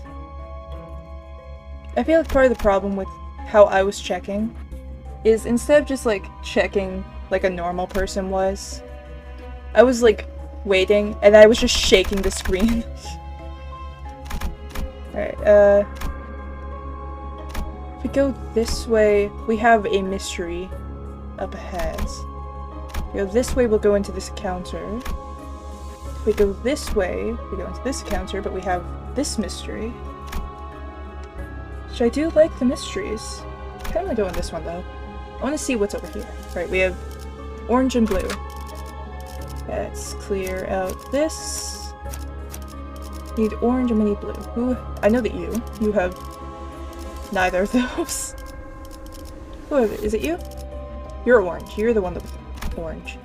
I feel like part of the problem with how I was checking is instead of just like checking like a normal person was, I was like waiting and I was just shaking the screen. Alright, if we go this way, we have a mystery up ahead. If we go this way, we'll go into this counter. If we go this way, we go into this counter, but we have this mystery. Which I do like the mysteries. I kind of want to go in this one though. I want to see what's over here. Right, we have orange and blue. Let's clear out this. Need orange and we need blue. Ooh, I know that you have neither of those. Who is it you? You're orange. You're the one with orange.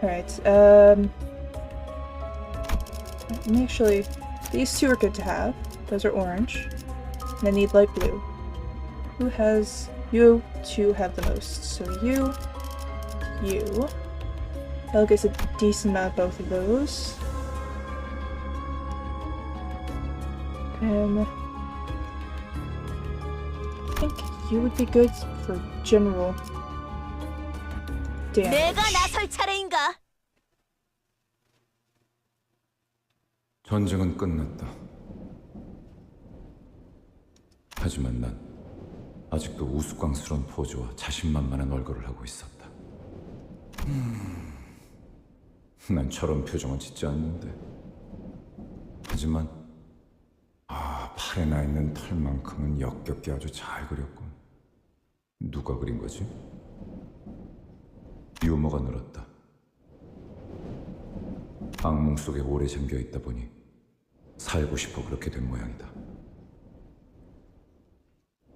Alright, let me actually... These two are good to have. Those are orange. And I need light blue. Who has... You two have the most. So you. Elle gets a decent amount of both of those. And I think you would be good for general damage. 내가 나설 차례인가? 전쟁은 끝났다. 하지만 난 아직도 우스꽝스러운 포즈와 자신만만한 얼굴을 하고 있었다. 난 저런 표정은 짓지 않는데. 하지만 팔에 나 있는 털만큼은 역겹게 아주 잘 그렸군. 누가 그린 거지? 유머가 늘었다. 악몽 속에 오래 잠겨 있다 보니 살고 싶어 그렇게 된 모양이다.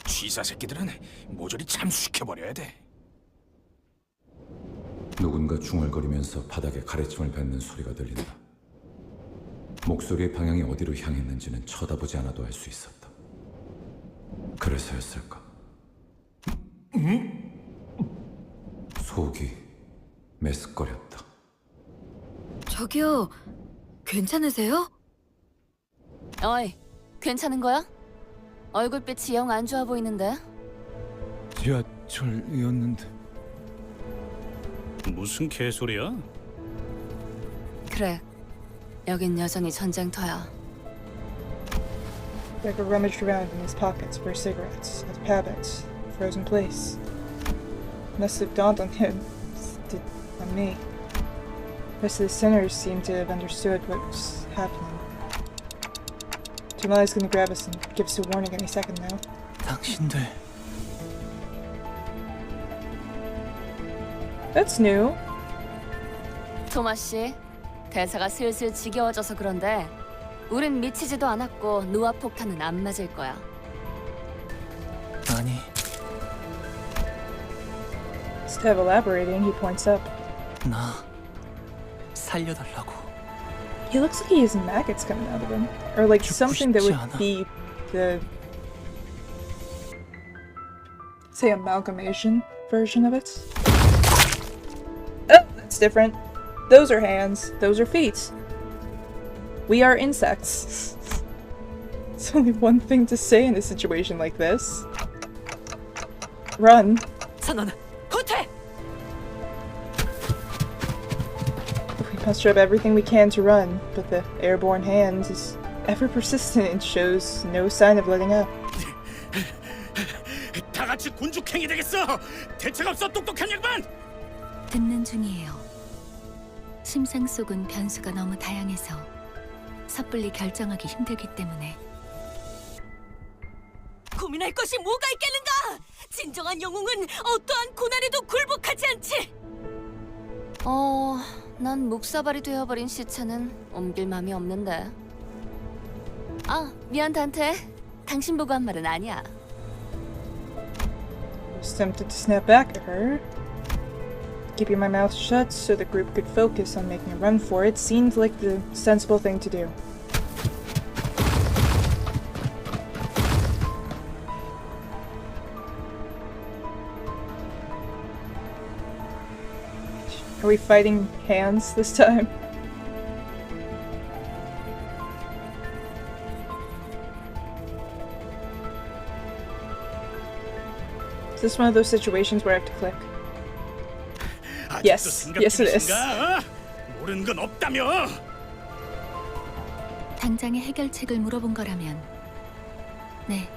취사 새끼들은 모조리 참수시켜버려야 돼. 누군가 중얼거리면서 바닥에 가래침을 뱉는 소리가 들린다. 목소리의 방향이 어디로 향했는지는 쳐다보지 않아도 알 수 있었다. 그래서였을까? 속이 메스꺼렸다. 저기요, 괜찮으세요? 어이, 괜찮은 거야? 얼굴빛이 영 안 좋아 보이는데? 지하철이었는데. 무슨 개소리야? 그래, 여긴 여전히 전쟁터야. Becker rummaged around in his pockets for cigarettes, his habits, frozen place. Must have dawned on him, did on me. The rest of the sinners seemed to have understood what was happening. Jamali's gonna grab us and give us a warning any second now. 당신들 That's new. 토마 씨, 대사가 슬슬 지겨워져서 그런데 우린 미치지도 않았고 노아 폭탄은 안 맞을 거야. 아니, Instead of elaborating, he points up. 나 살려달라고. He looks like he has maggots coming out of him. Or like something that would be the... say amalgamation version of it. Oh, that's different. Those are hands. Those are feet. We are insects. It's only one thing to say in a situation like this. Run. 선언, 후퇴! We muster up everything we can to run, but the airborne hand is ever persistent and shows no sign of letting up. 다 같이 군죽행이 되겠어. 대책 없어, 똑똑한 양반. 듣는 중이에요. 심상 속은 변수가 너무 다양해서 섣불리 결정하기 힘들기 때문에. 고민할 것이 뭐가 있겠는가? 진정한 영웅은 어떠한 고난에도 굴복하지 않지. 난 묵사발이 되어버린 시체는 옮길 맘이 없는데. 아, 미안 단테. 당신 보고 한 말은 아니야. I was tempted to snap back at her. Keeping my mouth shut so the group could focus on making a run for it seemed like the sensible thing to do. Are we fighting hands this time? Is this one of those situations where I have to click? Yes, yes it is. 모르는 건 없다며. 당장의 해결책을 물어본 거라면 네,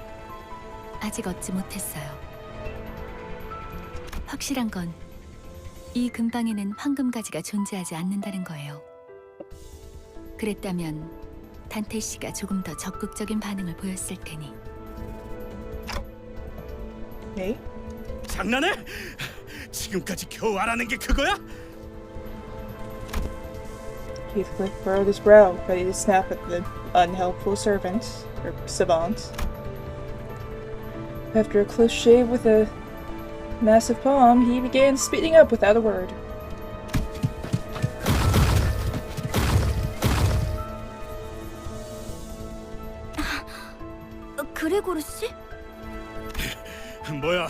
아직 얻지 못했어요. 확실한 건 이 근방에는 황금가지가 존재하지 않는다는 거예요. 그랬다면 단테 씨가 조금 더 적극적인 반응을 보였을 테니. 네? 장난해? 지금까지 겨우 알아낸 게 그거야? Heathcliff furrowed his brow, ready to snap at the unhelpful servant, or savant. After a close shave with a massive palm, he began speeding up without a word. 그레고르 씨? 뭐야?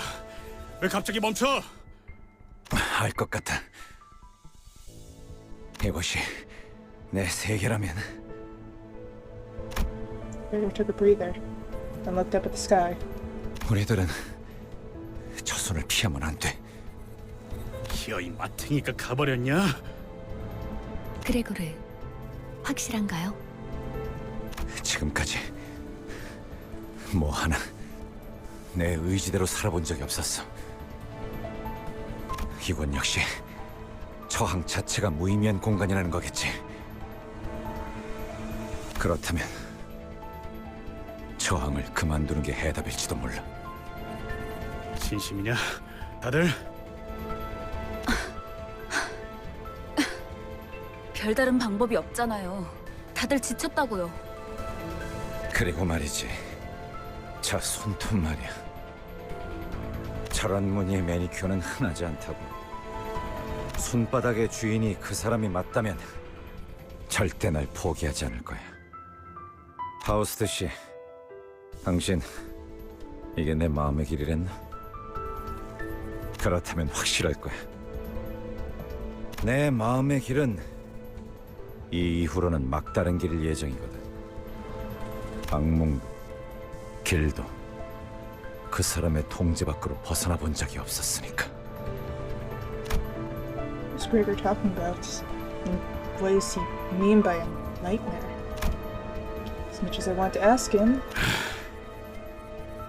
왜 갑자기 멈춰? 알 것 같아. 이것이 내 세계라면. Gregor took a breather, then looked up at the sky. 우리들은 저 손을 피하면 안 돼. 히어이 마탱이가 가버렸냐? 그레고르, 확실한가요? 지금까지 뭐 하나 내 의지대로 살아본 적이 없었어. 이건 역시 저항 자체가 무의미한 공간이라는 거겠지. 그렇다면 저항을 그만두는 게 해답일지도 몰라. 진심이냐? 다들? 별다른 방법이 없잖아요. 다들 지쳤다고요. 그리고 말이지, 저 손톱 말이야. 저런 무늬의 매니큐어는 흔하지 않다고. 손바닥의 주인이 그 사람이 맞다면 절대 날 포기하지 않을 거야. 파우스트 씨, 당신 이게 내 마음의 길이랬나? 그렇다면 확실할 거야. 내 마음의 길은 이 이후로는 막다른 길일 예정이거든. 악몽도 길도 그 사람의 통제 밖으로 벗어나 본 적이 없었으니까. What's Gregor talking about? And what does he mean by a nightmare? As much as I want to ask him,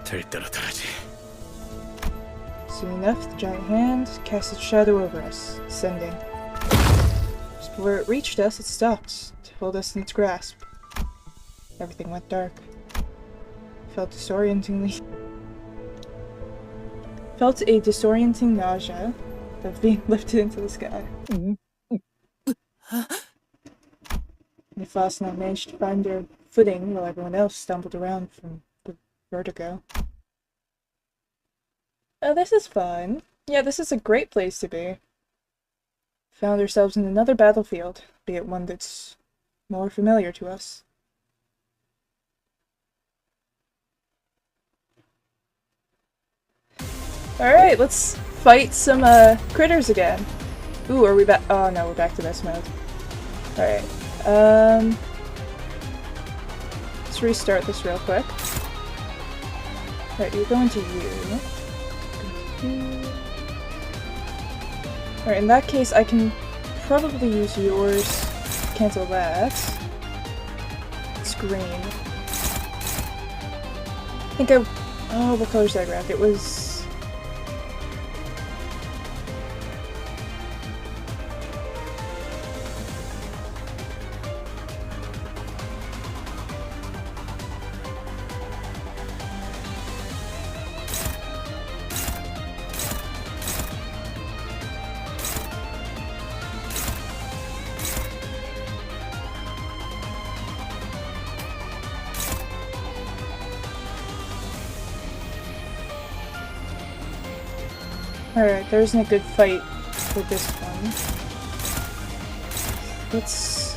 될 대로 되라지. soon enough, the giant hand cast its shadow over us, descending. Just before it reached us, it stopped to hold us in its grasp. Everything went dark. Felt a disorienting nausea of being lifted into the sky. Nifas and I managed to find their footing while everyone else stumbled around from the vertigo. Oh, this is fun. Yeah, this is a great place to be. Found ourselves in another battlefield, be it one that's more familiar to us. Alright, let's fight some critters again. Ooh, are we back? Oh no, we're back to this mode. Alright, let's restart this real quick. Alright, you're going to you. Alright, in that case, I can probably use yours. Cancel that. It's green. I think I... Oh, what color did I grab? It was... Alright, there isn't a good fight for this one. Let's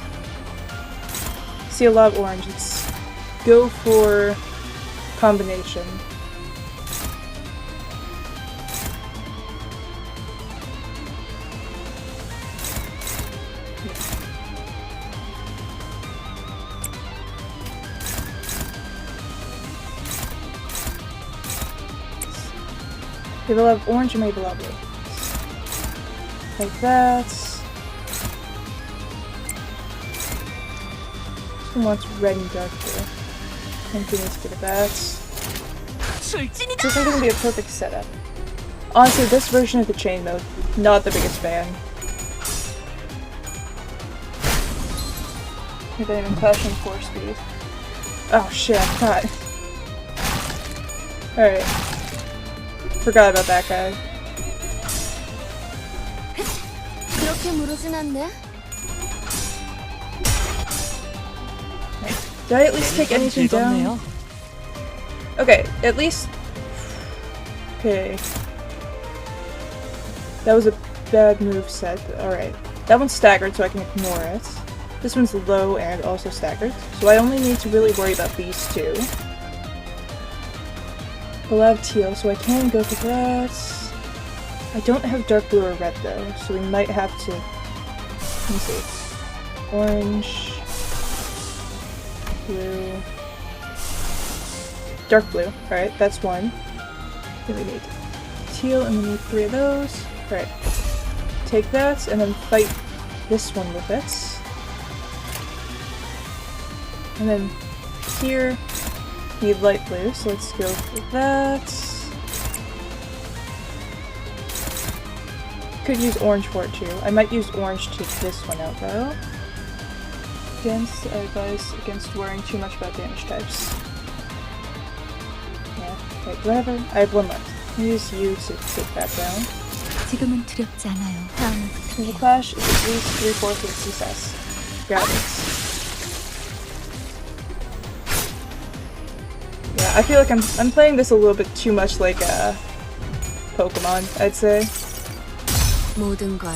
see a lot of orange. Let's go for combination. Maybe we'll have orange or maybe we'll have blue. Like that. This one wants red and dark blue. I think we need to get that. This isn't going to be a perfect setup. Honestly, this version of the chain mode, not the biggest fan. Maybe I'm clashing 4 speed. Oh shit, I'm caught. Alright. Forgot about that guy. 그렇게 무르진 않네. Did I at least take anything down? Okay, at least... Okay. That was a bad move set, but alright. That one's staggered, so I can ignore it. This one's low and also staggered, so I only need to really worry about these two. a lot of teal, so I can go for that. I don't have dark blue or red though, so we might have to. Let me see. Orange, blue, dark blue. All right, that's one. Then we need teal, and we need 3 of those. All right, take that, and then fight this one with it. And then here, need light blue, so let's go for that. Could use orange for it too. I might use orange to take this one out though. I advise against worrying too much about damage types. Yeah, wait, whatever. I have 1 left. Use you to take that down. 지금은 두렵지 않아요. 다음부터 The clash is at least 3/4 of success. Got it. Yeah, I feel like I'm playing this a little bit too much like Pokemon, I'd say. 모든 걸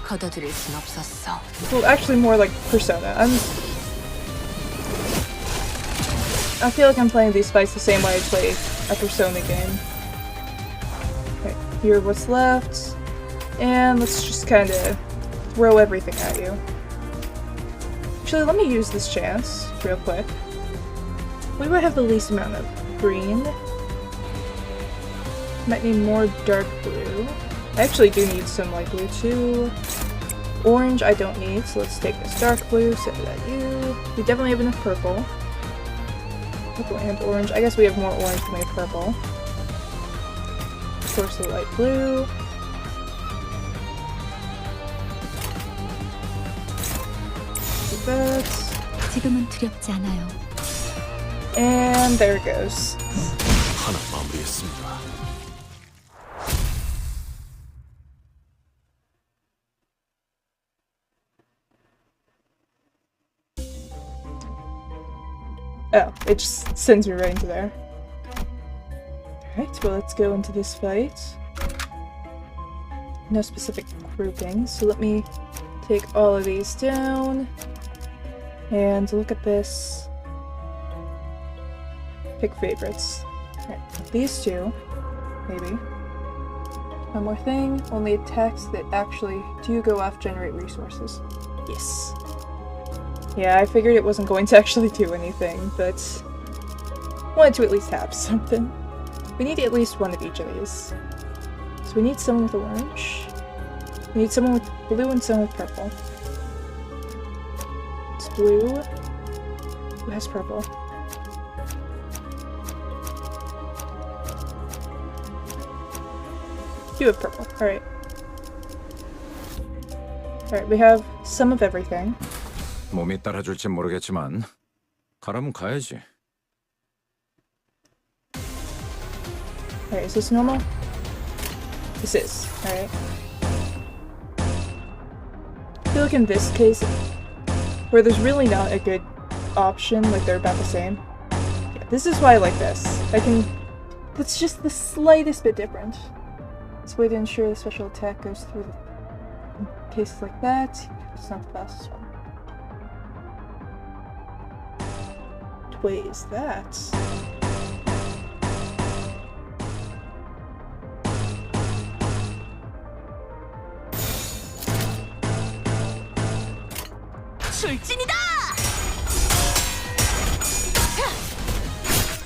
거둬들일 순 없었어. Well, actually more like Persona. I feel like I'm playing these fights the same way I play a Persona game. Okay, here what's left. And let's just kind of throw everything at you. Actually, let me use this chance real quick. We might have the least amount of green. Might need more dark blue. I actually do need some light blue too. Orange I don't need, so let's take this dark blue, set it at you. We definitely have enough purple. Purple and orange. I guess we have more orange than we have purple. Of course the light blue. That. 지금은 두렵지 않아요. And there it goes. 하나 마무리했습니다. Oh, it just sends me right into there. Alright, well let's go into this fight. No specific grouping, so let me take all of these down. And look at this. Pick favorites. Alright, these two, maybe. One more thing, only attacks that actually do go off generate resources. Yes. Yeah, I figured it wasn't going to actually do anything, but wanted to at least have something. We need at least one of each of these. So we need someone with orange. We need someone with blue and someone with purple. It's blue. Who has purple? You have purple. Alright. Alright, we have some of everything. 몸이 따라줄지 모르겠지만 가라면 가야지. Alright, is this normal? This is. Alright. I feel like in this case, where there's really not a good option, like they're about the same. Yeah, this is why I like this. It's just the slightest bit different. This way to ensure the special attack goes through in cases like that. It's not the fastest one. What way is that?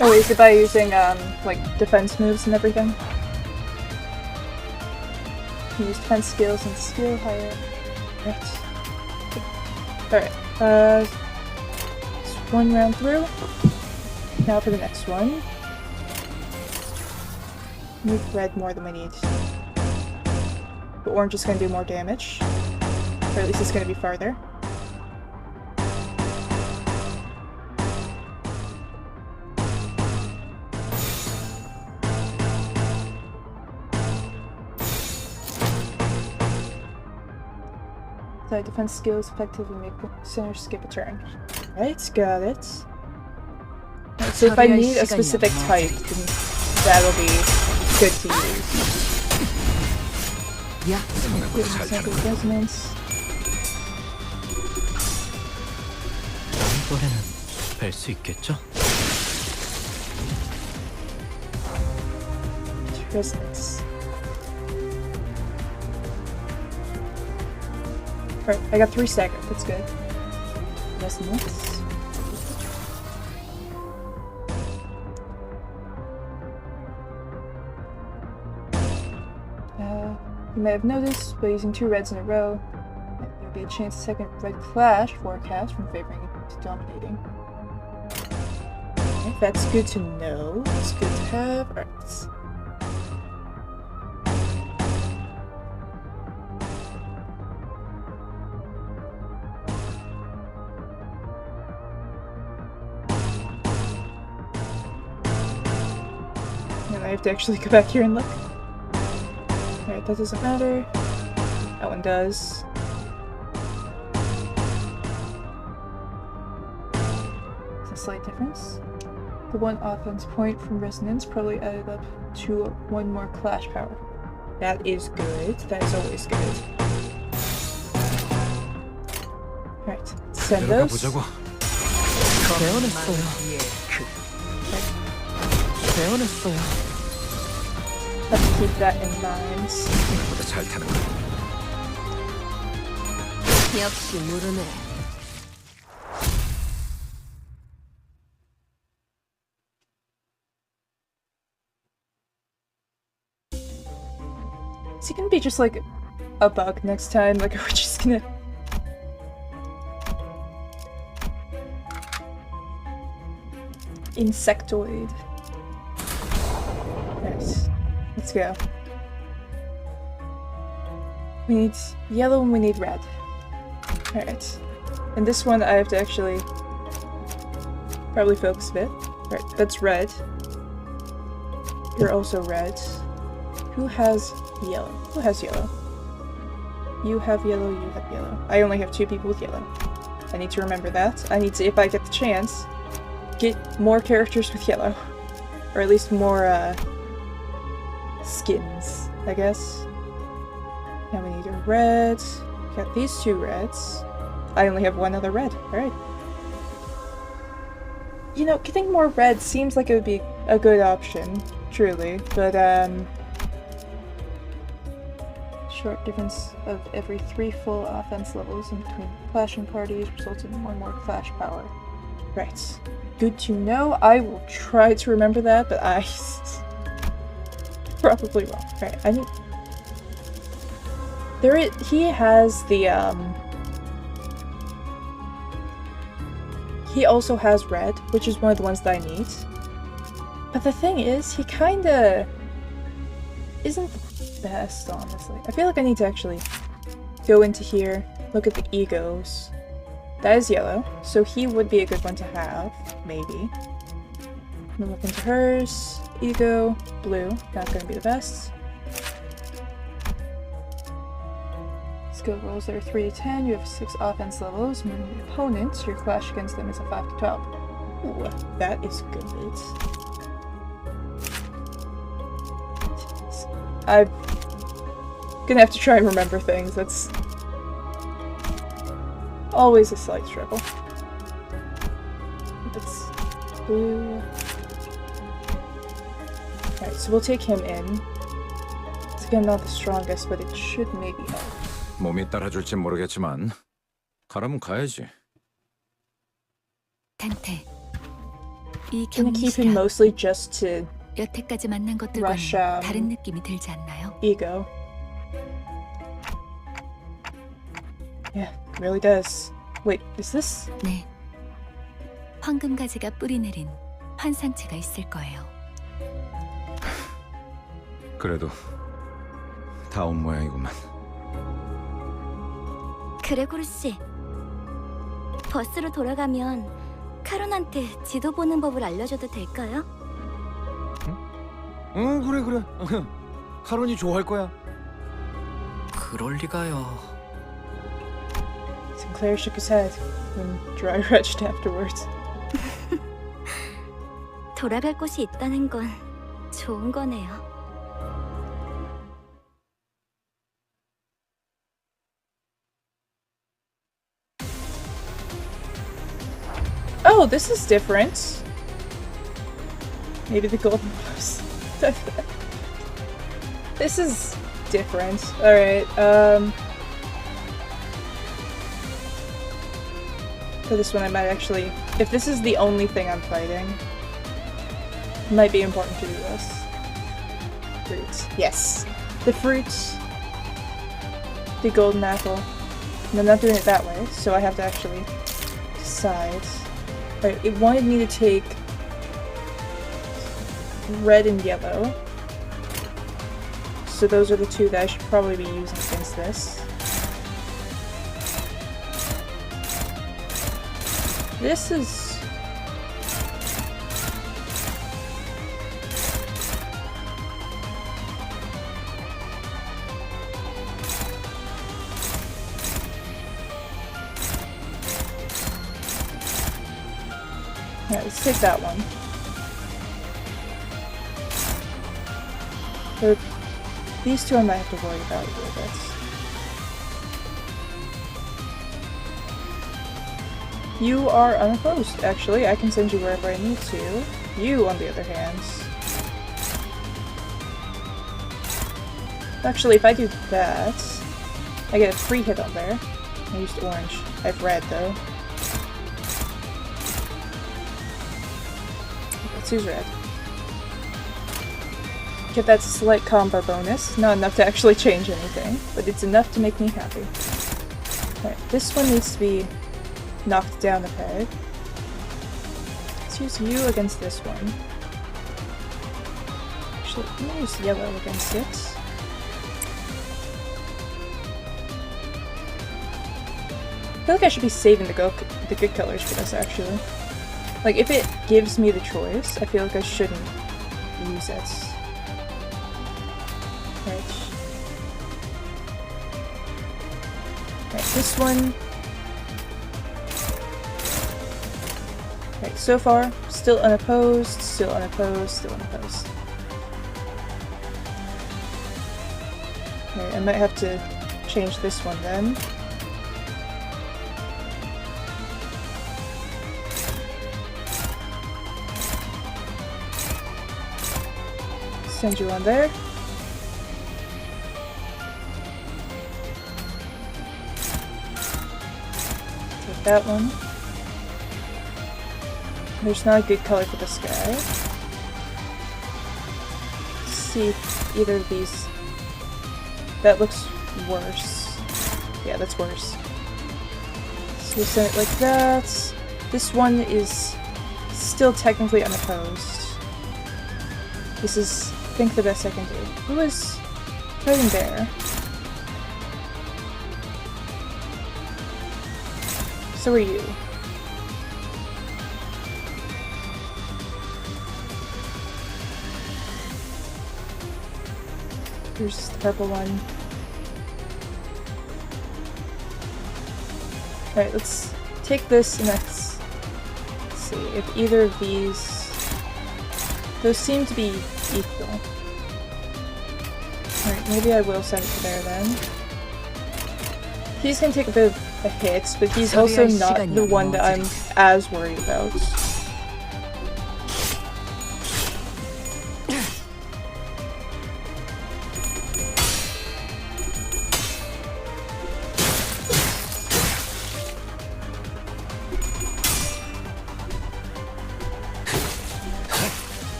Oh, is it by using like defense moves and everything? You use defense skills and skill higher. Right. Alright, it's 1 round through. Now for the next one. Need red more than we need. But orange is going to do more damage. Or at least it's going to be farther. Defense skills effectively make sinners skip a turn. Right, got it. Right, so if I need a specific type, then that'll be good to use. Yeah. Resonance. 이번에는 뵐 수 있겠죠? Resonance. Alright, I got 3 stagger. That's good. Resonance. You may have noticed, by using 2 reds in a row, there'll be a chance a second red clash forecast from favoring to dominating. Okay, that's good to know. It's good to have. Alright. And I have to actually go back here and look. Alright, that doesn't matter. That one does. It's a slight difference. The 1 offense point from resonance probably added up to 1 more clash power. That is good. That is always good. Alright, send those. Have to keep that in mind. 생각보다 잘 타는 거. 역시 모르네. Is he gonna be just like a bug next time? Like, are we just gonna... Insectoid. Nice. Let's go. We need yellow and we need red. Alright. And this one I have to actually probably focus a bit. Right, that's red. You're also red. Who has yellow? Who has yellow? You have yellow, you have yellow. I only have 2 people with yellow. I need to remember that. I need to, if I get the chance, get more characters with yellow. Or at least more, skins, I guess. Now we need a red. Got these 2 reds. I only have 1 other red. Alright. You know, getting more red seems like it would be a good option, truly, but, short difference of every 3 full offense levels in between clashing parties results in 1 more clash power. Right. Good to know. I will try to remember that, but I probably won't. Right, I need... he has the, he also has red, which is one of the ones that I need. But the thing is, he kinda isn't the best, honestly. I feel like I need to actually go into here, look at the egos. That is yellow, so he would be a good one to have, maybe. I'm gonna look into hers. Ego, blue, not gonna be the best. Skill rolls that are 3 to 10, you have 6 offense levels, meaning the opponents, your clash against them is a 5 to 12. Ooh, that is good. I'm gonna have to try and remember things, that's always a slight struggle. It's blue. Alright, so we'll take him in. It's again not the strongest, but it should maybe help. 몸이 따라줄진 모르겠지만 가라면 가야지. 단테, 이 Gonna keep him 경기시라 mostly just to 여태까지 만난 것들과는 rush 다른 느낌이 들지 않나요? ego. Yeah, it really does. Wait, is this? 네. 황금 가지가 뿌리 내린 환상체가 있을 거예요. 그래도 다 온 모양이구만. 그레고르 씨, 버스로 돌아가면 카론한테 지도 보는 법을 알려줘도 될까요? 응, 그래. 카론이 좋아할 거야. 그럴 리가요. Sinclair shook his head and dry retched afterwards. 돌아갈 곳이 있다는 건 좋은 거네요. Oh, this is different. Maybe the golden rose. This is different. Alright, for this one I might actually... If this is the only thing I'm fighting, it might be important to do this. Fruits. Yes. The fruits. The golden apple. And I'm not doing it that way, so I have to actually decide. Alright, it wanted me to take red and yellow. So those are the two that I should probably be using against this. This is... Yeah, let's take that one. These two I might have to worry about a little bit. You are unopposed, actually. I can send you wherever I need to. You, on the other hand... Actually, if I do that, I get a free hit on there. I used orange. I have red, though. Let's use red. Get that slight combo bonus. Not enough to actually change anything, but it's enough to make me happy. Alright, this one needs to be knocked down a peg. Let's use you against this one. Actually, I'm gonna use yellow against it. I feel like I should be saving the good colors for this, actually. Like, if it gives me the choice, I feel like I shouldn't use it. Right. Right, this one. Right, so far, still unopposed, still unopposed, still unopposed. Right, I might have to change this one then. Send you on there. Take that one. There's not a good color for this guy. Let's see if either of these... That looks worse. Yeah, that's worse. So we'll send it like that. This one is still technically unopposed. This is, I think, the best I can do. Who is fighting there? So are you. Here's the purple one. Alright, let's take this and let's see if either of these... Those seem to be equal. Alright, maybe I will send it to there then. He's gonna take a bit of a hit, but he's also not the one that I'm as worried about.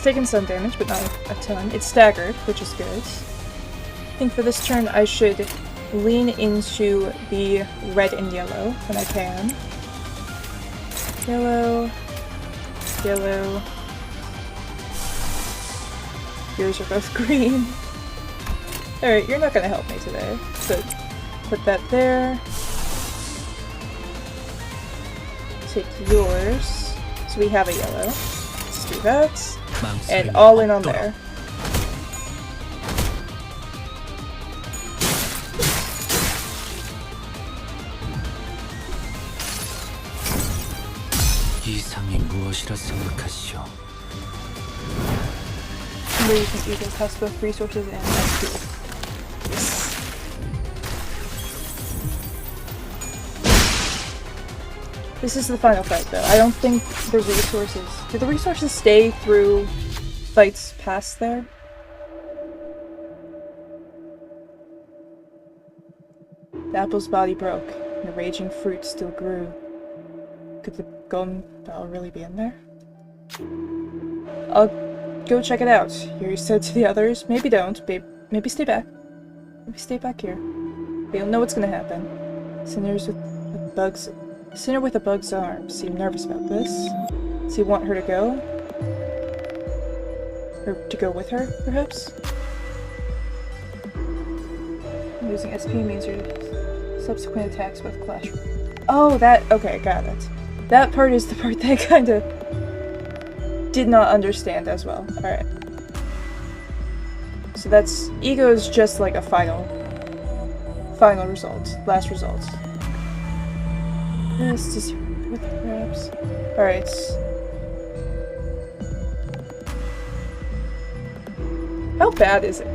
Taking some damage, but not a ton. It's staggered, which is good. I think for this turn I should lean into the red and yellow when I can. Yellow. Yellow. Yours are both green. Alright, you're not gonna help me today, so put that there. Take yours. So we have a yellow. Let's do that. And all in on there. 이상이 무엇이라 생각하시오? Where you can either cost both resources and XP. Yes. This is the final fight, though. I don't think the resources... Do the resources stay through fights past there? The apple's body broke, and the raging fruit still grew. Could the golden bell really be in there? I'll go check it out, Yuri said to the others. Maybe don't. Maybe stay back. Maybe stay back here. We don't know what's gonna happen. Sinner with a bug's arm seemed nervous about this. Does he want her to go? Or to go with her, perhaps? Losing SP means your subsequent attacks with clash. Oh, that... Okay, got it. That part is the part that I kinda did not understand as well. Alright. So that's... Ego is just like a final result. Last result. This is with perhaps. Alright. How bad is it?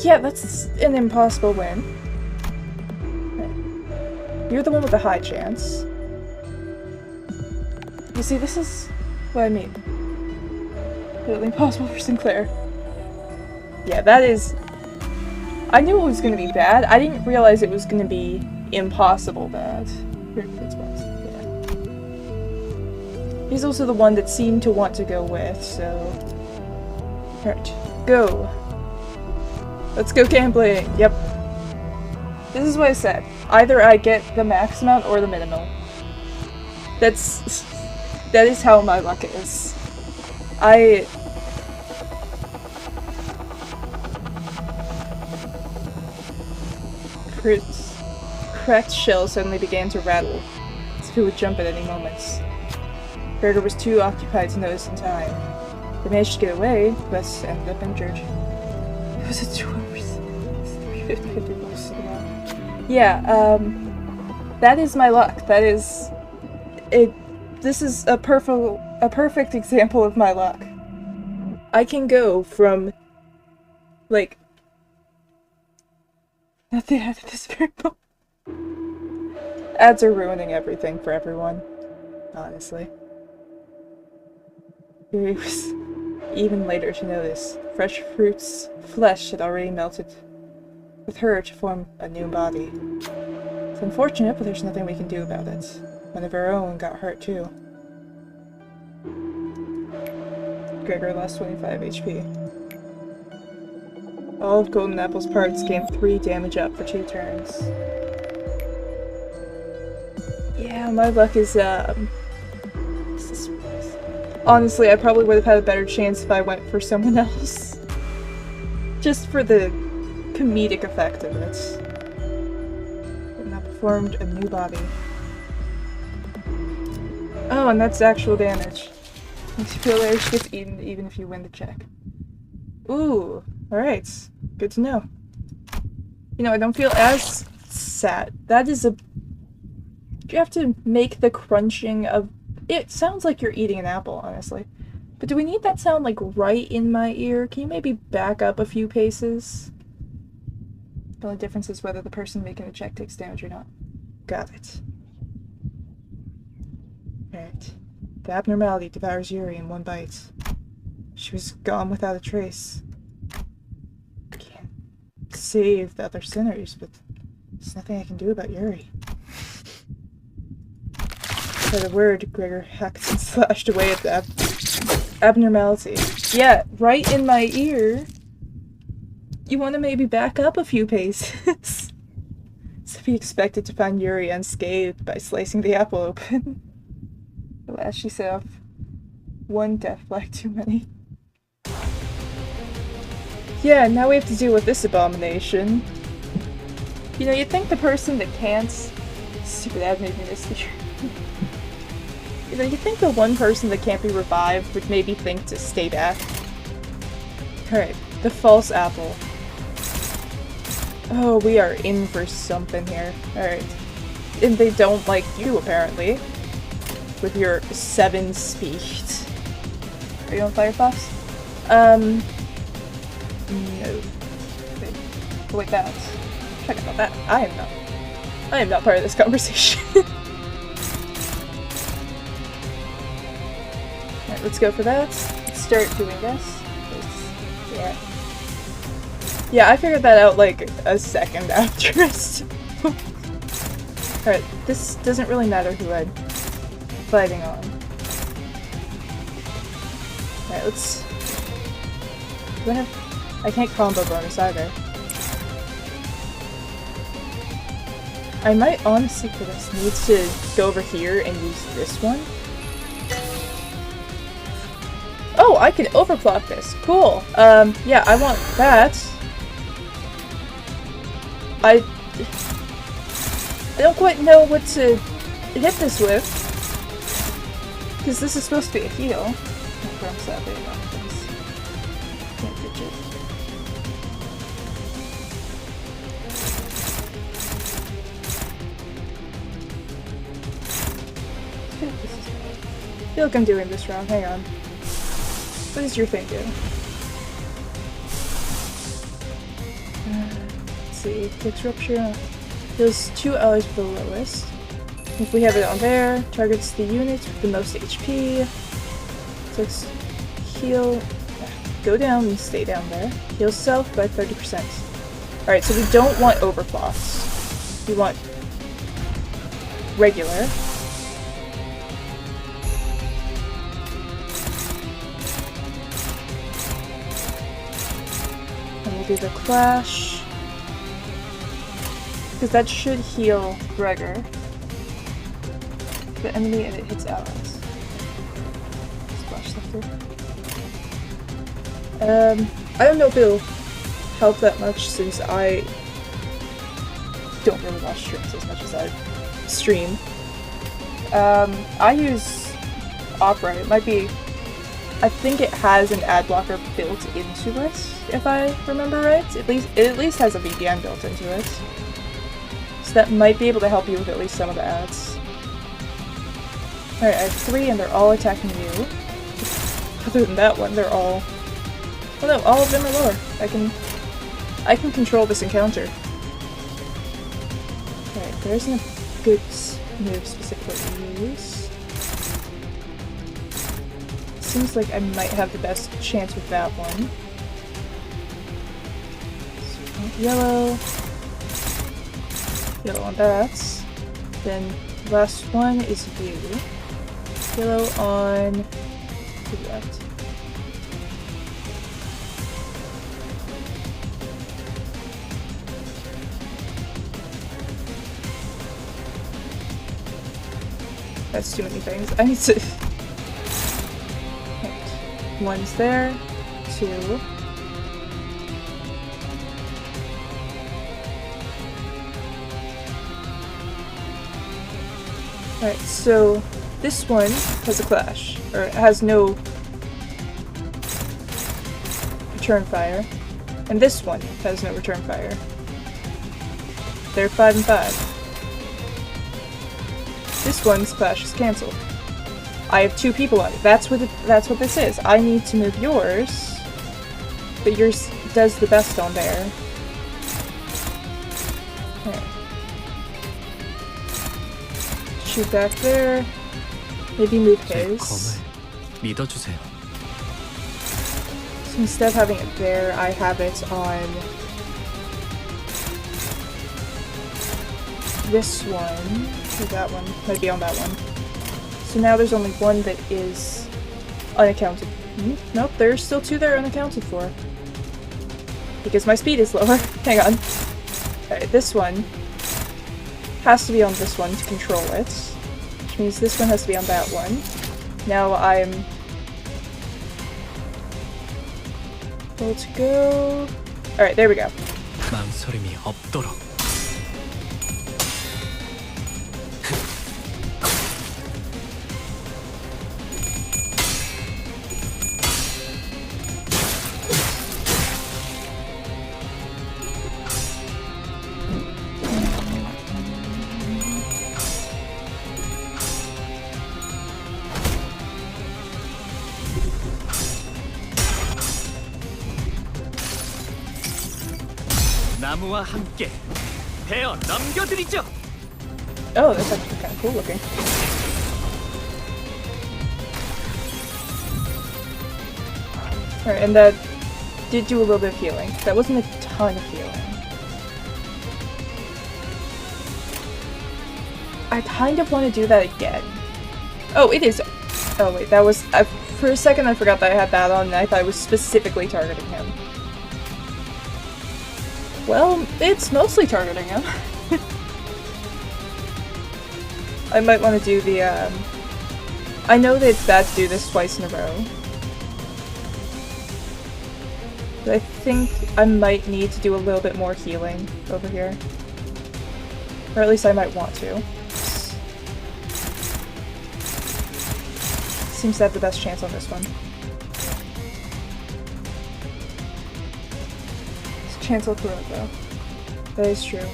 Yeah, that's an impossible win. Right. You're the one with the high chance. You see, this is what I mean. Totally impossible for Sinclair. Yeah, that is... I knew it was gonna be bad. I didn't realize it was gonna be impossible bad. Yeah. He's also the one that seemed to want to go with, so... Alright, go. Let's go gambling. Yep. This is what I said. Either I get the max amount or the minimal. That is how my luck is. Cracked shell suddenly began to rattle, as if it would jump at any moment. Gregor was too occupied to notice in time. They managed to get away, but ended up injured. It was a 2 hours. 350 loss. Yeah, that is my luck. That is... This is a perfect example of my luck. I can go from, like... At the end of this very moment. Ads are ruining everything for everyone. Honestly. It was even later to notice. Fresh fruit's flesh had already melted with her to form a new body. It's unfortunate, but there's nothing we can do about it. One of our own got hurt too. Gregor lost 25 HP. All of Golden Apple's parts gained 3 damage up for 2 turns. Yeah, my luck is, honestly, I probably would have had a better chance if I went for someone else. Just for the comedic effect of it. But now performed a new body. Oh, and that's actual damage. Makes you feel like she gets eaten even if you win the check. Ooh, alright. Good to know. You know, I don't feel as sad. That is a... You have to make the crunching of... It sounds like you're eating an apple, honestly. But do we need that sound, like, right in my ear? Can you maybe back up a few paces? The only difference is whether the person making the check takes damage or not. Got it. Alright. The abnormality devours Yuri in one bite. She was gone without a trace. Can't save the other sinners, but there's nothing I can do about Yuri. By the word, Gregor hacked and slashed away at the abnormality. Yeah, right in my ear. You want to maybe back up a few paces. So be expected to find Yuri unscathed by slicing the apple open. Alas, she set off one death flag too many. Yeah, now we have to deal with this abomination. You know, you'd think the person that can't... Stupid ad made me miss the truth. You know, you'd think the one person that can't be revived would maybe think to stay back. Alright, the false apple. Oh, we are in for something here. Alright. And they don't like you, apparently. With your 7 speed. Are you on fire fast? No. Wait, that. Check about that. I am not. I am not part of this conversation. Alright, let's go for that. Let's start doing this. Yeah. Yeah, I figured that out like a second after this. Alright, this doesn't really matter who I'm fighting on. Alright, let's... Do I have... I can't combo bonus either. I might honestly for this need to go over here and use this one. Oh, I can overclock this. Cool. Yeah, I want that. I don't quite know what to hit this with. Because this is supposed to be a heal. Can't reach it. I feel like I'm doing this wrong. Hang on. What is your thing do? Let's see. Fix rupture. Deals 2 allies with the lowest. If we have it on there, targets the units with the most HP. Let's heal. Go down and stay down there. Heal self by 30%. Alright, so we don't want overclocks. We want regular. And we'll do the clash. Because that should heal Gregor. The enemy and it hits allies. Splash stuff through. I don't know if it'll help that much since I don't really watch streams as much as I stream. I use Opera. It might be... I think it has an ad blocker built into it, if I remember right. It at least has a VPN built into it. So that might be able to help you with at least some of the ads. Alright, I have 3 and they're all attacking you. Other than that one, they're all... Oh no, all of them are lower. I can control this encounter. Alright, there isn't a good move specifically to use. Seems like I might have the best chance with that one. So, yellow. Yellow on that. Then last one is you. Yellow on to the left. That's too many things. I need to... Right. One's there. 2. Alright, so this one has a clash, or it has no return fire, and this one has no return fire. They're 5 and 5. This one's clash is cancelled. I have 2 people on it. That's what this is. I need to move yours, but yours does the best on there. Alright. Shoot back there. Maybe move his. So instead of having it there, I have it on this one. Or that one. Might be on that one. So now there's only one that is unaccounted. Nope, there's still 2 that are unaccounted for. Because my speed is lower. Hang on. Alright, this one has to be on this one to control it. Which means this one has to be on that one. Now I'm able to go... Alright, there we go. 나무와 함께 베어 넘겨드리죠. Oh, that's actually kind of cool looking. Alright, and that did do a little bit of healing. That wasn't a ton of healing. I kind of want to do that again. Oh, it is. Oh wait, that was. For a second I forgot that I had that on, and I thought I was specifically targeting him. Well, it's mostly targeting him. I might want to do the, I know that it's bad to do this twice in a row. But I think I might need to do a little bit more healing over here. Or at least I might want to. Seems to have the best chance on this one. It's Chancellor Corrode though. That is true.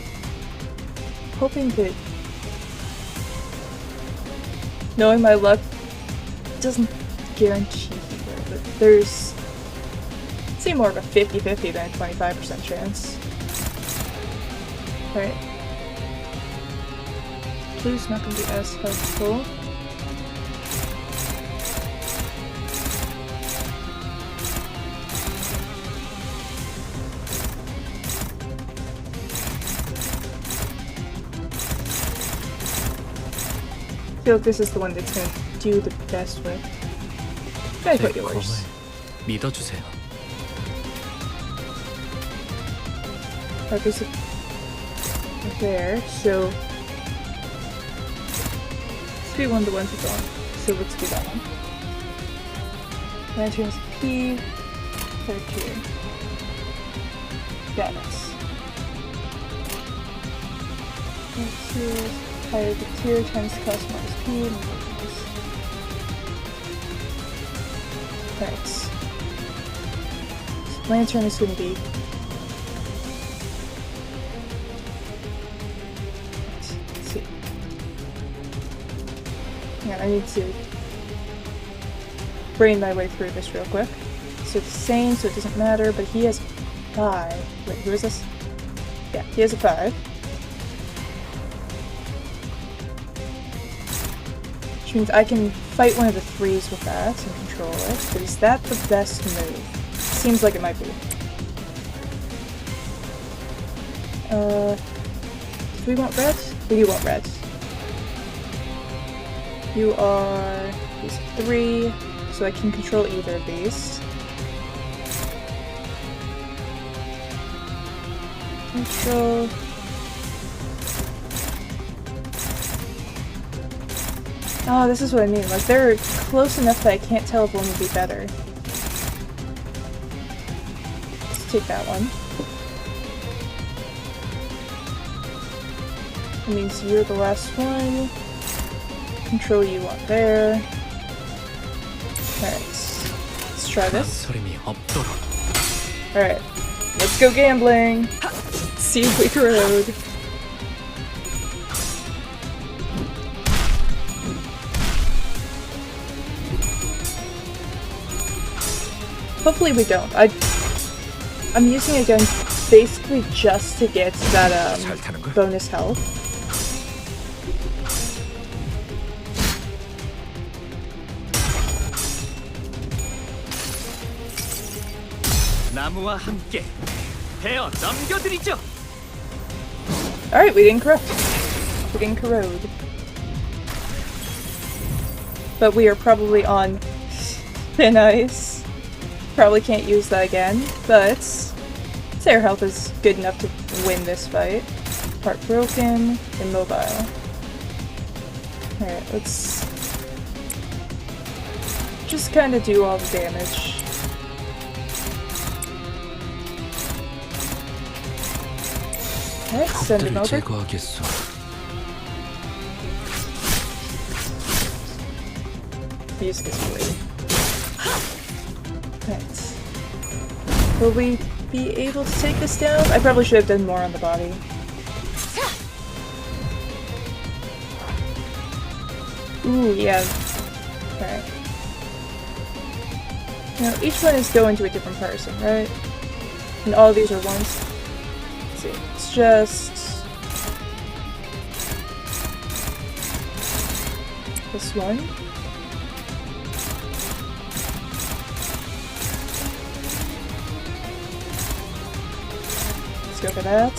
Hoping that... Knowing my luck doesn't guarantee either, but there's... I'd say more of a 50-50 than a 25% chance. Alright. Blue's not gonna be as helpful. I feel like this is the one that's gonna do the best with. Try to put yours. 믿어주세요. Alright, there's a... there, so... Let's be one of the ones we're going. So let's do that one. Lantern's key. Third tier. Got us. Let's see. Higher the tier times the cost minus P and Thanks. Lantern is going to be... Let's see. Yeah, I need to brain my way through this real quick. So it's the same, so it doesn't matter, but he has 5. Wait, who is this? Yeah, he has a 5. Which means I can fight one of the 3s with that and control it, but is that the best move? Seems like it might be. Do we want red? We do want red. You are... these 3, so I can control either of these. Control... Oh, this is what I mean. Like, they're close enough that I can't tell if one would be better. Let's take that one. That means you're the last one. Control you on there. Alright. Let's try this. Alright. Let's go gambling! See if we corrode. Hopefully we don't. I'm using a gun basically just to get that bonus health. Alright, we didn't corrupt. We didn't corrode. But we are probably on thin ice. Probably can't use that again, but say our health is good enough to win this fight. Part broken, immobile. Alright, let's just kind of do all the damage. Alright, send him over. Music is bleeding. Right. Will we be able to take this down? I probably should have done more on the body. Ooh, yeah. Alright. Now, each one is going to a different person, right? And all of these are ones. Let's see. It's just... this one. Let's go for that.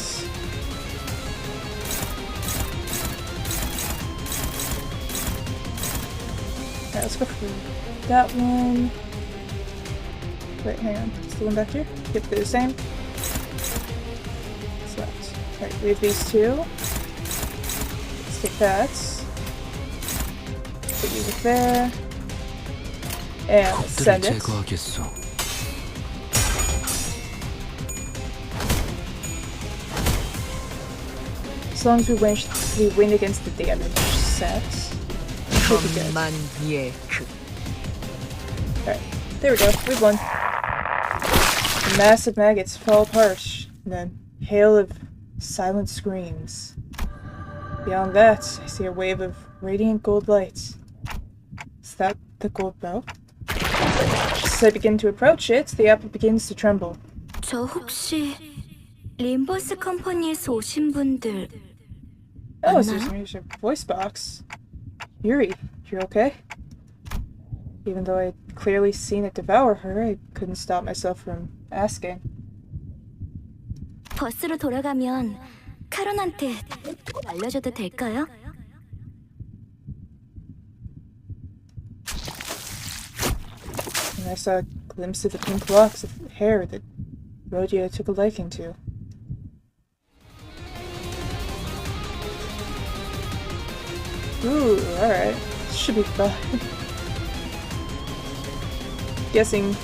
Alright, let's go for that one. Wait, hang on. Is the one back here? Yep, they're the same. Select. Alright, we have these two. Let's take that. Put you with there. And let's send it. 제거하겠소. As long as we win against the damage set. Should be good. Alright, there we go. We've won. The massive maggots fall apart in a hail of silent screams. Beyond that, I see a wave of radiant gold light. Is that the gold bell? As I begin to approach it, the apple begins to tremble. 저 혹시 림버스 컴퍼니에서 오신 분들 Oh, so there's a voice box. Yuri, you're okay? Even though I'd clearly seen it devour her, I couldn't stop myself from asking. 버스로 돌아가면 카론한테 알려줘도 될까요? And I saw a glimpse of the pink locks of hair that Rodia took a liking to. Ooh, alright. Should be fun. Guessing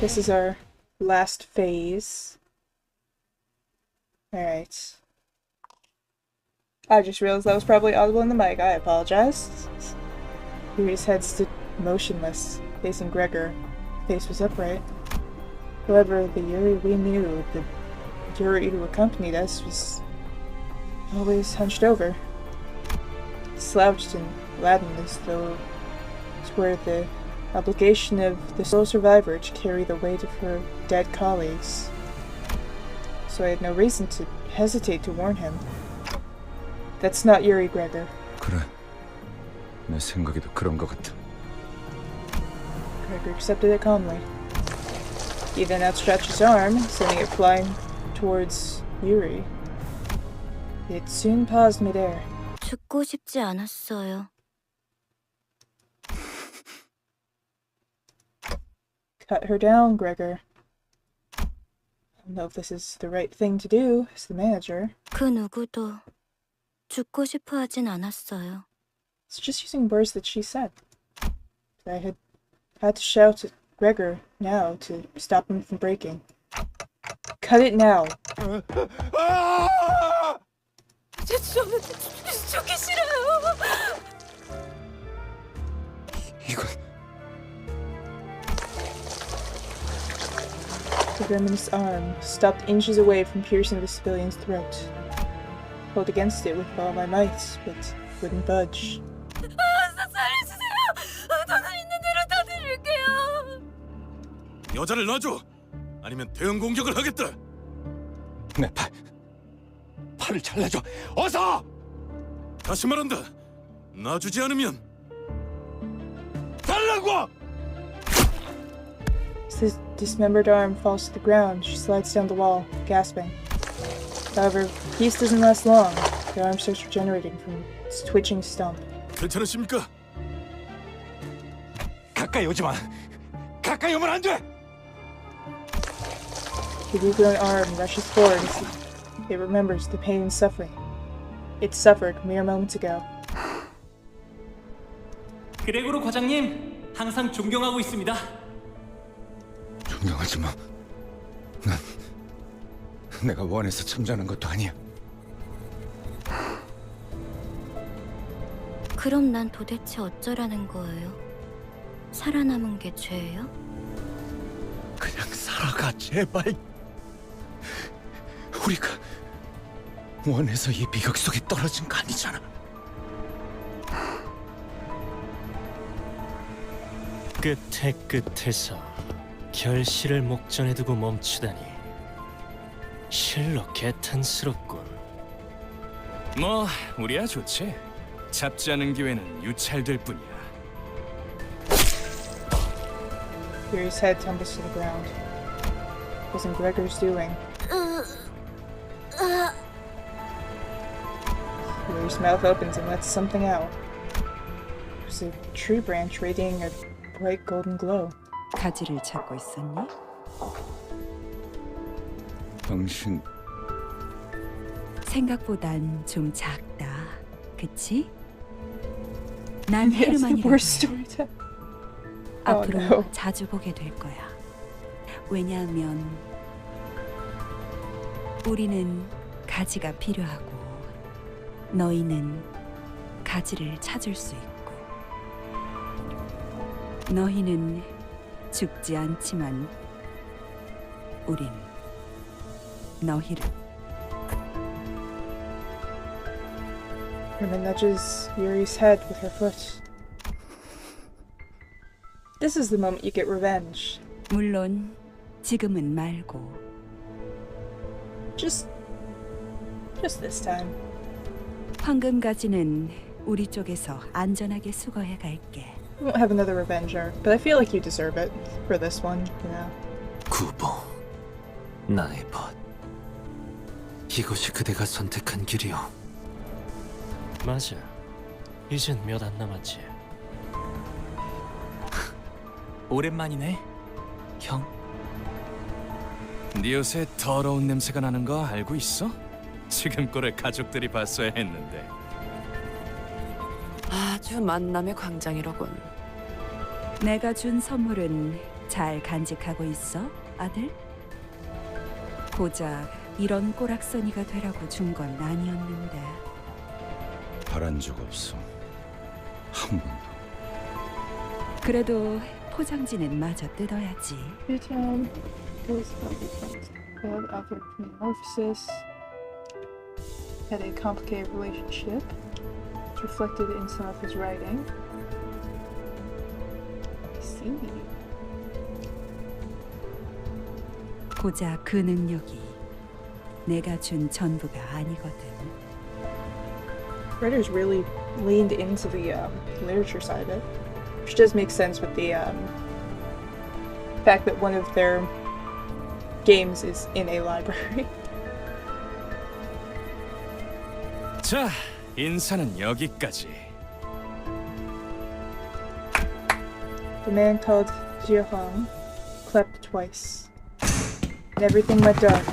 this is our last phase. Alright. I just realized that was probably audible in the mic. I apologize. Yuri's head stood motionless, facing Gregor. Face was upright. However, the Yuri we knew, the Yuri who accompanied us, was always hunched over. Slouched and laden as though it were the obligation of the sole survivor to carry the weight of her dead colleagues. So I had no reason to hesitate to warn him. That's not Yuri, Gregor. 그래. 내 생각에도 그런 것 같아. Gregor accepted it calmly. He then outstretched his arm, sending it flying towards Yuri. It soon paused midair. 죽고 싶지 않았어요. Cut her down, Gregor. I don't know if this is the right thing to do as the manager. 그 누구도 죽고 싶어 하진 않았어요. It's just using words that she said. I had to shout at Gregor now to stop him from breaking. Cut it now. 죽기 싫어요. 이건 The verminous arm stopped inches away from piercing the civilian's throat. Pulled against it with all my might, but wouldn't budge. 살려주세요. 돈 있는 대로 다 드릴게요. 여자를 놔줘. 아니면 대응 공격을 하겠다. 내 팔을 잘라줘. 어서! 다시 말한다. 놔주지 않으면 달라고! As the dismembered arm falls to the ground, she slides down the wall, gasping. However, peace doesn't last long. The arm starts regenerating from its twitching stump. 괜찮으십니까? 가까이 오지 마. 가까이 오면 안 돼. The regrown arm rushes forward as it remembers the pain and suffering it suffered mere moments ago. 그레고로 과장님, 항상 존경하고 있습니다. 존경하지 마. 난 내가 원해서 참전한 것도 아니야. 그럼 난 도대체 어쩌라는 거예요? 살아남은 게 죄예요? 그냥 살아가, 제발. 우리가 원해서 이 비극 속에 떨어진 거 아니잖아. 끝에 끝에서 결실을 목전에 두고 멈추다니 실로 개탄스럽군. 뭐 우리야 좋지. 잡지 않은 기회는 유찰될 뿐이야. Yuri's head tumbles to the ground. Wasn't Gregor's doing. Yuri's mouth opens and lets something out. There's a tree branch radiating a bright golden glow. 가지를 찾고 있었니? 당신 생각보단 좀 작다. 그치? 난 That's the 헤르만이라고 worst 해. story to... 앞으로 Oh, no. 자주 보게 될 거야. 왜냐하면 우리는 가지가 필요하고 너희는 가지를 찾을 수 있고 너희는 죽지 않지만 우린 너희를 Herman nudges Yuri's head with her foot. This is the moment you get revenge. 물론 지금은 말고 Just this time. 황금 가지는 우리 쪽에서 안전하게 수거해 갈게. We won't have another revenge arc, but I feel like you deserve it for this one, you know. 구보, 나의 벗. 이곳이 그대가 선택한 길이오. 맞아. 이젠 몇 안 남았지. 오랜만이네, 형. 네 옷에 더러운 냄새가 나는 거 알고 있어? 지금 꼴을 가족들이 봤어야 했는데. 아주 만남의 광장이로군. 내가 준 선물은 잘 간직하고 있어, 아들? 고작 이런 꼬락서니가 되라고 준 건 아니었는데. 바란 적 없어. 한 번도. 그래도 포장지는 마저 뜯어야지. Newtown was failed after metamorphosis. Had a complicated relationship. It's reflected in some of his writing. I see. 고작 그 능력이 내가 준 전부가 아니거든. Writers really leaned into the literature side of it, which does make sense with the fact that one of their games is in a library. 자, 인사는 여기까지. The man called Jiahong clapped twice, and everything went dark.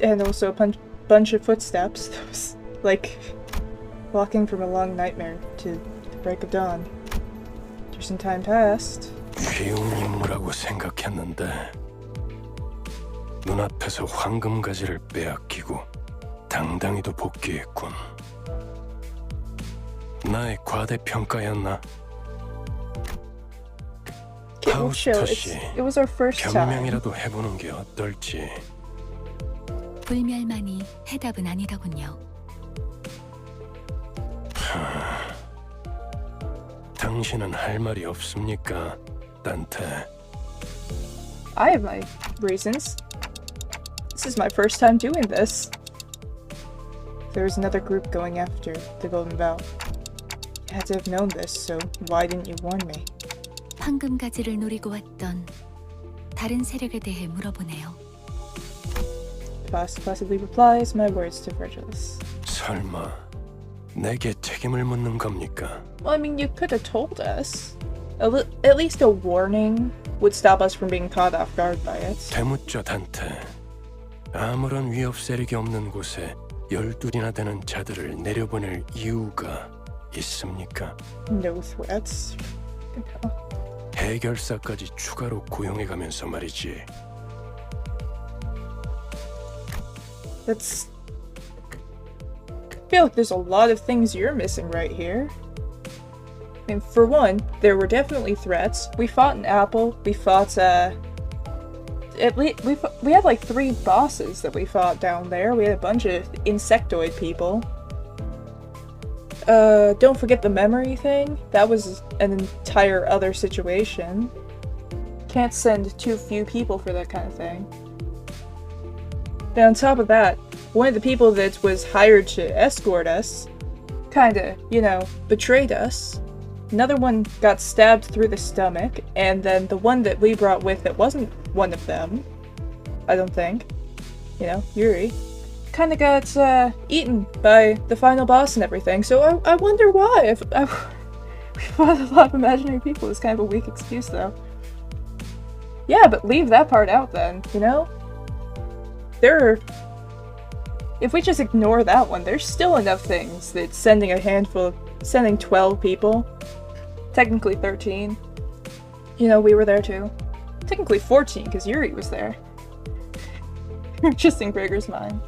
And also a bunch of footsteps. That was like walking from a long nightmare to the break of dawn. After some time passed. 쉬운 임무라고 생각했는데 눈앞에서 황금 가지를 빼앗기고 당당히도 복귀했군. 나의 과대평가였나? Okay, we'll show. It was our first time. 변명이라도 해보는 게 어떨지. 불멸만이 해답은 아니더군요. 당신은 할 말이 없습니까, 단테? I have my reasons. This is my first time doing this. There was another group going after the Golden Vow. You had to have known this, so why didn't you warn me? 황금 가지를 노리고 왔던 다른 세력에 대해 물어보네요. Boss placidly replies my words to Virgilus. 설마 내게 책임을 묻는 겁니까? Well, I mean, you could have told us. At least a warning would stop us from being caught off guard by it. 대묻죠, 단테. 아무런 위협 세력이 없는 곳에 12이나 되는 자들을 내려보낼 이유가 있습니까? No threats. No. 해결사까지 추가로 고용해가면서 말이지. That's... I feel like there's a lot of things you're missing right here. I mean, for one, there were definitely threats. We fought an apple. We fought, at least we had like 3 bosses that we fought down there. We had a bunch of insectoid people. Don't forget the memory thing. That was an entire other situation. Can't send too few people for that kind of thing. Then on top of that, one of the people that was hired to escort us kinda, you know, betrayed us. Another one got stabbed through the stomach, and then the one that we brought with it wasn't one of them. I don't think. You know, Yuri. Kinda got, eaten by the final boss and everything, so I wonder why. We fought a lot of imaginary people. It's kind of a weak excuse, though. Yeah, but leave that part out then, you know? If we just ignore that one, there's still enough things that sending 12 people, technically 13, you know, we were there too. Technically 14, because Yuri was there. Just in Gregor's mind.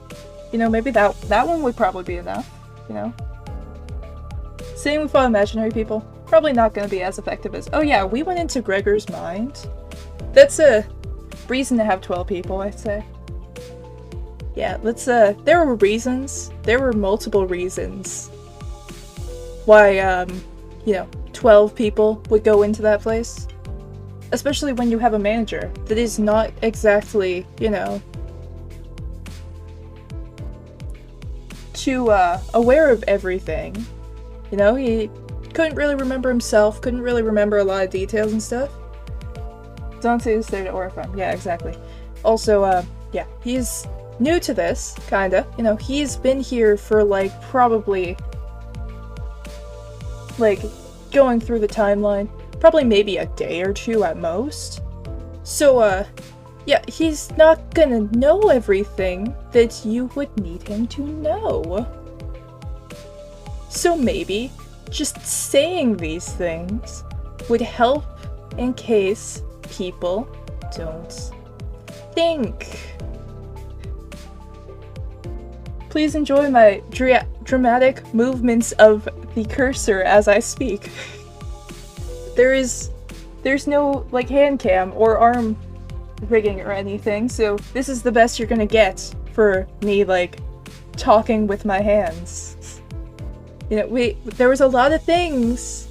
You know, maybe that one would probably be enough, you know? Saying we fought imaginary people, probably not going to be as effective as, oh yeah, we went into Gregor's mind. That's a reason to have 12 people, I'd say. Yeah, there were reasons. There were multiple reasons why, you know, 12 people would go into that place. Especially when you have a manager that is not exactly, you know, too, aware of everything. You know, he couldn't really remember himself, couldn't really remember a lot of details and stuff. Dante is there to orify him. Yeah, exactly. Also, yeah, he's new to this, kinda. You know, he's been here for, like, probably, like, going through the timeline, probably maybe a day or two at most. So, yeah, he's not gonna know everything that you would need him to know. So maybe just saying these things would help in case people don't think. Please enjoy my dramatic movements of the cursor as I speak. There's no, like, hand cam or arm rigging or anything, so this is the best you're gonna get for me, like, talking with my hands. You know, there was a lot of things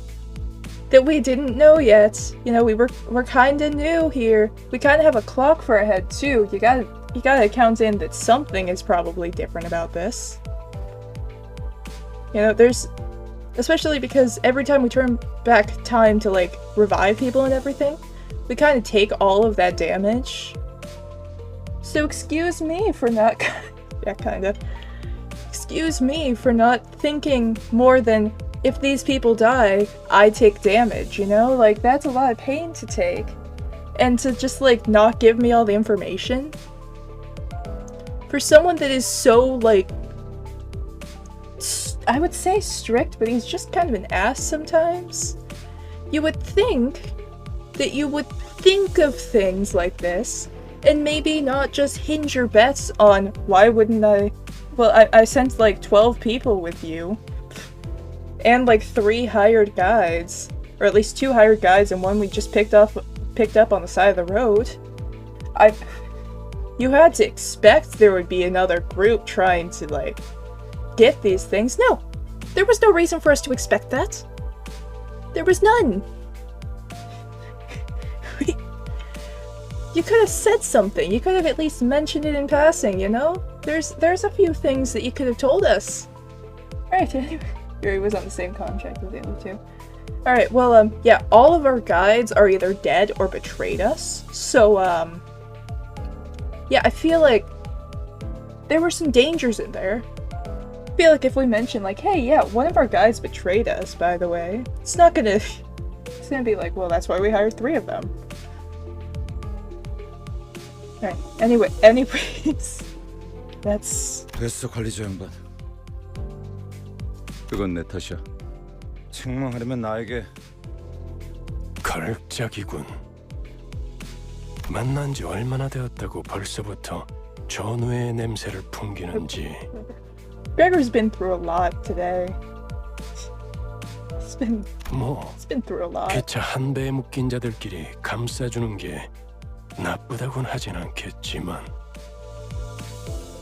that we didn't know yet. You know, we're kinda new here. We kinda have a clock for our head too. You gotta count in that something is probably different about this. You know, especially because every time we turn back time to, like, revive people and everything, we kind of take all of that damage. So excuse me for not yeah, kind of. Excuse me for not thinking more than, if these people die, I take damage, you know? Like, that's a lot of pain to take. And to just, like, not give me all the information. For someone that is so, like, I would say strict, but he's just kind of an ass sometimes. You would think that you would think of things like this, and maybe not just hinge your bets on, why wouldn't I? Well, I sent like 12 people with you, and like 3 hired guides, or at least 2 hired guides and one we just picked up on the side of the road. You had to expect there would be another group trying to, like, get these things. No, there was no reason for us to expect that. There was none. You could have said something. You could have at least mentioned it in passing, you know? There's a few things that you could have told us. Alright, anyway. Yuri was on the same contract with the other 2. Alright, well, yeah, all of our guides are either dead or betrayed us. So, yeah, I feel like there were some dangers in there. I feel like if we mention, like, hey, yeah, one of our guides betrayed us, by the way, it's not gonna... It's gonna be like, well, that's why we hired 3 of them. Alright, anyways, that's... 됐어, 관리자 양반. 그건 내 탓이야. 책망하려면 나에게... 걸작이군. 만난 지 얼마나 되었다고 벌써부터 전우의 냄새를 풍기는지. Gregor's been through a lot today. It's been through a lot. 개차 한 배에 묶인 자들끼리 감싸주는 게 나쁘다곤 하진 않겠지만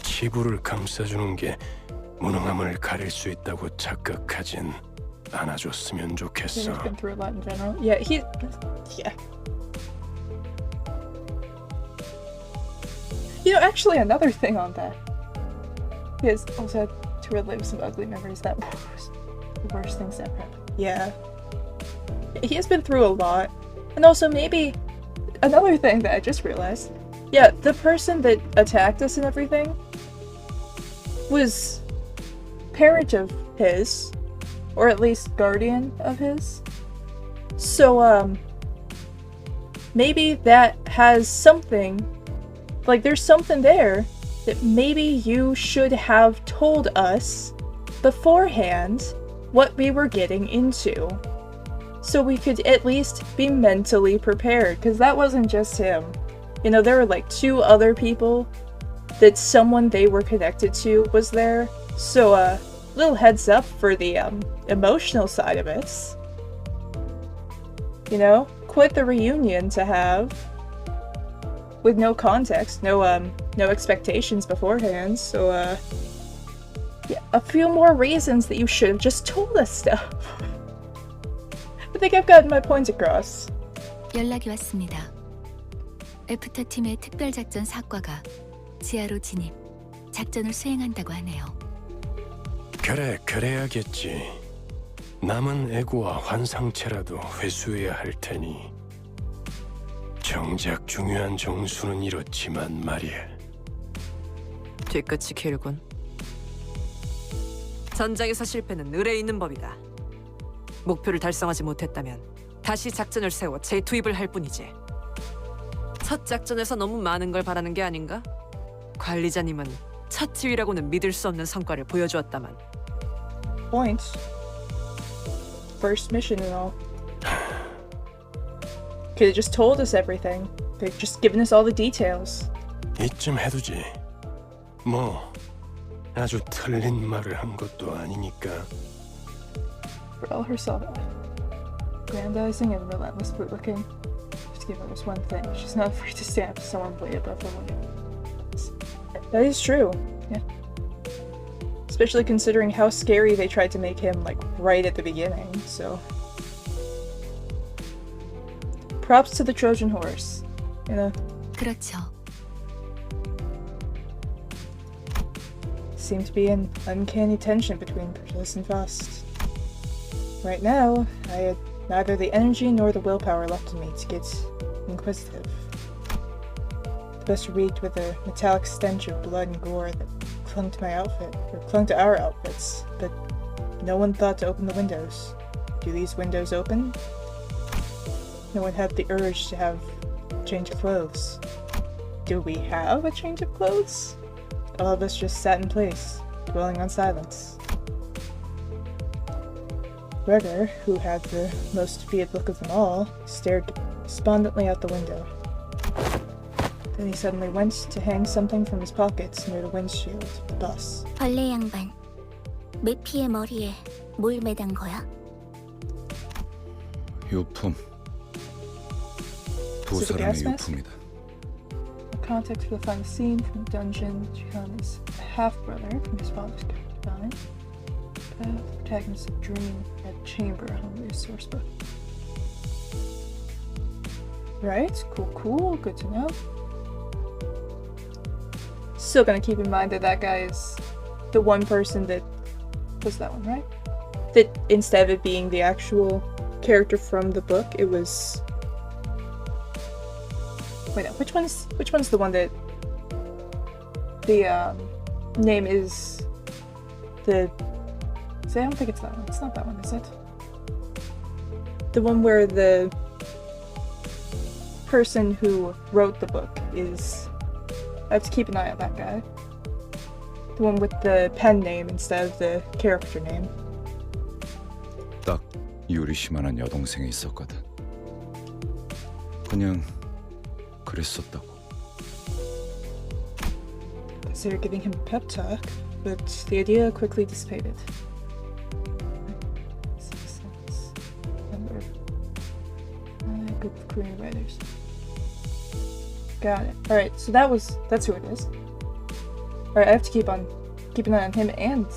치부를 감싸주는 게 무능함을 가릴 수 있다고 착각하진 않아줬으면 좋겠어. He's been through a lot in general. Yeah, yeah. You know, actually, another thing on that. He has also had to relive some ugly memories. That The worst things ever happened. Yeah. He has been through a lot. And also maybe another thing that I just realized. Yeah, the person that attacked us and everything was parent of his, or at least guardian of his. So, maybe that has something, like there's something there that maybe you should have told us beforehand what we were getting into. So we could at least be mentally prepared, because that wasn't just him. You know, there were like 2 other people that someone they were connected to was there. So, little heads up for the, emotional side of it. You know, quite the reunion to have. With no context, no expectations beforehand, so, yeah, a few more reasons that you should have just told us stuff. I think I've gotten my point across. 연락이 왔습니다. 애프터 팀의 특별작전 사과가 지하로 진입, 작전을 수행한다고 하네요. 그래, 그래야겠지. 남은 애고와 환상체라도 회수해야 할 테니. 정작 중요한 정수는 이렇지만 말이야. 뒤끝이 길군. 전장에서 실패는 의뢰 있는 법이다. 목표를 달성하지 못했다면 다시 작전을 세워 재투입을 할 뿐이지. 첫 작전에서 너무 많은 걸 바라는 게 아닌가? 관리자님은 첫 지휘라고는 믿을 수 없는 성과를 보여주었다만. Point. First mission and all. Could have just told us everything. They've just given us all the details. 이쯤 해두지. 뭐 아주 틀린 말을 한 것도 아니니까. For all herself, grandizing and relentless bootlicking. Just give her this one thing. She's not afraid to stand up to someone way above her weight. That is true. Yeah. Especially considering how scary they tried to make him, like, right at the beginning, so. Props to the Trojan horse, you know? 그렇죠. Seemed to be an uncanny tension between Perseus and Faust. Right now, I had neither the energy nor the willpower left in me to get inquisitive. The best reeked with a metallic stench of blood and gore that clung to my outfit, or clung to our outfits, but no one thought to open the windows. Do these windows open? No one had the urge to have a change of clothes. Do we have a change of clothes? All of us just sat in place, dwelling on silence. Gregor, who had the most defeated look of them all, stared despondently out the window. Then he suddenly went to hang something from his pockets near the windshield of the bus. 벌레 양반, 메피의 머리에 뭘 매단 거야? 유품. 두 Is it a 사람의 gas mask? 유품이다. The context will find the scene from the dungeon. Jihan is a half-brother from his father's concubine. The protagonist of Dream at Chamber on the source book. Right, cool, good to know. Still gonna keep in mind that that guy is the one person that was that one, right? That instead of it being the actual character from the book, it was. Wait, no, which one's the one that the name is the. See, I don't think it's that one. It's not that one, is it? The one where the person who wrote the book is. I have to keep an eye on that guy. The one with the pen name instead of the character name. 딱 유리시만한 여동생이 있었거든. 그냥 그랬었다고. Considered giving him a pep talk, but the idea quickly dissipated. Group of Korean writers. Got it. Alright, so that's who it is. Alright, I have to keep an eye on him and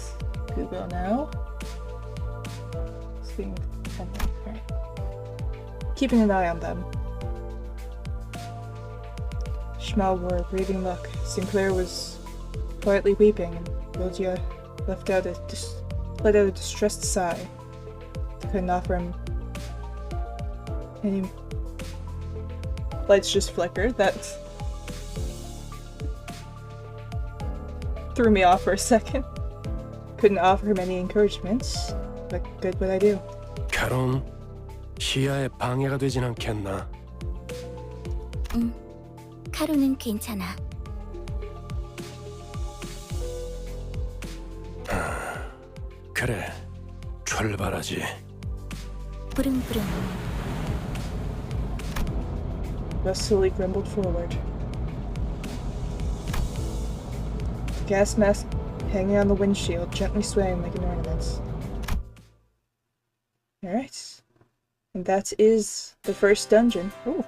Google now. Speaking of alright. Keeping an eye on them. Schmal wore a grieving look. Sinclair was quietly weeping, and Rodia left out a let out a distressed sigh. Couldn't offer him any. Lights just flickered. That threw me off for a second. Couldn't offer him any encouragement. What good would I do? 결혼 시야에 방해가 되진 않겠나? 응, 카루는 괜찮아. 그래, 출발하지. 부릉부릉. Rustily grumbled forward. The gas mask hanging on the windshield, gently swaying like an ornament. Alright. And that is the first dungeon. Ooh.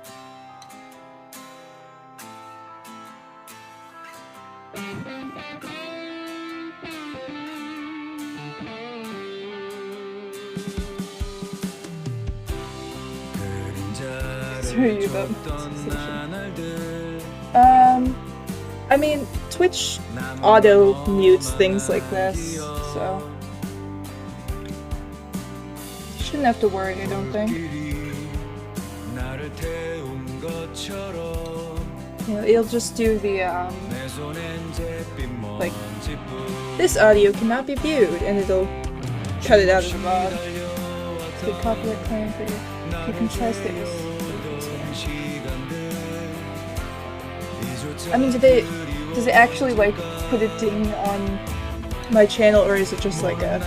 I mean, Twitch auto mutes things like this, so shouldn't have to worry, I don't think. You know, it'll just do the like, this audio cannot be viewed, and it'll cut it out of the VOD. It's a good copyright claim for you. You can try status. I mean, does it actually like put a ding on my channel, or is it just like a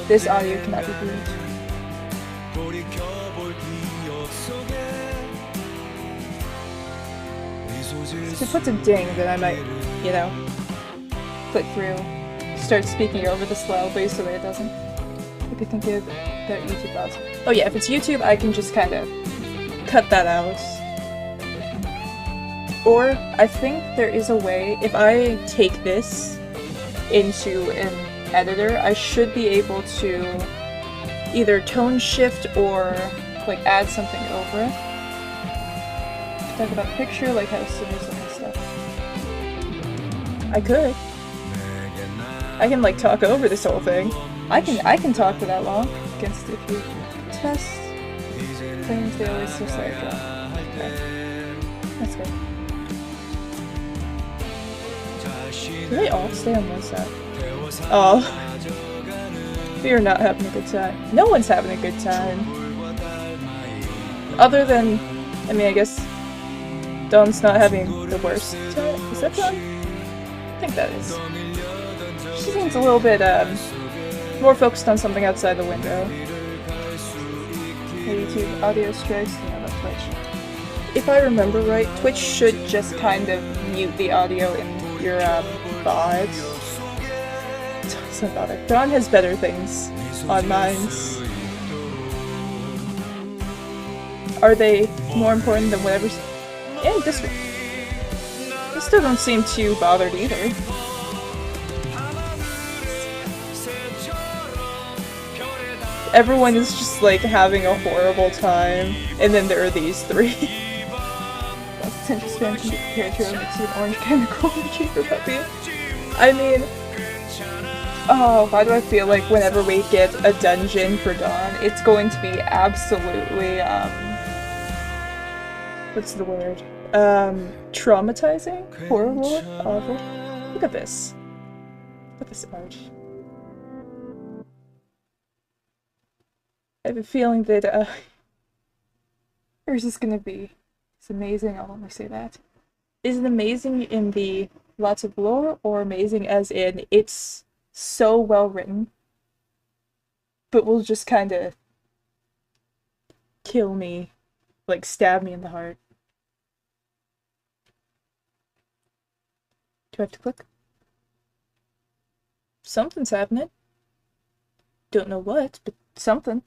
this audio cannot be viewed? If it puts a ding, then I might, you know, click through, start speaking over this loudly so that it doesn't. Maybe think of that YouTube thoughts. Oh yeah, if it's YouTube, I can just kind of cut that out. Or I think there is a way, if I take this into an editor, I should be able to either tone shift or like add something over it. Talk about the picture, like how symbols and stuff. I could. I can like talk over this whole thing. I can talk for that long. Against if you test claims they always just like okay. That's good. Do they all stay on one side? Oh. We are not having a good time. No one's having a good time. Other than, I mean, I guess Dawn's not having the worst time. Is that Dawn? I think that is. She seems a little bit, more focused on something outside the window. YouTube audio strikes, no, not Twitch. If I remember right, Twitch should just kind of mute the audio in your, VODs. Doesn't bother. Dawn has better things on mines. Are they more important than whatever's... And this one. They still don't seem too bothered either. Everyone is just like having a horrible time, and then there are these three. That's potential spam can be compared to a mix of an orange chemical and a cheaper puppy. I mean, oh, why do I feel like whenever we get a dungeon for Dawn, it's going to be absolutely, what's the word? Traumatizing? Horrible? Awful? Look at this. Look at this art. I have a feeling that, yours is gonna be... It's amazing, I'll only say that. Is it amazing in the lots of lore, or amazing as in it's so well written, but will just kinda kill me, like stab me in the heart? Do I have to click? Something's happening. Don't know what, but something.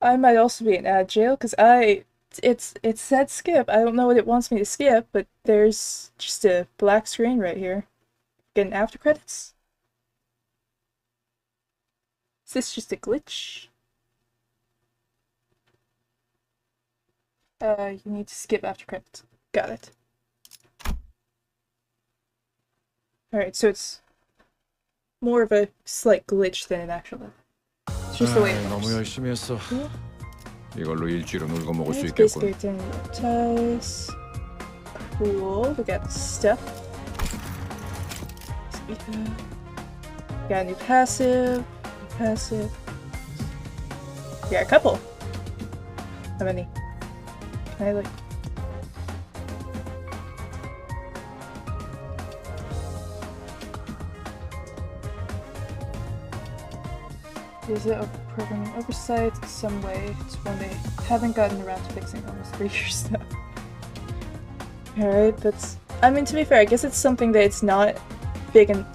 I might also be in ad jail because it said skip. I don't know what it wants me to skip, but there's just a black screen right here. Getting after credits? Is this just a glitch? You need to skip after credits. Got it. Alright, so it's more of a slight glitch than an actual bug. It's just the way it 너무 works. 열심히 했어. 이걸로 일주일은 울고 먹을 수 It's basically 있겠군. doing ties. Cool. We got stuff. Got a new passive. Passive. We got a couple. How many? Can I like? Is it a programming oversight in some way? It's when they haven't gotten around to fixing almost 3 years now. Alright, that's... I mean, to be fair, I guess it's something that it's not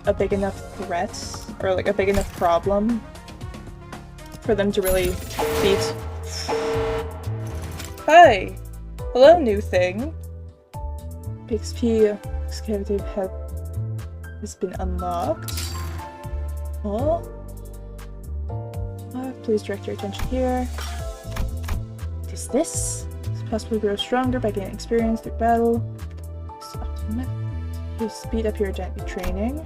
a big enough threat, or like a big enough problem for them to really beat. Hi! Hello, new thing! PXP excavative has been unlocked. Oh? Please direct your attention here. What is this? It's possibly grow stronger by gaining experience through battle. You speed up your training.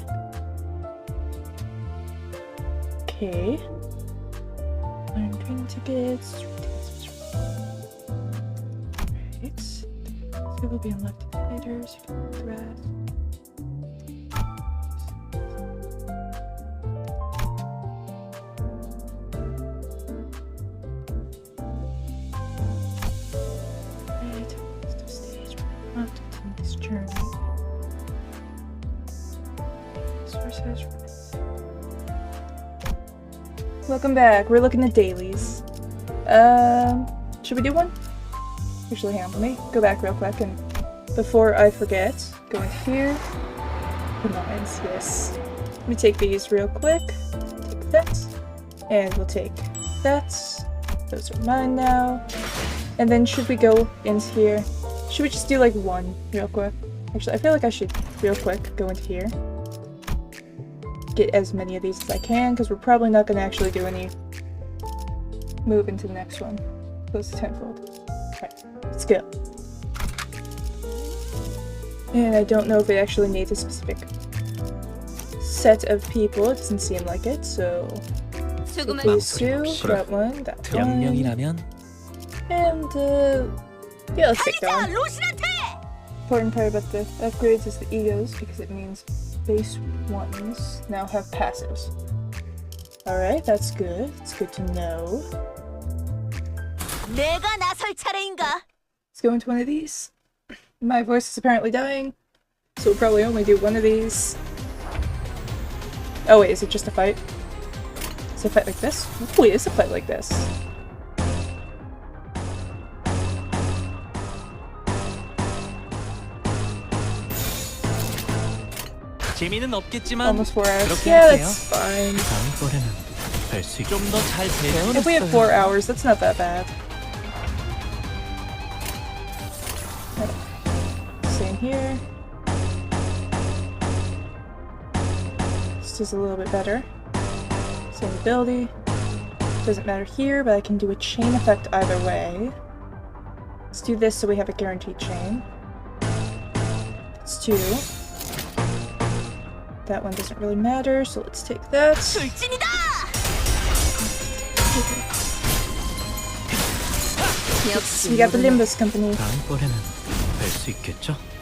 Okay. Learn training tickets. Right. It will be unlocked indicators. You can threat. Welcome back. We're looking at dailies. Should we do one? Actually, hang on. Let me go back real quick, and before I forget, go in here. Combines, yes. Let me take these real quick. Take that, and we'll take that. Those are mine now. And then should we go in here? Should we just do like one real quick? Actually, I feel like I should real quick go into here. Get as many of these as I can, because we're probably not going to actually do any move into the next one. Close to tenfold. Alright, let's go. And I don't know if it actually needs a specific set of people. It doesn't seem like it, so... These two, that one, that one. And, yeah, let's take that one. Important part about the upgrades is the egos, because it means base ones now have passives. Alright, that's good. It's good to know. Let's go into one of these. My voice is apparently dying, so we'll probably only do one of these. Oh wait, is it just a fight? Is it a fight like this? Oh, it is a fight like this. 재미는 없겠지만 Almost 4 hours. 그렇게 Yeah, 할게요. that's fine. 좀 더 잘 배우는 If we have 4 hours, that's not that bad. Same here. This is a little bit better. Same ability. Doesn't matter here, but I can do a chain effect either way. Let's do this so we have a guaranteed chain. That's 2. That one doesn't really matter, so let's take that. We got the Limbus company.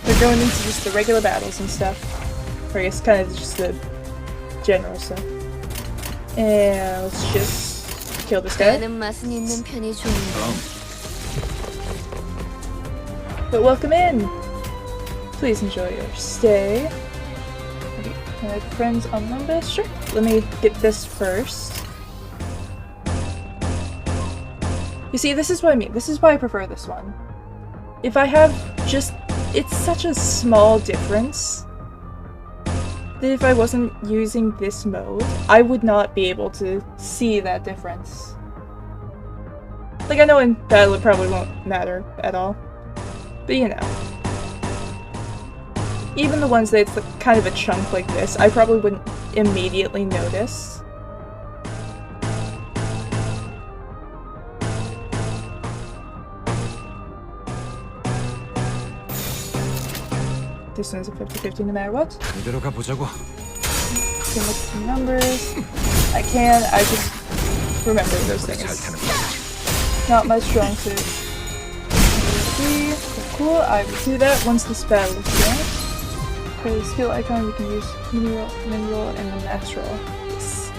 They're going into just the regular battles and stuff. Or I guess kind of just the general stuff. And let's just kill this guy. But welcome in! Please enjoy your stay. Can I have friends on Limbus? Sure. Let me get this first. You see, this is what I mean. This is why I prefer this one. If I have just... It's such a small difference that if I wasn't using this mode, I would not be able to see that difference. Like, I know in battle it probably won't matter at all. But you know. Even the ones that's kind of a chunk like this, I probably wouldn't immediately notice. This one's a 50-50 no matter what. 이대로 가보자고. can look at the numbers. I can. I just remember those things. Not my strong suit. Cool. I will do that once this battle is done. For the skill icon, we can use mineral, and the natural. Yes.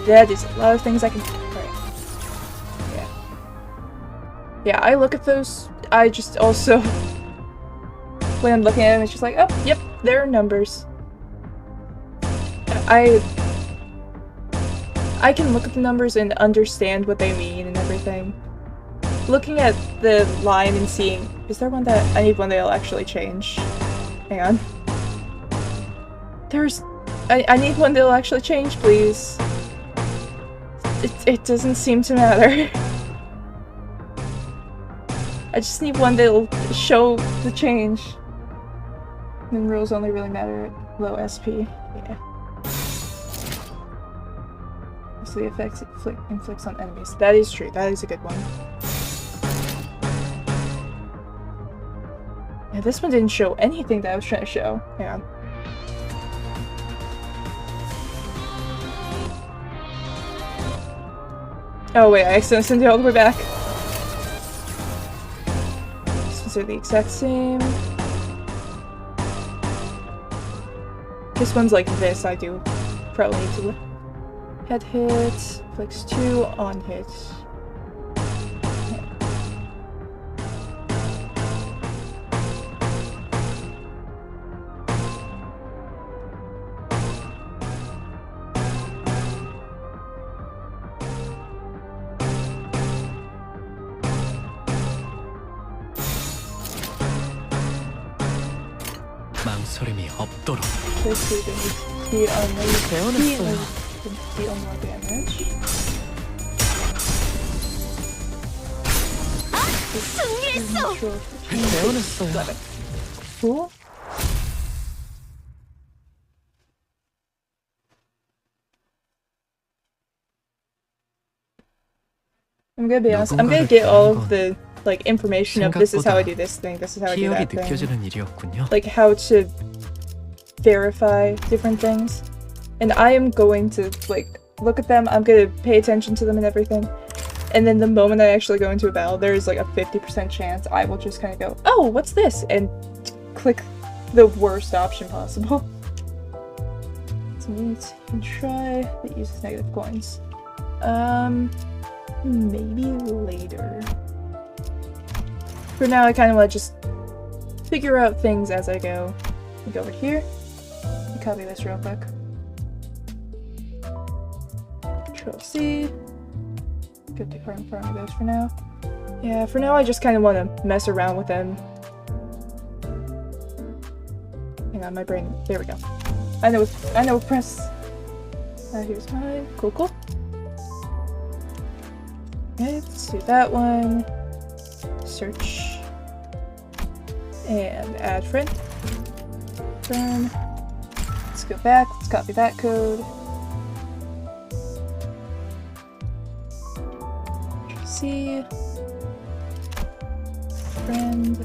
That is a lot of things I can do. Right. Yeah. Yeah, I look at those. I just also, when I'm looking at them, it's just like, oh, yep, there are numbers. I can look at the numbers and understand what they mean and everything. Looking at the line and seeing, is there one that I need one that'll actually change? Hang on. I need one that'll actually change, please. It doesn't seem to matter. I just need one that'll show the change. And rules only really matter at low SP. Yeah. So the effects inflicts on enemies. That is true. That is a good one. Yeah, this one didn't show anything that I was trying to show. Hang on. Oh wait, I accidentally sent it all the way back. These are the exact same. This one's like this, I do probably need to head hit, flex 2, on hit. 망설임이 없도록. Basically, they need to deal more damage. 승리했어! 배워냈어요. Cool. I'm gonna be honest, I'm gonna get all of the like information of this is how I do this thing, this is how I do that thing. Like how to verify different things. And I am going to like look at them, I'm gonna pay attention to them and everything. And then the moment I actually go into a battle, there's like a 50% chance I will just kind of go, oh, what's this? And click the worst option possible. So we can try that uses negative coins. Maybe later. For now, I kind of want to just figure out things as I go. Go over here. Copy this real quick. Control C. Good to farm those for now. Yeah, for now I just kind of want to mess around with them. Hang on, my brain. There we go. I know. Press. Here's mine. Cool. Okay, let's do that one. Search. And add friend. Friend. Let's go back. Let's copy that code. C. Friend.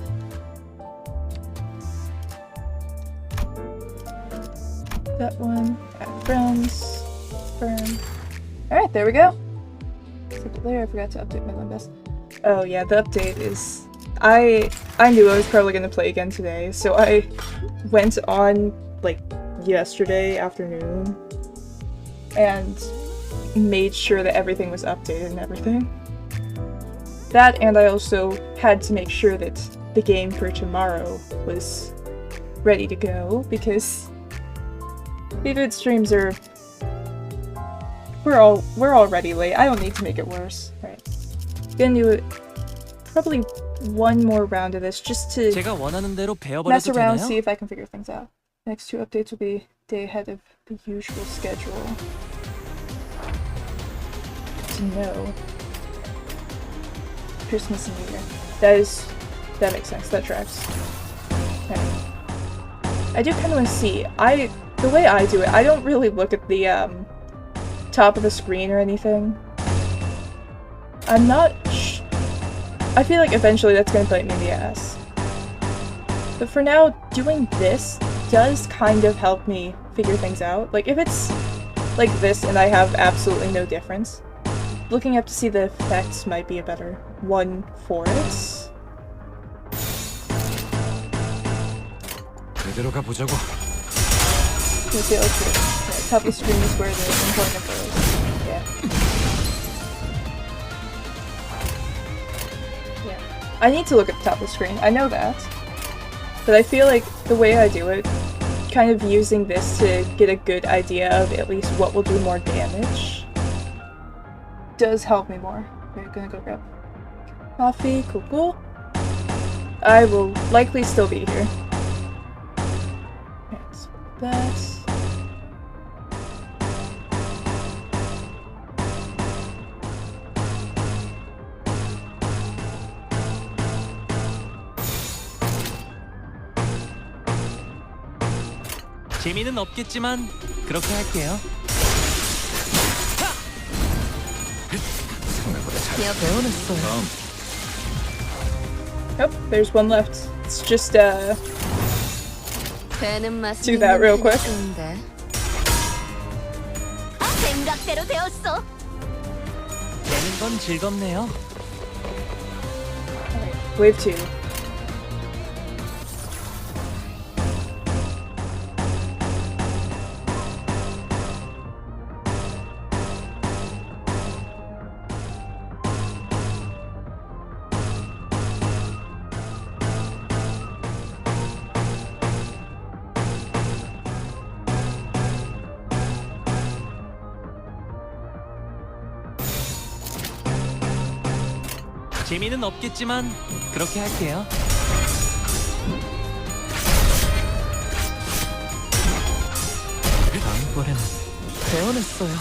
That one. Add friends. Friend. Alright, there we go. There, I forgot to update my Limbus. Oh yeah, the update is... I knew I was probably going to play again today, so I went on, like, yesterday afternoon and made sure that everything was updated and everything. That, and I also had to make sure that the game for tomorrow was ready to go, because Vivid streams are... We're already late. I don't need to make it worse. Right. Gonna do it probably one more round of this just to mess around, see if I can figure things out. Next 2 updates will be a day ahead of the usual schedule. To know. Christmas and New Year. That makes sense. That tracks. Okay. I do kind of want to see. The way I do it, I don't really look at the top of the screen or anything. I'm not I feel like eventually that's gonna bite me in the ass. But for now, doing this does kind of help me figure things out. Like, if it's like this and I have absolutely no difference. Looking up to see the effects might be a better one for it. 제대로 가보자고. Let's see, let's see. Yeah, top of the screen is where the important goes. Yeah. Yeah. I need to look at the top of the screen. I know that. But I feel like the way I do it, kind of using this to get a good idea of at least what will do more damage, does help me more. Okay, gonna go grab coffee. Cool, cool. I will likely still be here. That. 재미는 없겠지만 그렇게 할게요. 배워냈어요. Yep, there's one left. It's just 되는 맛은 do that real quick. 좋은데. 생각대로 되었어. 되는 건 즐겁네요. Wave 2. 재미는 없겠지만 그렇게 할게요. 다음번에는 배워냈어요.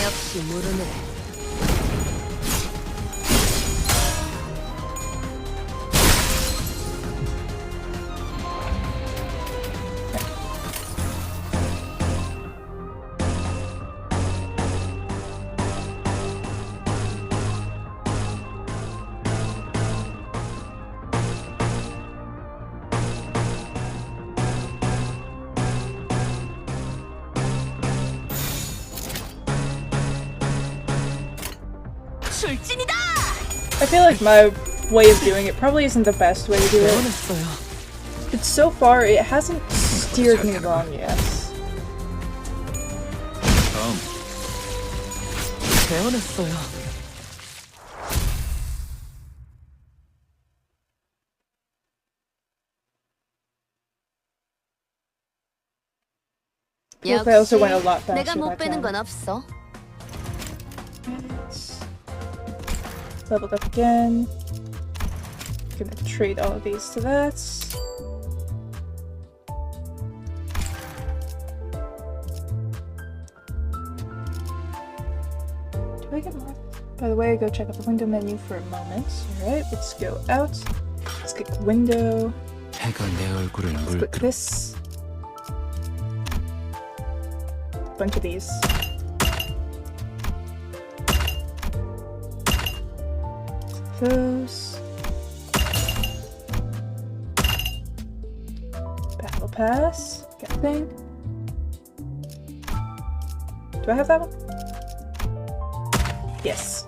역시 모르네. I feel like my way of doing it probably isn't the best way to do it. But so far, it hasn't steered me wrong yet. 배워냈어요. Cool if I also went a lot faster 내가 못 that 빼는 time. 건 없어. Leveled up again. Gonna trade all of these to that. Do I get more? By the way, go check out the window menu for a moment. Alright, let's go out. Let's click window. 해가 내 얼굴을 Let's click 물들어. this. Bunch of these. Those. Battle Pass. Got a thing. Do I have that one? Yes.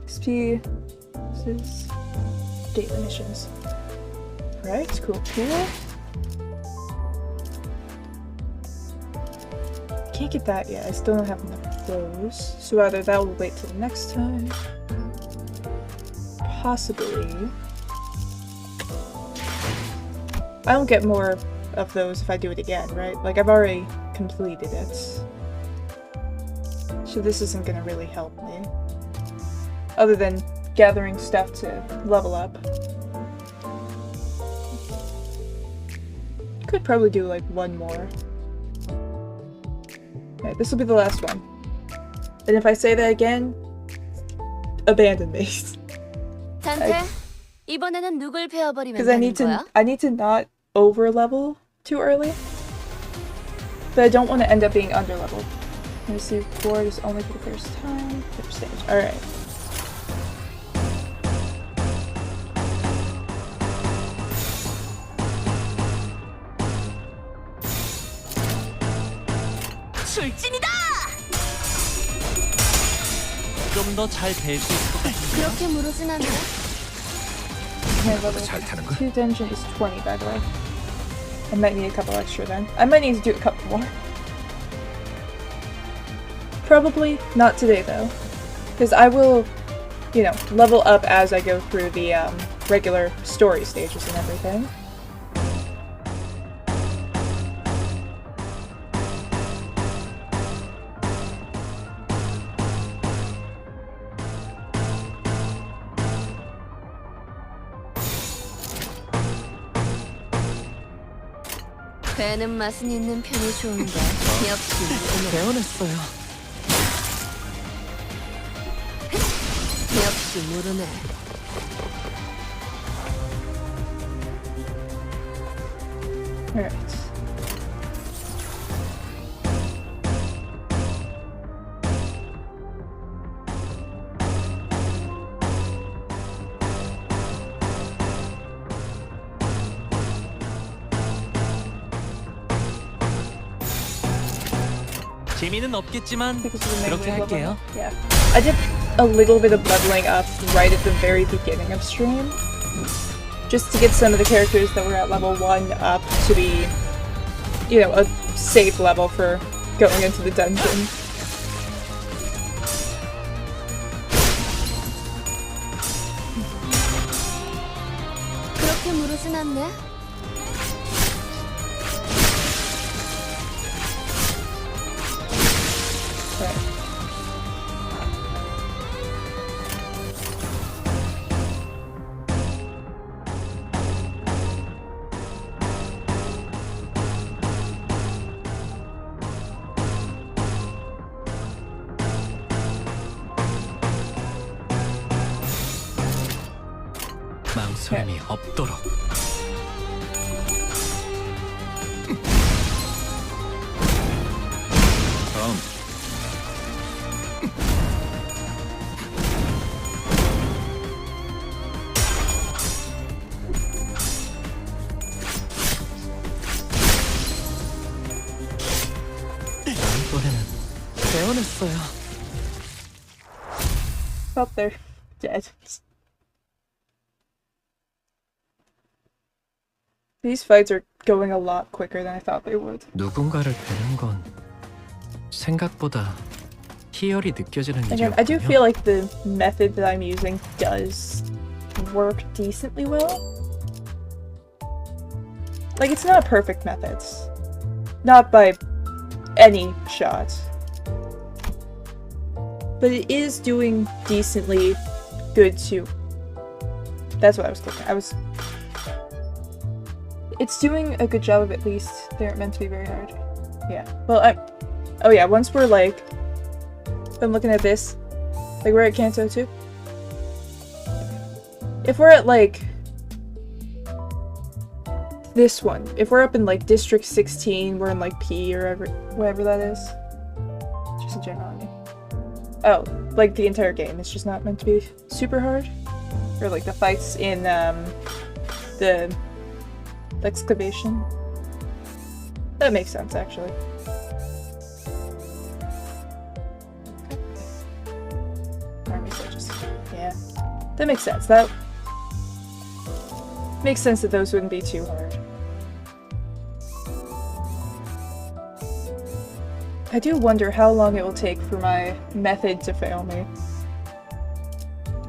XP. This is daily missions. Right, cool, cool. Can't get that yet. I still don't have enough of those. So either that will wait till next time. Possibly. I don't get more of those if I do it again, right? Like, I've already completed it. So this isn't gonna really help me. Other than gathering stuff to level up. Could probably do, like, one more. Alright, this will be the last one. And if I say that again, abandon me. 단테, 이번에는 누굴 베어버리면 Because I need to not over level too early. But I don't want to end up being under leveled. Receive board is only for the first time. First stage. Alright. 출진이다! 좀 더 잘 될 수 있을 것 같은데요. 그렇게 무르진 않아. My level 잘 타는 거야? 2 dungeon is 20, by the way. I might need a couple extra then. I might need to do a couple more. Probably not today though. Because I will, you know, level up as I go through the regular story stages and everything. 배는 맛은 있는 편이 좋은데 역시 배워냈어요. 역시 모르네. Alright. 재미는 없겠지만 Because of the 그렇게 main level. 할게요. Yeah. I did a little bit of leveling up right at the very beginning of stream. Just to get some of the characters that were at level 1 up to be, you know, a safe level for going into the dungeon. 그렇게 무르진 않네. 망설임이 없도록. 다음. 이번에는 배워냈어요. Oh, they're dead. These fights are going a lot quicker than I thought they would. 누군가를 뵈는 건 생각보다 희열이 느껴지는 Again, I do 일이었군요. feel like the method that I'm using does work decently well. Like, it's not a perfect method. Not by any shot. But it is doing decently good too. That's what I was looking at. It's doing a good job of at least. They aren't meant to be very hard. Yeah. Well, oh yeah, once we're like... I'm looking at this. Like, we're at Kanto 2. If we're at, like... this one. If we're up in, like, District 16, we're in, like, P or whatever that is. Just in general, I mean. Oh, like, the entire game. It's just not meant to be super hard. Or, like, the fights in, the excavation. That makes sense, actually. Army soldiers. Yeah. That makes sense. That makes sense that those wouldn't be too hard. I do wonder how long it will take for my method to fail me.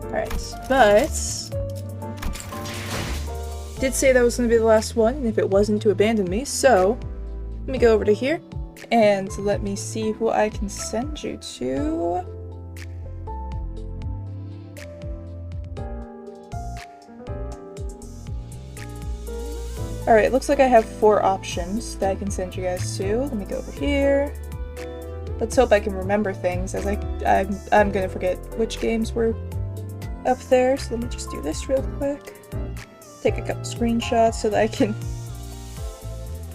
Alright, but... did say that was going to be the last one, and if it wasn't, to abandon me, so... let me go over to here, and let me see who I can send you to... Alright, looks like I have 4 options that I can send you guys to. Let me go over here. Let's hope I can remember things, as I'm gonna forget which games were up there, so let me just do this real quick. Take a couple screenshots so that I can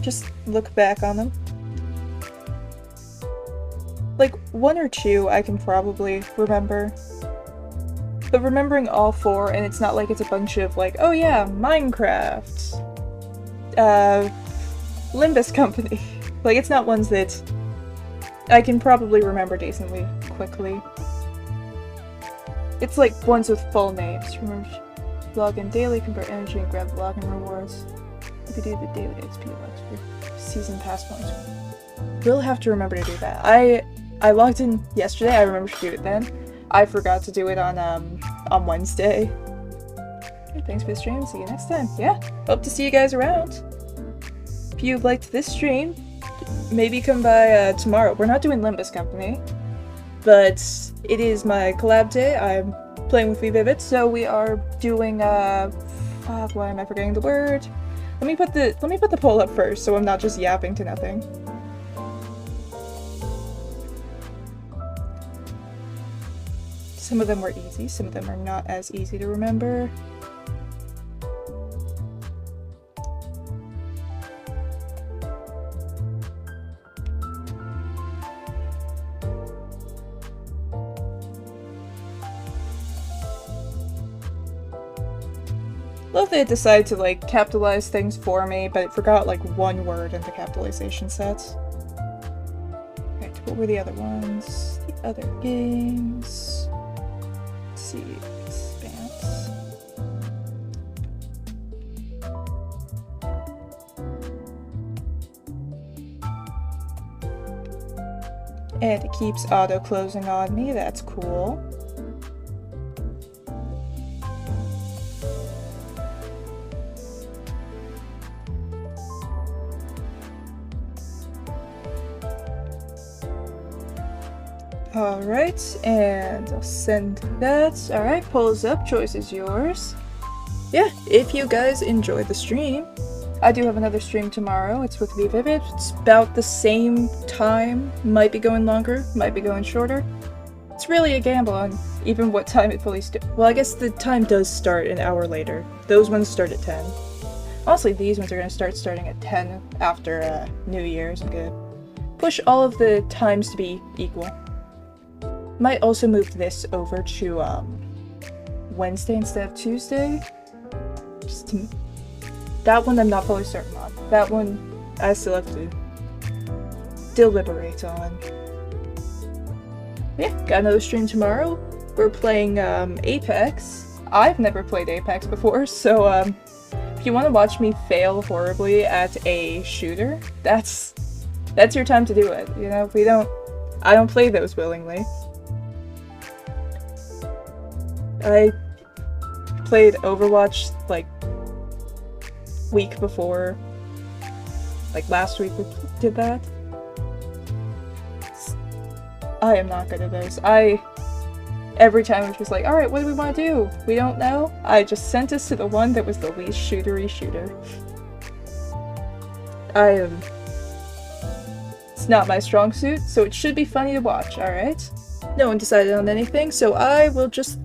just look back on them. Like, 1 or 2 I can probably remember. But remembering all 4, and it's not like it's a bunch of like, oh yeah, Minecraft, Limbus company. Like, it's not ones that I can probably remember decently quickly. It's like ones with full names. Remember, log in daily, convert energy, and grab the login rewards. If you do the daily XP logs for season pass points. We'll have to remember to do that. I logged in yesterday. I remember to do it then. I forgot to do it on Wednesday. Thanks for the stream. See you next time. Yeah, hope to see you guys around. If you liked this stream, maybe come by tomorrow. We're not doing Limbus Company, but it is my collab day. I'm playing with Vivid, so we are doing why am I forgetting the word? Let me put the poll up first, so I'm not just yapping to nothing. Some of them were easy, some of them are not as easy to remember. Love they decided to like capitalize things for me, but it forgot like one word in the capitalization sets. Right, what were the other ones? The other games. Let's see, Expanse. And it keeps auto closing on me, that's cool. Alright, and I'll send that. Alright, polls up, choice is yours. Yeah, if you guys enjoyed the stream, I do have another stream tomorrow. It's with Vivid. It's about the same time. Might be going longer, might be going shorter. It's really a gamble on even what time it fully well, I guess the time does start an hour later. Those ones start at 10. Honestly, these ones are going to starting at 10 after New Year's. I'm gonna push all of the times to be equal. Might also move this over to Wednesday instead of Tuesday. Just to, that one I'm not fully certain on. That one I still have to deliberate on. Yeah, got another stream tomorrow. We're playing Apex. I've never played Apex before, so if you want to watch me fail horribly at a shooter, that's your time to do it. You know, I don't play those willingly. I played Overwatch like week before, like last week we did that. I am not good at those. Every time I'm just like, alright, what do we want to do? We don't know. I just sent us to the one that was the least shootery shooter. It's not my strong suit, so it should be funny to watch, alright? No one decided on anything, so I will just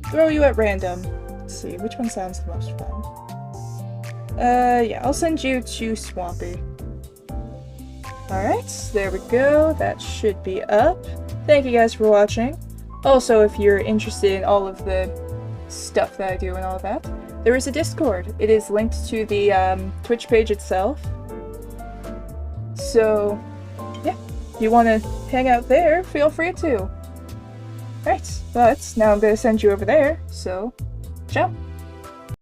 throw you at random. Let's see, which one sounds the most fun? Yeah, I'll send you to Swampy. Alright, there we go. That should be up. Thank you guys for watching. Also, if you're interested in all of the stuff that I do and all of that, there is a Discord. It is linked to the Twitch page itself. So, yeah, if you want to hang out there, feel free to. Right, but now I'm going to send you over there, so ciao.